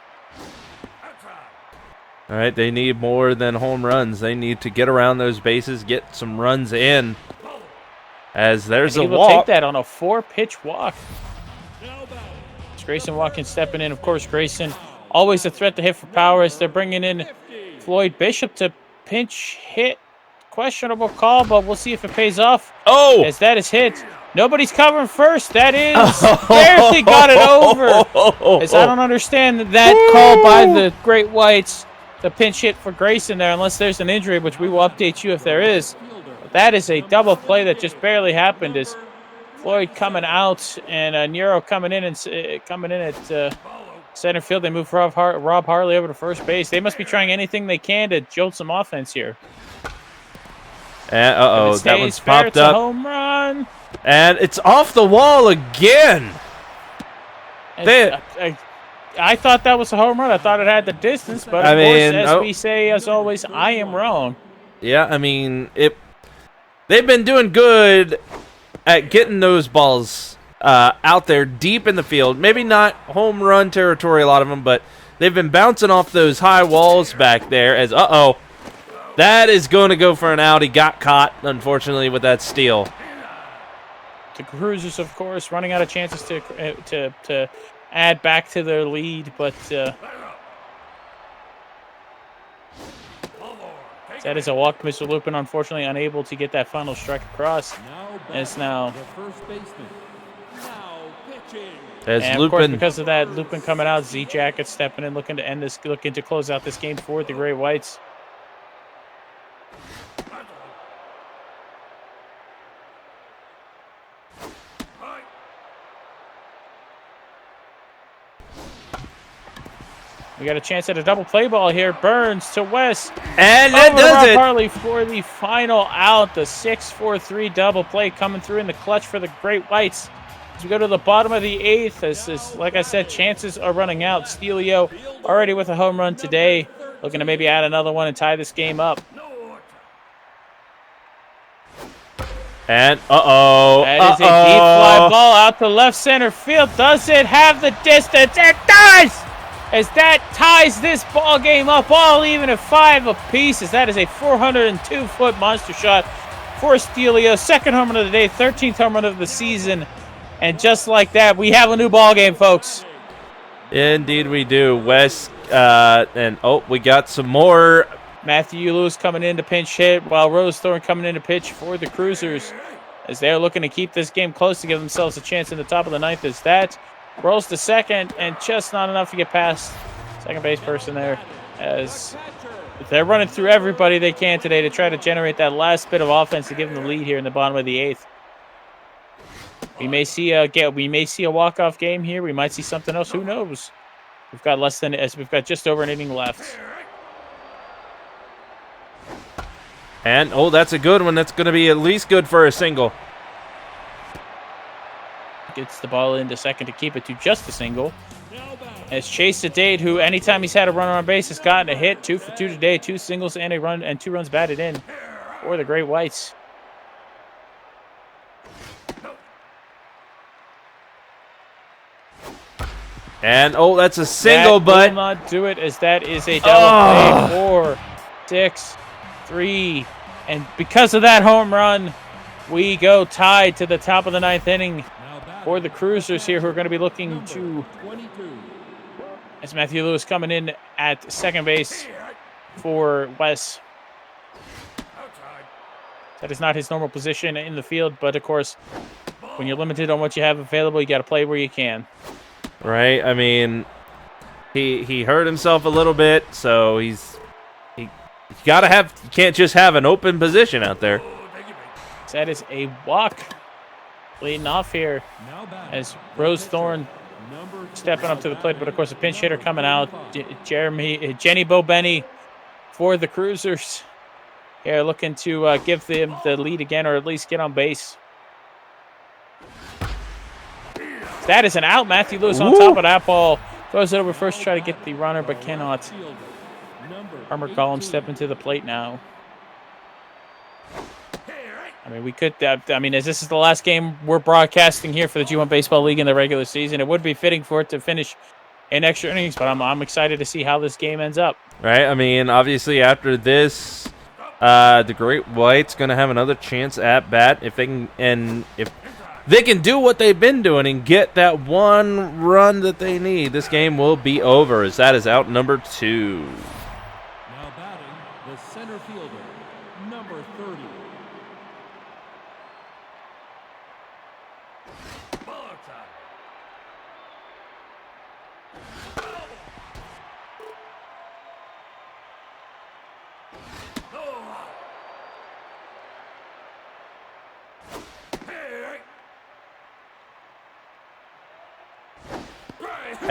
All right, they need more than home runs. They need to get around those bases, get some runs in. As there's And a he will walk. take that on a 4-pitch walk. It's Grayson Watkins stepping in. Of course, Grayson always a threat to hit for power as they're bringing in Floyd Bishop to pinch hit. Questionable call, but we'll see if it pays off. Oh! As that is hit. Nobody's covering first. That is barely got it over. As I don't understand that call by the Great Whites. The pinch hit for Grayson there, unless there's an injury, which we will update you if there is. But that is a double play that just barely happened. As Floyd coming out and Nero coming in at center field. They move Rob Harley over to first base. They must be trying anything they can to jolt some offense here. And that one's fair, popped it's a up. home run. And it's off the wall again. I thought that was a home run. I thought it had the distance, but of course, as we say, as always, I am wrong. Yeah, I mean, they've been doing good at getting those balls out there deep in the field. Maybe not home run territory, a lot of them, but they've been bouncing off those high walls back there as, that is going to go for an out. He got caught, unfortunately, with that steal. The Cruisers, of course, running out of chances to add back to their lead, but that is a walk. Mr. Lupin, unfortunately, unable to get that final strike across. As now, The first baseman. Now pitching. As and of course, Lupin, because of that, Lupin coming out, Z-Jacket stepping in, looking to close out this game for the Great Whites. We got a chance at a double play ball here. Burns to West. and that Over to does Rob it. Harley for the final out. The 6-4-3 double play coming through in the clutch for the Great Whites. As we go to the bottom of the eighth, this is, like I said, chances are running out. Stelio already with a home run today. Looking to maybe add another one and tie this game up. And That is a deep fly ball out to left center field. Does it have the distance? It does! As that ties this ball game up all even at 5 apiece, as that is a 402-foot monster shot for Stelio. Second home run of the day, 13th home run of the season. And just like that, we have a new ball game, folks. Indeed we do. West, and we got some more. Matthew Lewis coming in to pinch hit, while Rose Thorne coming in to pitch for the Cruisers, as they're looking to keep this game close to give themselves a chance in the top of the ninth. As that rolls to second, and just not enough to get past second base person there, as they're running through everybody they can today to try to generate that last bit of offense to give them the lead here in the bottom of the eighth. We may see a walk-off game here. We might see something else. Who knows? We've got just over an inning left. And, that's a good one. That's going to be at least good for a single. Gets the ball into second to keep it to just a single. As Chase Dade, who anytime he's had a runner on base has gotten a hit, 2 for 2 today, 2 singles and a run and 2 runs batted in for the Great Whites. And, that's a single, that but will not do it, as that is a double play. 4, 6, 3, and because of that home run, we go tied to the top of the ninth inning for the Cruisers here, who are going to be looking to, 22. as Matthew Lewis coming in at second base for Wes. That is not his normal position in the field, but of course, when you're limited on what you have available, you got to play where you can. right. I mean, he hurt himself a little bit, so you can't just have an open position out there. That is a walk leading off here as Rose Thorne stepping up to the plate, but of course a pinch hitter coming out, Jenny Bobenny for the Cruisers. Here looking to give them the lead again, or at least get on base. That is an out. Matthew Lewis on top of that ball. Goes over first, try to get the runner, but cannot. Armor Column stepping to the plate now. I mean, we could. As this is the last game we're broadcasting here for the G1 Baseball League in the regular season, it would be fitting for it to finish in extra innings. But I'm excited to see how this game ends up. Right. I mean, obviously after this, The Great White's going to have another chance at bat if they can do what they've been doing and get that one run that they need. This game will be over as that is out number 2. Now batting, the center fielder, number 30.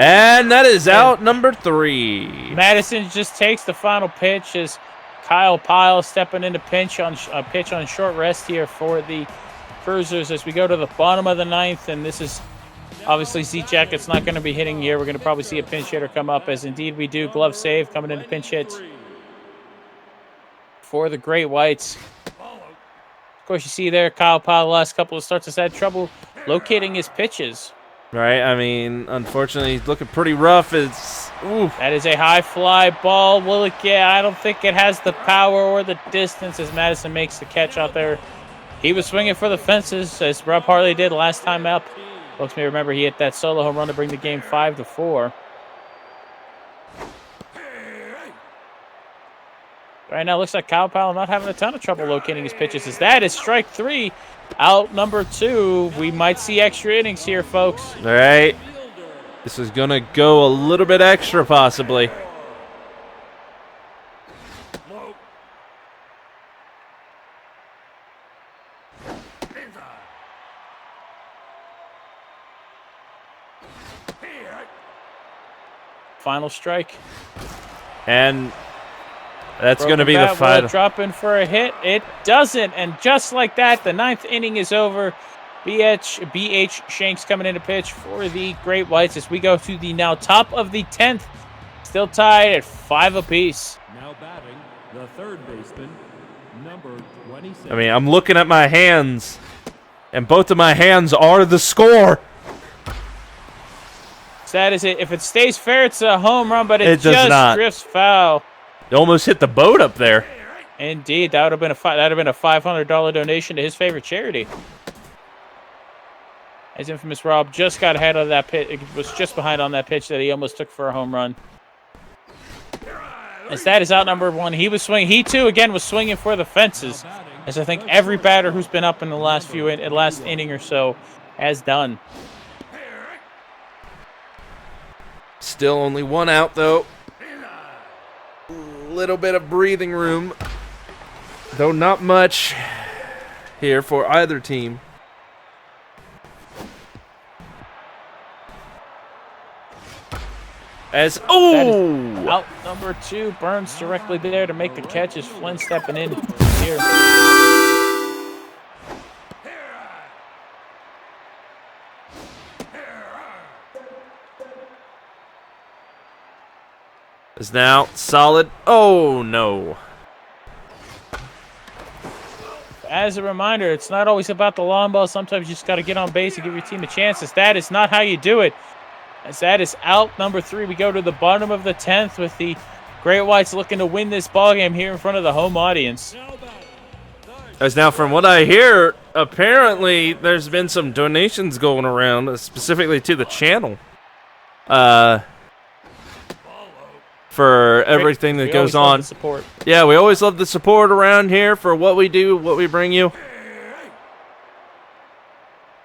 And that is out number 3. Madison just takes the final pitch as Kyle Pyle stepping into pitch on short rest here for the Cruisers as we go to the bottom of the 9th. And this is obviously Zeke Jacket's not going to be hitting here. We're going to probably see a pinch hitter come up, as indeed we do. Glove save coming into pinch hits for the Great Whites. Of course, you see there Kyle Pyle the last couple of starts has had trouble locating his pitches. Right, I mean, unfortunately, he's looking pretty rough. That is a high fly ball. Will it get? I don't think it has the power or the distance as Madison makes the catch out there. He was swinging for the fences as Rob Harley did last time up. Folks may remember he hit that solo home run to bring the game 5-4. Right now, looks like Kyle Pyle not having a ton of trouble locating his pitches. As that is strike 3, out number 2. We might see extra innings here, folks. All right. This is going to go a little bit extra, possibly. Final strike. And that's going to be the final. final. Drop in for a hit. It doesn't. And just like that, the 9th inning is over. B.H. Shanks coming into pitch for the Great Whites as we go to the now top of the 10th. Still tied at 5 apiece. Now batting, the third baseman, number 26. I mean, I'm looking at my hands, and both of my hands are the score. So that is it. If it stays fair, it's a home run, but it does just not. drifts foul. It almost hit the boat up there. Indeed, that would have been a $500 donation to his favorite charity. As infamous Rob just got ahead of that pitch, it was just behind on that pitch that he almost took for a home run. As that is out number 1, he was swinging. He too again was swinging for the fences, as I think every batter who's been up in the last inning or so has done. Still only 1 out, though. Little bit of breathing room, though not much here for either team. As out number 2, Burns directly there to make the catch as Flynn stepping in here. Is now solid. Oh no. As a reminder, it's not always about the long ball. Sometimes you just got to get on base and give your team a chance. As that is not how you do it. As that is out number 3, we go to the bottom of the 10th with the Great Whites looking to win this ballgame here in front of the home audience. As now, from what I hear, apparently there's been some donations going around, specifically to the channel, for everything that goes on. Support. Yeah, we always love the support around here for what we do, what we bring you.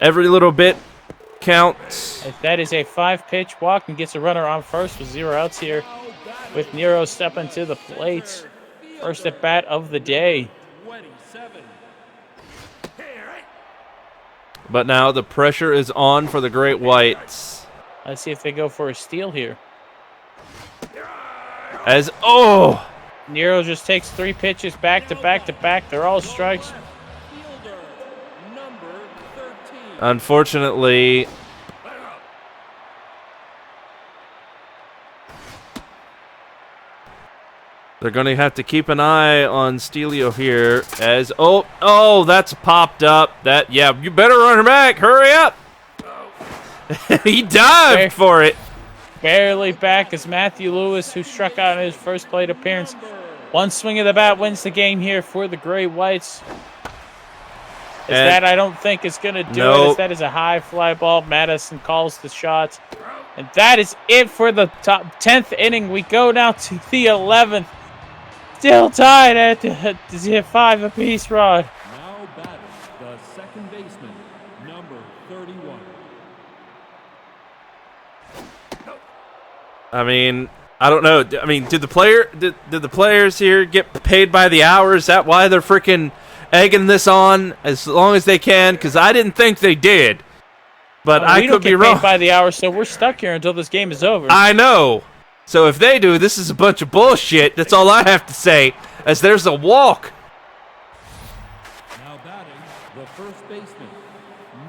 Every little bit counts. As that is a 5-pitch walk and gets a runner on first with 0 outs here, with Nero stepping to the plate. First at bat of the day. But now the pressure is on for the Great Whites. Let's see if they go for a steal here. As Nero just takes 3 pitches back to back to back. They're all strikes. Unfortunately, they're going to have to keep an eye on Stelio here. As that's popped up. You better run her back. Hurry up. He dived for it. Barely back as Matthew Lewis, who struck out in his first plate appearance, One swing of the bat wins the game here for the Gray Whites. And That I don't think is going to do it. As that is a high fly ball. Madison calls the shot. And that is it for the top 10th inning. We go now to the 11th. Still tied at 5 apiece, Rod. Now batting the second baseman, number 31. I mean, I don't know. I mean, did the players here get paid by the hour? Is that why they're freaking egging this on as long as they can? Because I didn't think they did. But I could be wrong. We don't get paid by the hour, so we're stuck here until this game is over. I know. So if they do, this is a bunch of bullshit. That's all I have to say, as there's a walk. Now batting the first baseman.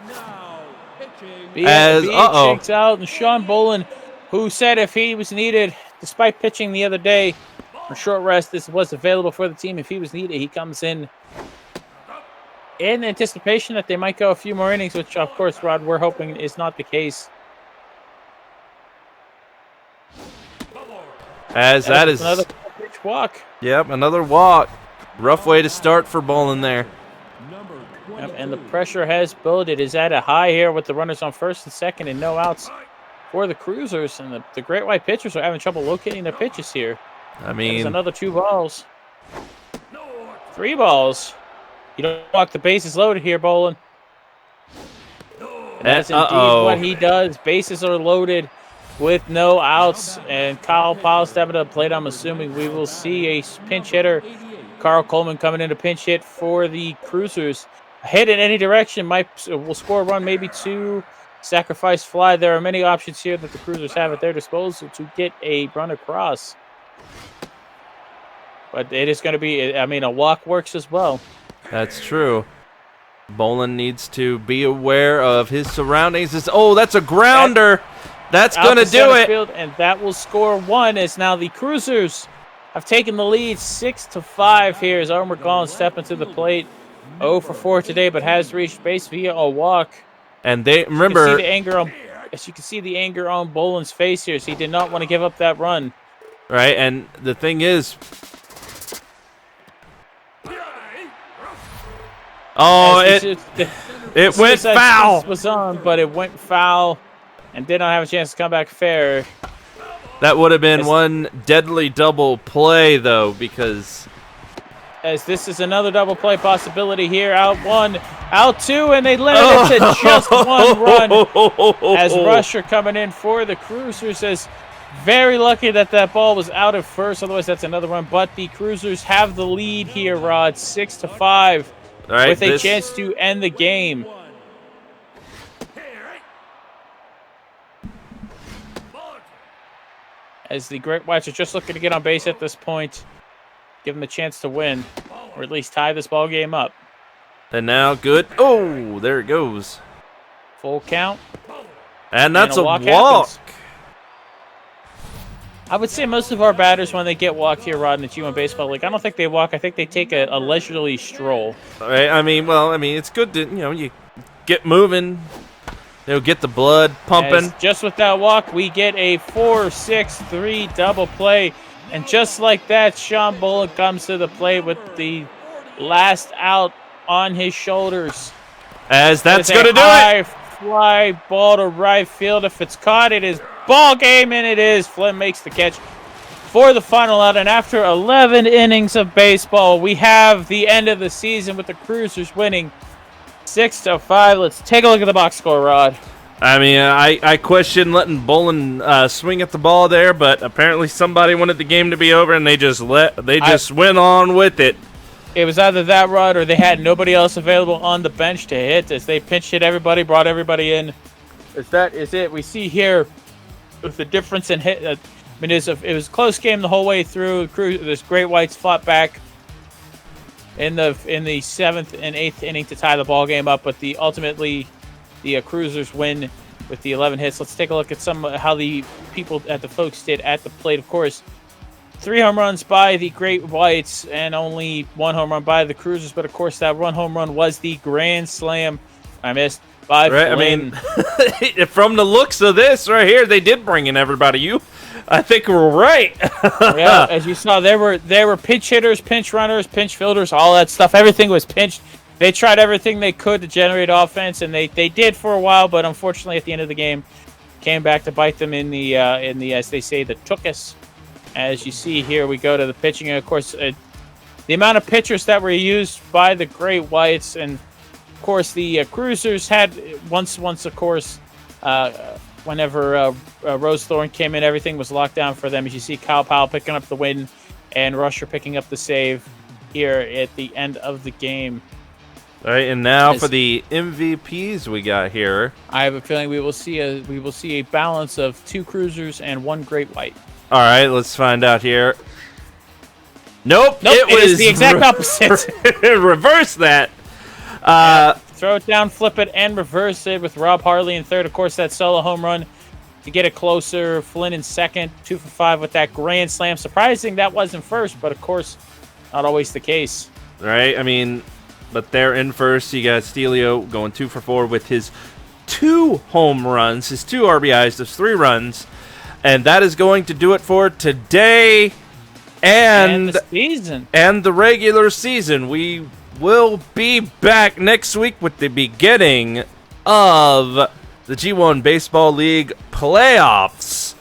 Now pitching. Being checked out, and Sean Bolin, who said if he was needed, despite pitching the other day for short rest, this was available for the team. If he was needed, he comes in anticipation that they might go a few more innings, which, of course, Rod, we're hoping is not the case. As that is another pitch walk. Yep, another walk. Rough way to start for Bolin there. Yep, and the pressure has built. It is at a high here with the runners on first and second and no outs for the Cruisers. And the Great White pitchers are having trouble locating their pitches here. I mean, there's another 2 balls. 3 balls. You don't walk the bases loaded here, Bolin. And that's indeed what he does. Bases are loaded with no outs. And Kyle Powell stepping to the plate. I'm assuming we will see a pinch hitter. Carl Coleman coming in to pinch hit for the Cruisers. A hit in any direction will score a run, maybe 2. Sacrifice fly. There are many options here that the Cruisers have at their disposal to get a run across. But it is going to be, I mean, a walk works as well. That's true. Bolin needs to be aware of his surroundings. That's a grounder. That's going to do it. Field, and that will score 1 as now the Cruisers have taken the lead 6-5 here as Omar Collins stepping to the plate. 0 for 4 today, but has reached base via a walk. And they remember, as you can see the anger on Bolin's face here, so he did not want to give up that run. Right, and the thing is, it went foul. Was on, but it went foul, and did not have a chance to come back fair. That would have been one deadly double play, though, because as this is another double play possibility here. Out 1, out 2, and they limit it to just 1 run. As Rusher coming in for the Cruisers is very lucky that ball was out at first. Otherwise, that's another run. But the Cruisers have the lead here, Rod, 6-5, right, with a chance to end the game. As the Great Whites are just looking to get on base at this point, give them a chance to win, or at least tie this ball game up. And now good. Oh, there it goes. Full count. And that's a walk. I would say most of our batters, when they get walked here, Rod, in the G1 Baseball League, I don't think they walk. I think they take a leisurely stroll. All right. I mean, it's good to, you get moving. Get the blood pumping. Just with that walk, we get a 4-6-3 double play. And just like that, Sean Bolin comes to the plate with the last out on his shoulders. As that's going to do it. High fly ball to right field. If it's caught, it is ball game, and it is. Flynn makes the catch for the final out. And after 11 innings of baseball, we have the end of the season with the Cruisers winning 6-5. Let's take a look at the box score, Rod. I mean, I question letting Bolin swing at the ball there, but apparently somebody wanted the game to be over, and they just went on with it. It was either that, Rod, or they had nobody else available on the bench to hit as they pinch hit everybody, brought everybody in. That is it. We see here with the difference in hit. I mean, it was a close game the whole way through. This Great Whites fought back in the 7th and 8th inning to tie the ball game up, but ultimately the Cruisers win with the 11 hits. Let's take a look at how the folks did at the plate. Of course, 3 home runs by the Great Whites and only 1 home run by the Cruisers. But of course, that 1 home run was the grand slam I missed by Flynn. I mean, from the looks of this right here, they did bring in everybody. I think we're right. Yeah, as you saw, there were pinch hitters, pinch runners, pinch fielders, all that stuff. Everything was pinched. They tried everything they could to generate offense, and they did for a while, but unfortunately, at the end of the game, came back to bite them in the as they say, the tuchus. As you see here, we go to the pitching, and of course, the amount of pitchers that were used by the Great Whites, and of course, the Cruisers had once of course. Whenever Rose Thorn came in, everything was locked down for them. As you see, Kyle Powell picking up the win and Rusher picking up the save here at the end of the game. All right, and now for the MVPs we got here. I have a feeling we will see a balance of 2 Cruisers and 1 Great White. All right, let's find out here. Nope, it was the exact opposite. Reverse that. Throw it down, flip it, and reverse it with Rob Harley in third. Of course, that solo home run to get it closer. Flynn in second, 2 for 5 with that grand slam. Surprising that wasn't first, but of course, not always the case. Right, I mean, but they're in first. You got Stelio going 2 for 4 with his 2 home runs, his 2 RBIs, those 3 runs. And that is going to do it for today and the season. And the regular season. We will be back next week with the beginning of the G1 Baseball League playoffs.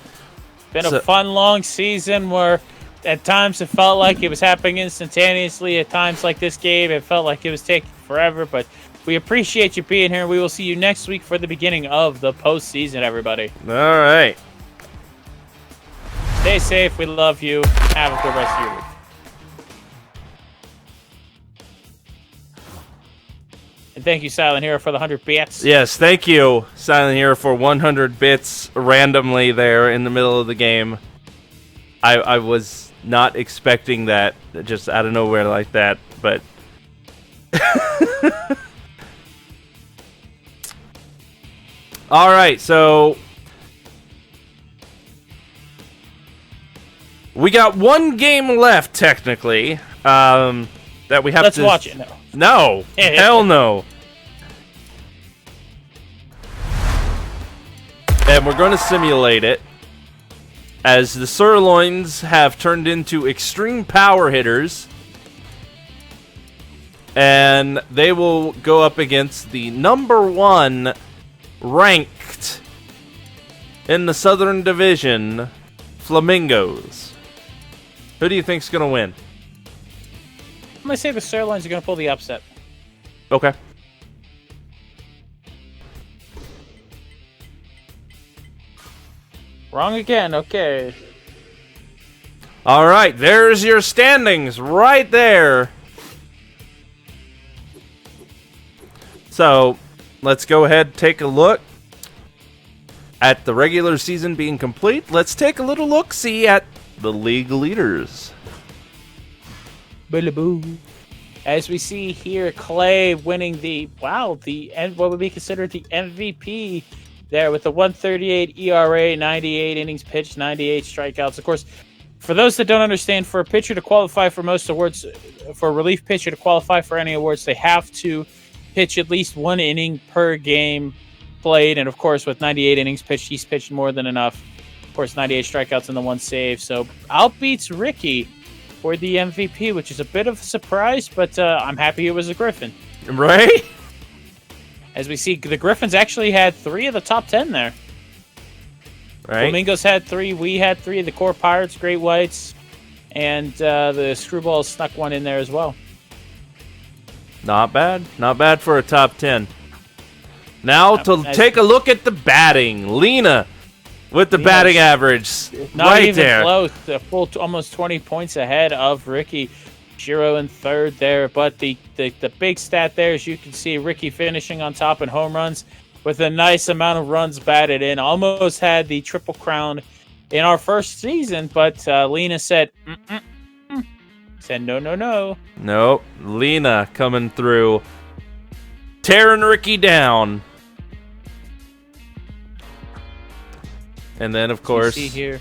Been a fun, long season where at times it felt like it was happening instantaneously. At times like this game, it felt like it was taking forever. But we appreciate you being here. We will see you next week for the beginning of the postseason, everybody. All right. Stay safe. We love you. Have a good rest of your week. And thank you, Silent Hero, for the 100 bits. Yes, thank you, Silent Hero, for 100 bits randomly there in the middle of the game. I was not expecting that just out of nowhere like that, but... All right, so... we got 1 game left, technically, that we have Let's to... watch it now. No, hell no. And we're going to simulate it, as the Sirloins have turned into extreme power hitters, and they will go up against the #1 ranked in the Southern Division, Flamingos. Who do you think's going to win? I'm going to say the Sirloins are going to pull the upset. Okay. Wrong again. Okay. All right, there's your standings right there. So, let's go ahead and take a look at the regular season being complete. Let's take a little look-see at the league leaders. Boo. As we see here, Clay winning what would be considered the MVP there with the 138 ERA, 98 innings pitched, 98 strikeouts. Of course, for those that don't understand, for a pitcher to qualify for most awards, for a relief pitcher to qualify for any awards, they have to pitch at least 1 inning per game played. And of course, with 98 innings pitched, he's pitched more than enough. Of course, 98 strikeouts and the 1 save. So outbeats Ricky for the MVP, which is a bit of a surprise, but I'm happy it was a Griffin. Right? As we see, the Griffins actually had 3 of the top 10 there. Right. Flamingos had 3, we had 3, the Core Pirates, Great Whites, and the Screwballs snuck 1 in there as well. Not bad. Not bad for a top 10. Now to take a look at the batting. Lena with the batting average Not right even there. close. A full almost 20 points ahead of Ricky. Shiro in third there. But the big stat there, as you can see, Ricky finishing on top in home runs with a nice amount of runs batted in. Almost had the Triple Crown in our first season, but Lena said, said no. Nope. Lena coming through. Tearing Ricky down. And then, of course... You see here,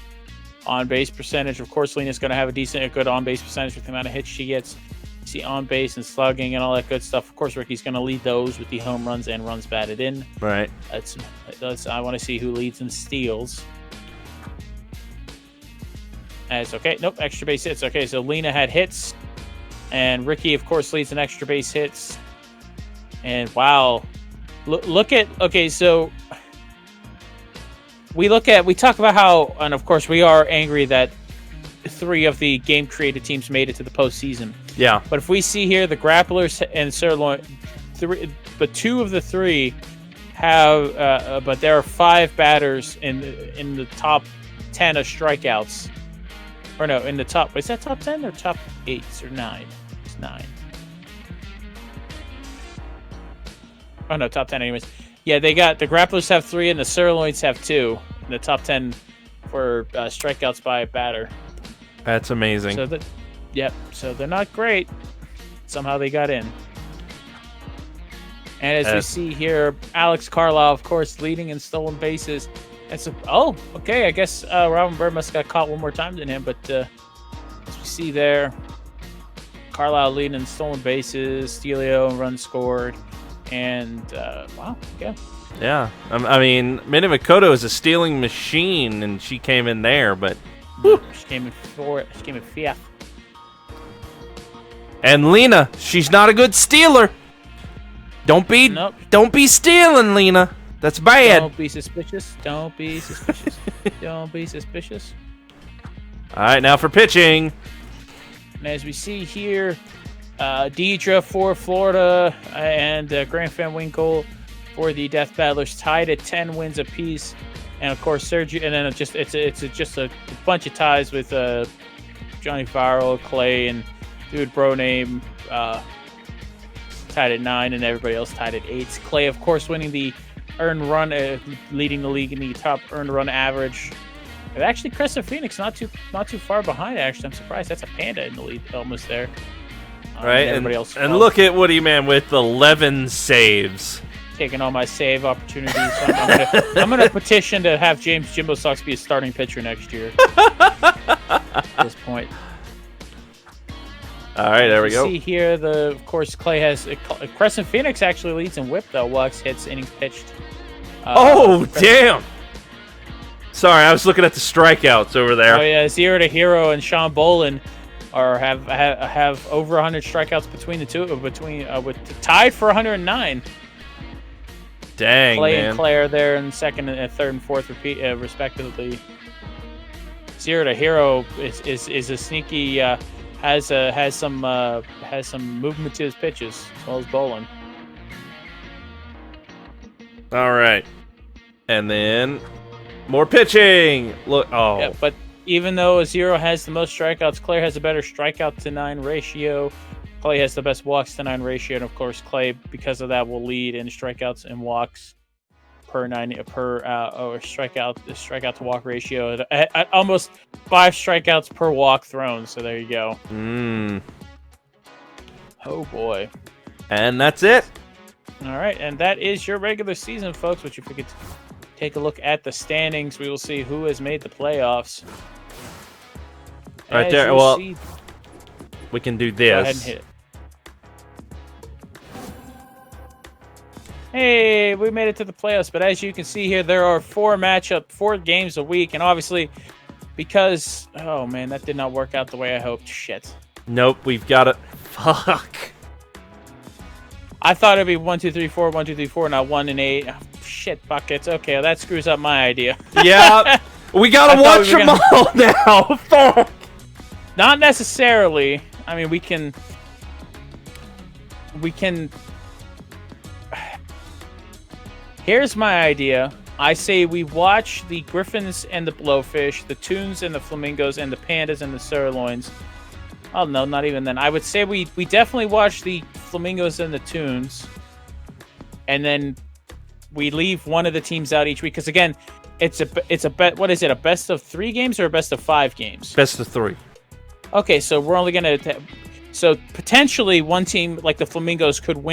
on-base percentage. Of course, Lena's going to have a good on-base percentage with the amount of hits she gets. You see on-base and slugging and all that good stuff. Of course, Ricky's going to lead those with the home runs and runs batted in. Right. I want to see who leads in steals. It's okay. Nope, extra base hits. Okay, so Lena had hits. And Ricky, of course, leads in extra base hits. And wow. Look at... Okay, so... We talk about how... And of course, we are angry that 3 of the game-created teams made it to the postseason. Yeah. But if we see here, the Grapplers and Sirloin... But 2 of the 3 have... but there are 5 batters in the top 10 of strikeouts. Or no, in the top... Is that top 10 or top 8 or 9? It's 9. Oh no, top 10 anyways. Yeah, they got... The Grapplers have 3 and the Sirloins have 2. In the top 10 for strikeouts by a batter. That's amazing. So so they're not great. Somehow they got in. And as we see here, Alex Carlisle, of course, leading in stolen bases. Okay. I guess Robin Bird must have got caught one more time than him. But as we see there, Carlisle leading in stolen bases, Stelio runs scored, and wow, yeah. Yeah, I mean, Minnie Makoto is a stealing machine, and she came in there, but she came in fourth. She came in fifth. And Lena, she's not a good stealer. Don't be stealing, Lena. That's bad. Don't be suspicious. Don't be suspicious. Don't be suspicious. All right, now for pitching. And as we see here, Deidre for Florida and Grant Van Winkle for the Death Battlers tied at 10 wins apiece, and of course Sergio. And then it's just a bunch of ties with Johnny Farrell, Clay, and dude bro name tied at 9, and everybody else tied at 8. Clay, of course, winning the earned run, leading the league in the top earned run average. And actually, Crescent Phoenix not too far behind. Actually, I'm surprised. That's a Panda in the lead, almost there. Right, everybody else. And look at Woody Man with 11 saves. Taking all my save opportunities. I'm gonna petition to have James Jimbo Sox be a starting pitcher next year. At this point. All right, there we go. See here, of course, Clay has Crescent Phoenix actually leads in WHIP though. Walks, hits, innings pitched. Damn! Sorry, I was looking at the strikeouts over there. Oh yeah, Zero to Hero and Sean Bolin have over 100 strikeouts between the two. With tied for 109. Dang, Clay man. and Claire there in second and third and fourth respectively. Zero to Hero is a sneaky has some movement to his pitches as well as bowling. All right, and then more pitching. Look, Yeah, but even though Zero has the most strikeouts, Claire has a better strikeout to 9 ratio. Clay has the best walks to 9 ratio, and of course Clay, because of that, will lead in strikeouts and walks per strikeout to walk ratio at almost 5 strikeouts per walk thrown. So there you go. Oh boy. And that's it. All right, and that is your regular season, folks. Which if we could take a look at the standings, we will see who has made the playoffs. Right As there. you'll Well, see, we can do go ahead and this. hit it. Hey, we made it to the playoffs, but as you can see here, there are 4 games a week, and obviously, because oh man, that did not work out the way I hoped. Shit. Nope, we've got it. Fuck. I thought it'd be 1, 2, 3, 4, 1, 2, 3, 4, not 1 and 8. Oh, shit buckets. Okay, that screws up my idea. Yeah, we gotta watch them all now. Fuck. Not necessarily. I mean, we can. Here's my idea. I say we watch the Griffins and the Blowfish, the Toons and the Flamingos, and the Pandas and the Sirloins. Oh no, not even then. I would say we definitely watch the Flamingos and the Toons, and then we leave one of the teams out each week. Because again, it's a bet. What is it? A best of 3 games or a best of 5 games? Best of 3. Okay, so we're only gonna. So potentially one team like the Flamingos could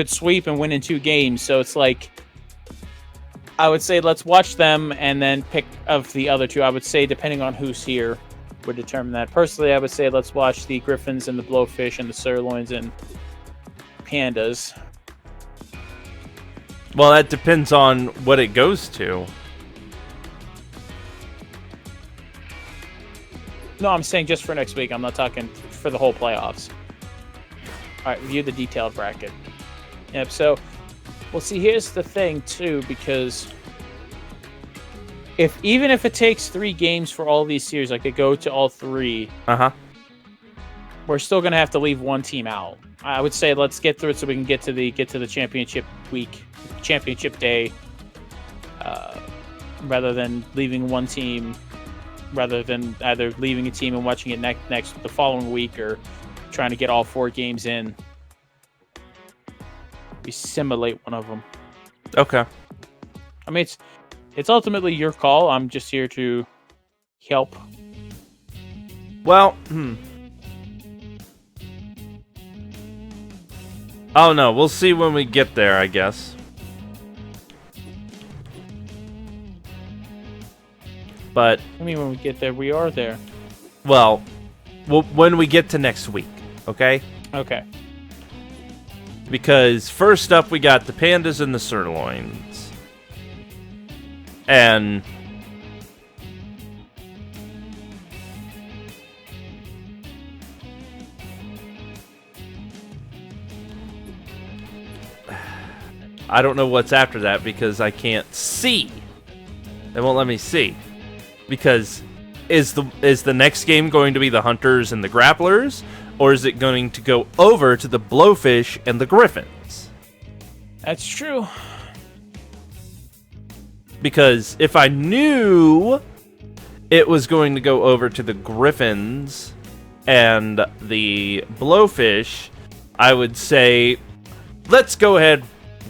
sweep and win in 2 games. So it's like, I would say let's watch them and then pick of the other 2. I would say depending on who's here would determine that. Personally, I would say let's watch the Griffins and the Blowfish and the Sirloins and Pandas. Well, that depends on what it goes to. No, I'm saying just for next week. I'm not talking for the whole playoffs. All right, view the detailed bracket. Yep. So, well, see, here's the thing too, because even if it takes 3 games for all these series, like they go to all 3, we're still gonna have to leave one team out. I would say let's get through it so we can get to the championship week, championship day, rather than leaving one team, rather than either leaving a team and watching it next the following week or trying to get all 4 games in. We simulate one of them. Okay. I mean, it's ultimately your call. I'm just here to help. Well, oh no, we'll see when we get there, I guess. But I mean, when we get there, we are there. well, when we get to next week, okay? Okay. Because first up, we got the Pandas and the Sirloins. And I don't know what's after that because I can't see. They won't let me see. Because is the next game going to be the Hunters and the Grapplers, or is it going to go over to the Blowfish and the Griffins? That's true. Because if I knew it was going to go over to the Griffins and the Blowfish, I would say, let's go ahead,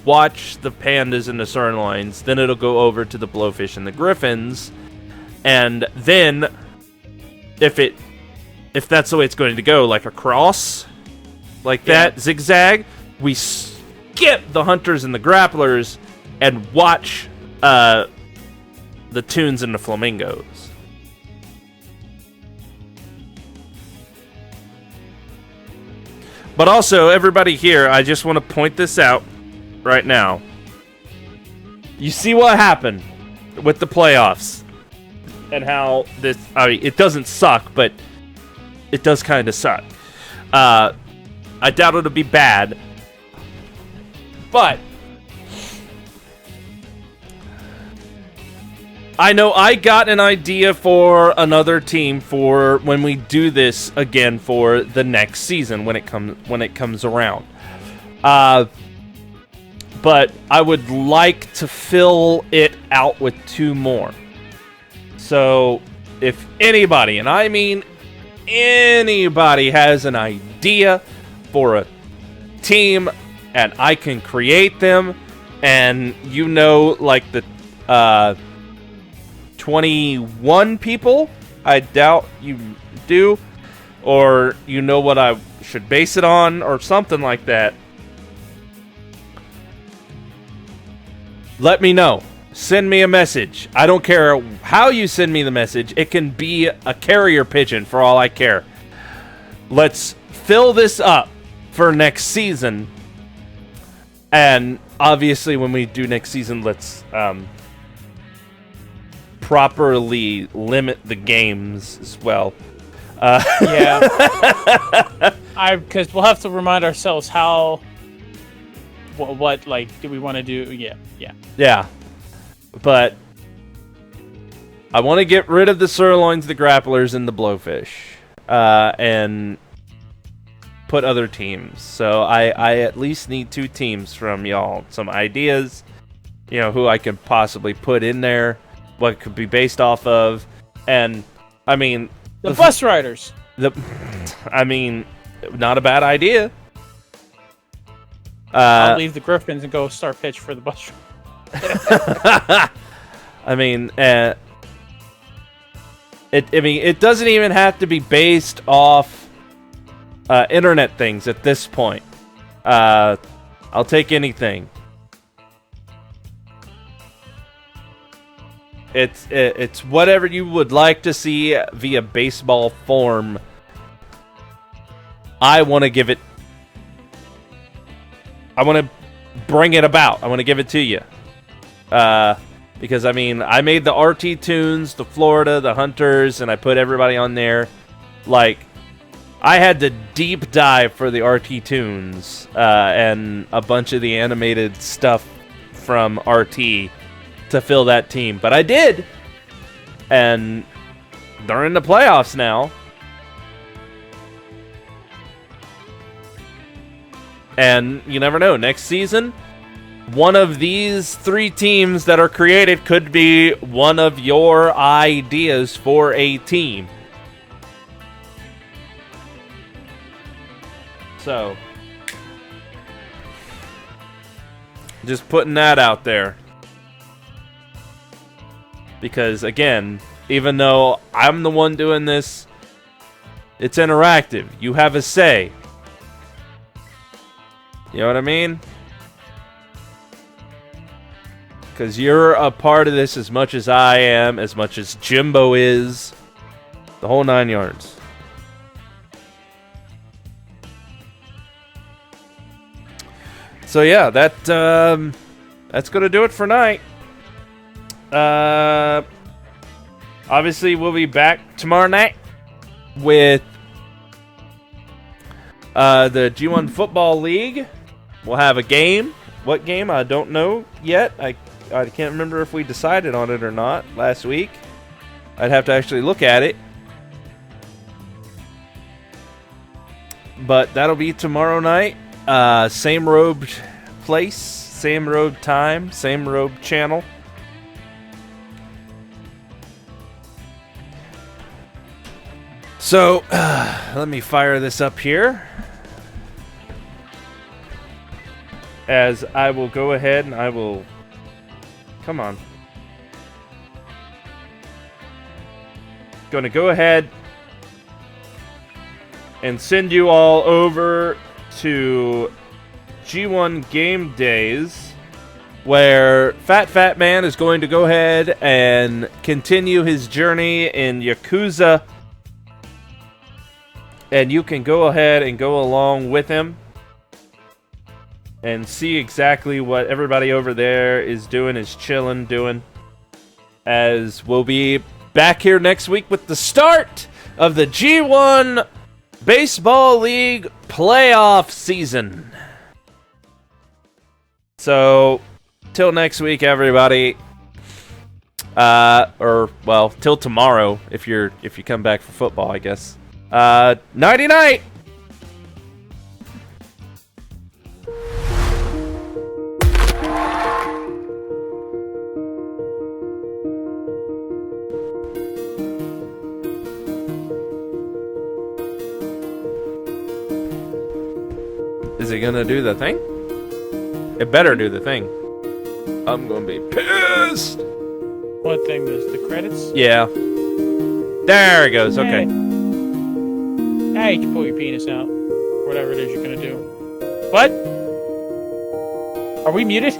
watch the Pandas and the Sirloins, then it'll go over to the Blowfish and the Griffins, and then if that's the way it's going to go, like a cross, like that, zigzag, we skip the Hunters and the Grapplers and watch the Toons and the Flamingos. But also, everybody here, I just want to point this out right now. You see what happened with the playoffs and how this, I mean, it doesn't suck, but it does kind of suck. I doubt it'll be bad, but I know I got an idea for another team for when we do this again for the next season when it comes around. But I would like to fill it out with 2 more. So if anybody, and I mean anybody, has an idea for a team and I can create them, and you know, like the 21 people, I doubt you do, or you know what I should base it on, or something like that, let me know. Send me a message. I don't care how you send me the message. It can be a carrier pigeon for all I care. Let's fill this up for next season. And obviously when we do next season, let's properly limit the games as well. Yeah. Because we'll have to remind ourselves how... What like, do we want to do? Yeah. But I want to get rid of the Sirloins, the Grapplers, and the Blowfish, and put other teams. So I at least need 2 teams from y'all. Some ideas, you know, who I could possibly put in there, what it could be based off of, and I mean the Bus Riders. I mean, not a bad idea. I'll leave the Griffins and go start pitch for the Bus Riders. I mean, it doesn't even have to be based off internet things at this point. I'll take anything. It's whatever you would like to see via baseball form. I want to give it. I want to bring it about. I want to give it to you. Because, I mean, I made the RT Toons, the Florida, the Hunters, and I put everybody on there. Like, I had to deep dive for the RT Tunes and a bunch of the animated stuff from RT to fill that team. But I did. And they're in the playoffs now. And you never know. Next season, one of these 3 teams that are created could be one of your ideas for a team. So, just putting that out there. Because, again, even though I'm the one doing this, it's interactive. You have a say. You know what I mean? Because you're a part of this as much as I am, as much as Jimbo is. The whole 9 yards. So yeah, that's gonna do it for tonight. Obviously we'll be back tomorrow night with the G1 Football League. We'll have a game. What game? I don't know yet. I can't remember if we decided on it or not last week. I'd have to actually look at it. But that'll be tomorrow night. Same robed place, same robed time, same robed channel. So, let me fire this up here. As I will go ahead and I will... Come on. Going to go ahead and send you all over to G1 Game Days, where Fat Man is going to go ahead and continue his journey in Yakuza, and you can go ahead and go along with him and see exactly what everybody over there is doing, is chilling, doing, as we'll be back here next week with the start of the G1 Baseball League playoff season. So, till next week, everybody. Or, well, till tomorrow if you come back for football, I guess. Nighty night. Is it gonna do the thing? It better do the thing. I'm gonna be pissed. What thing? The credits? Yeah. There it goes. Okay. Now you can pull your penis out. Whatever it is you're gonna do. What? Are we muted?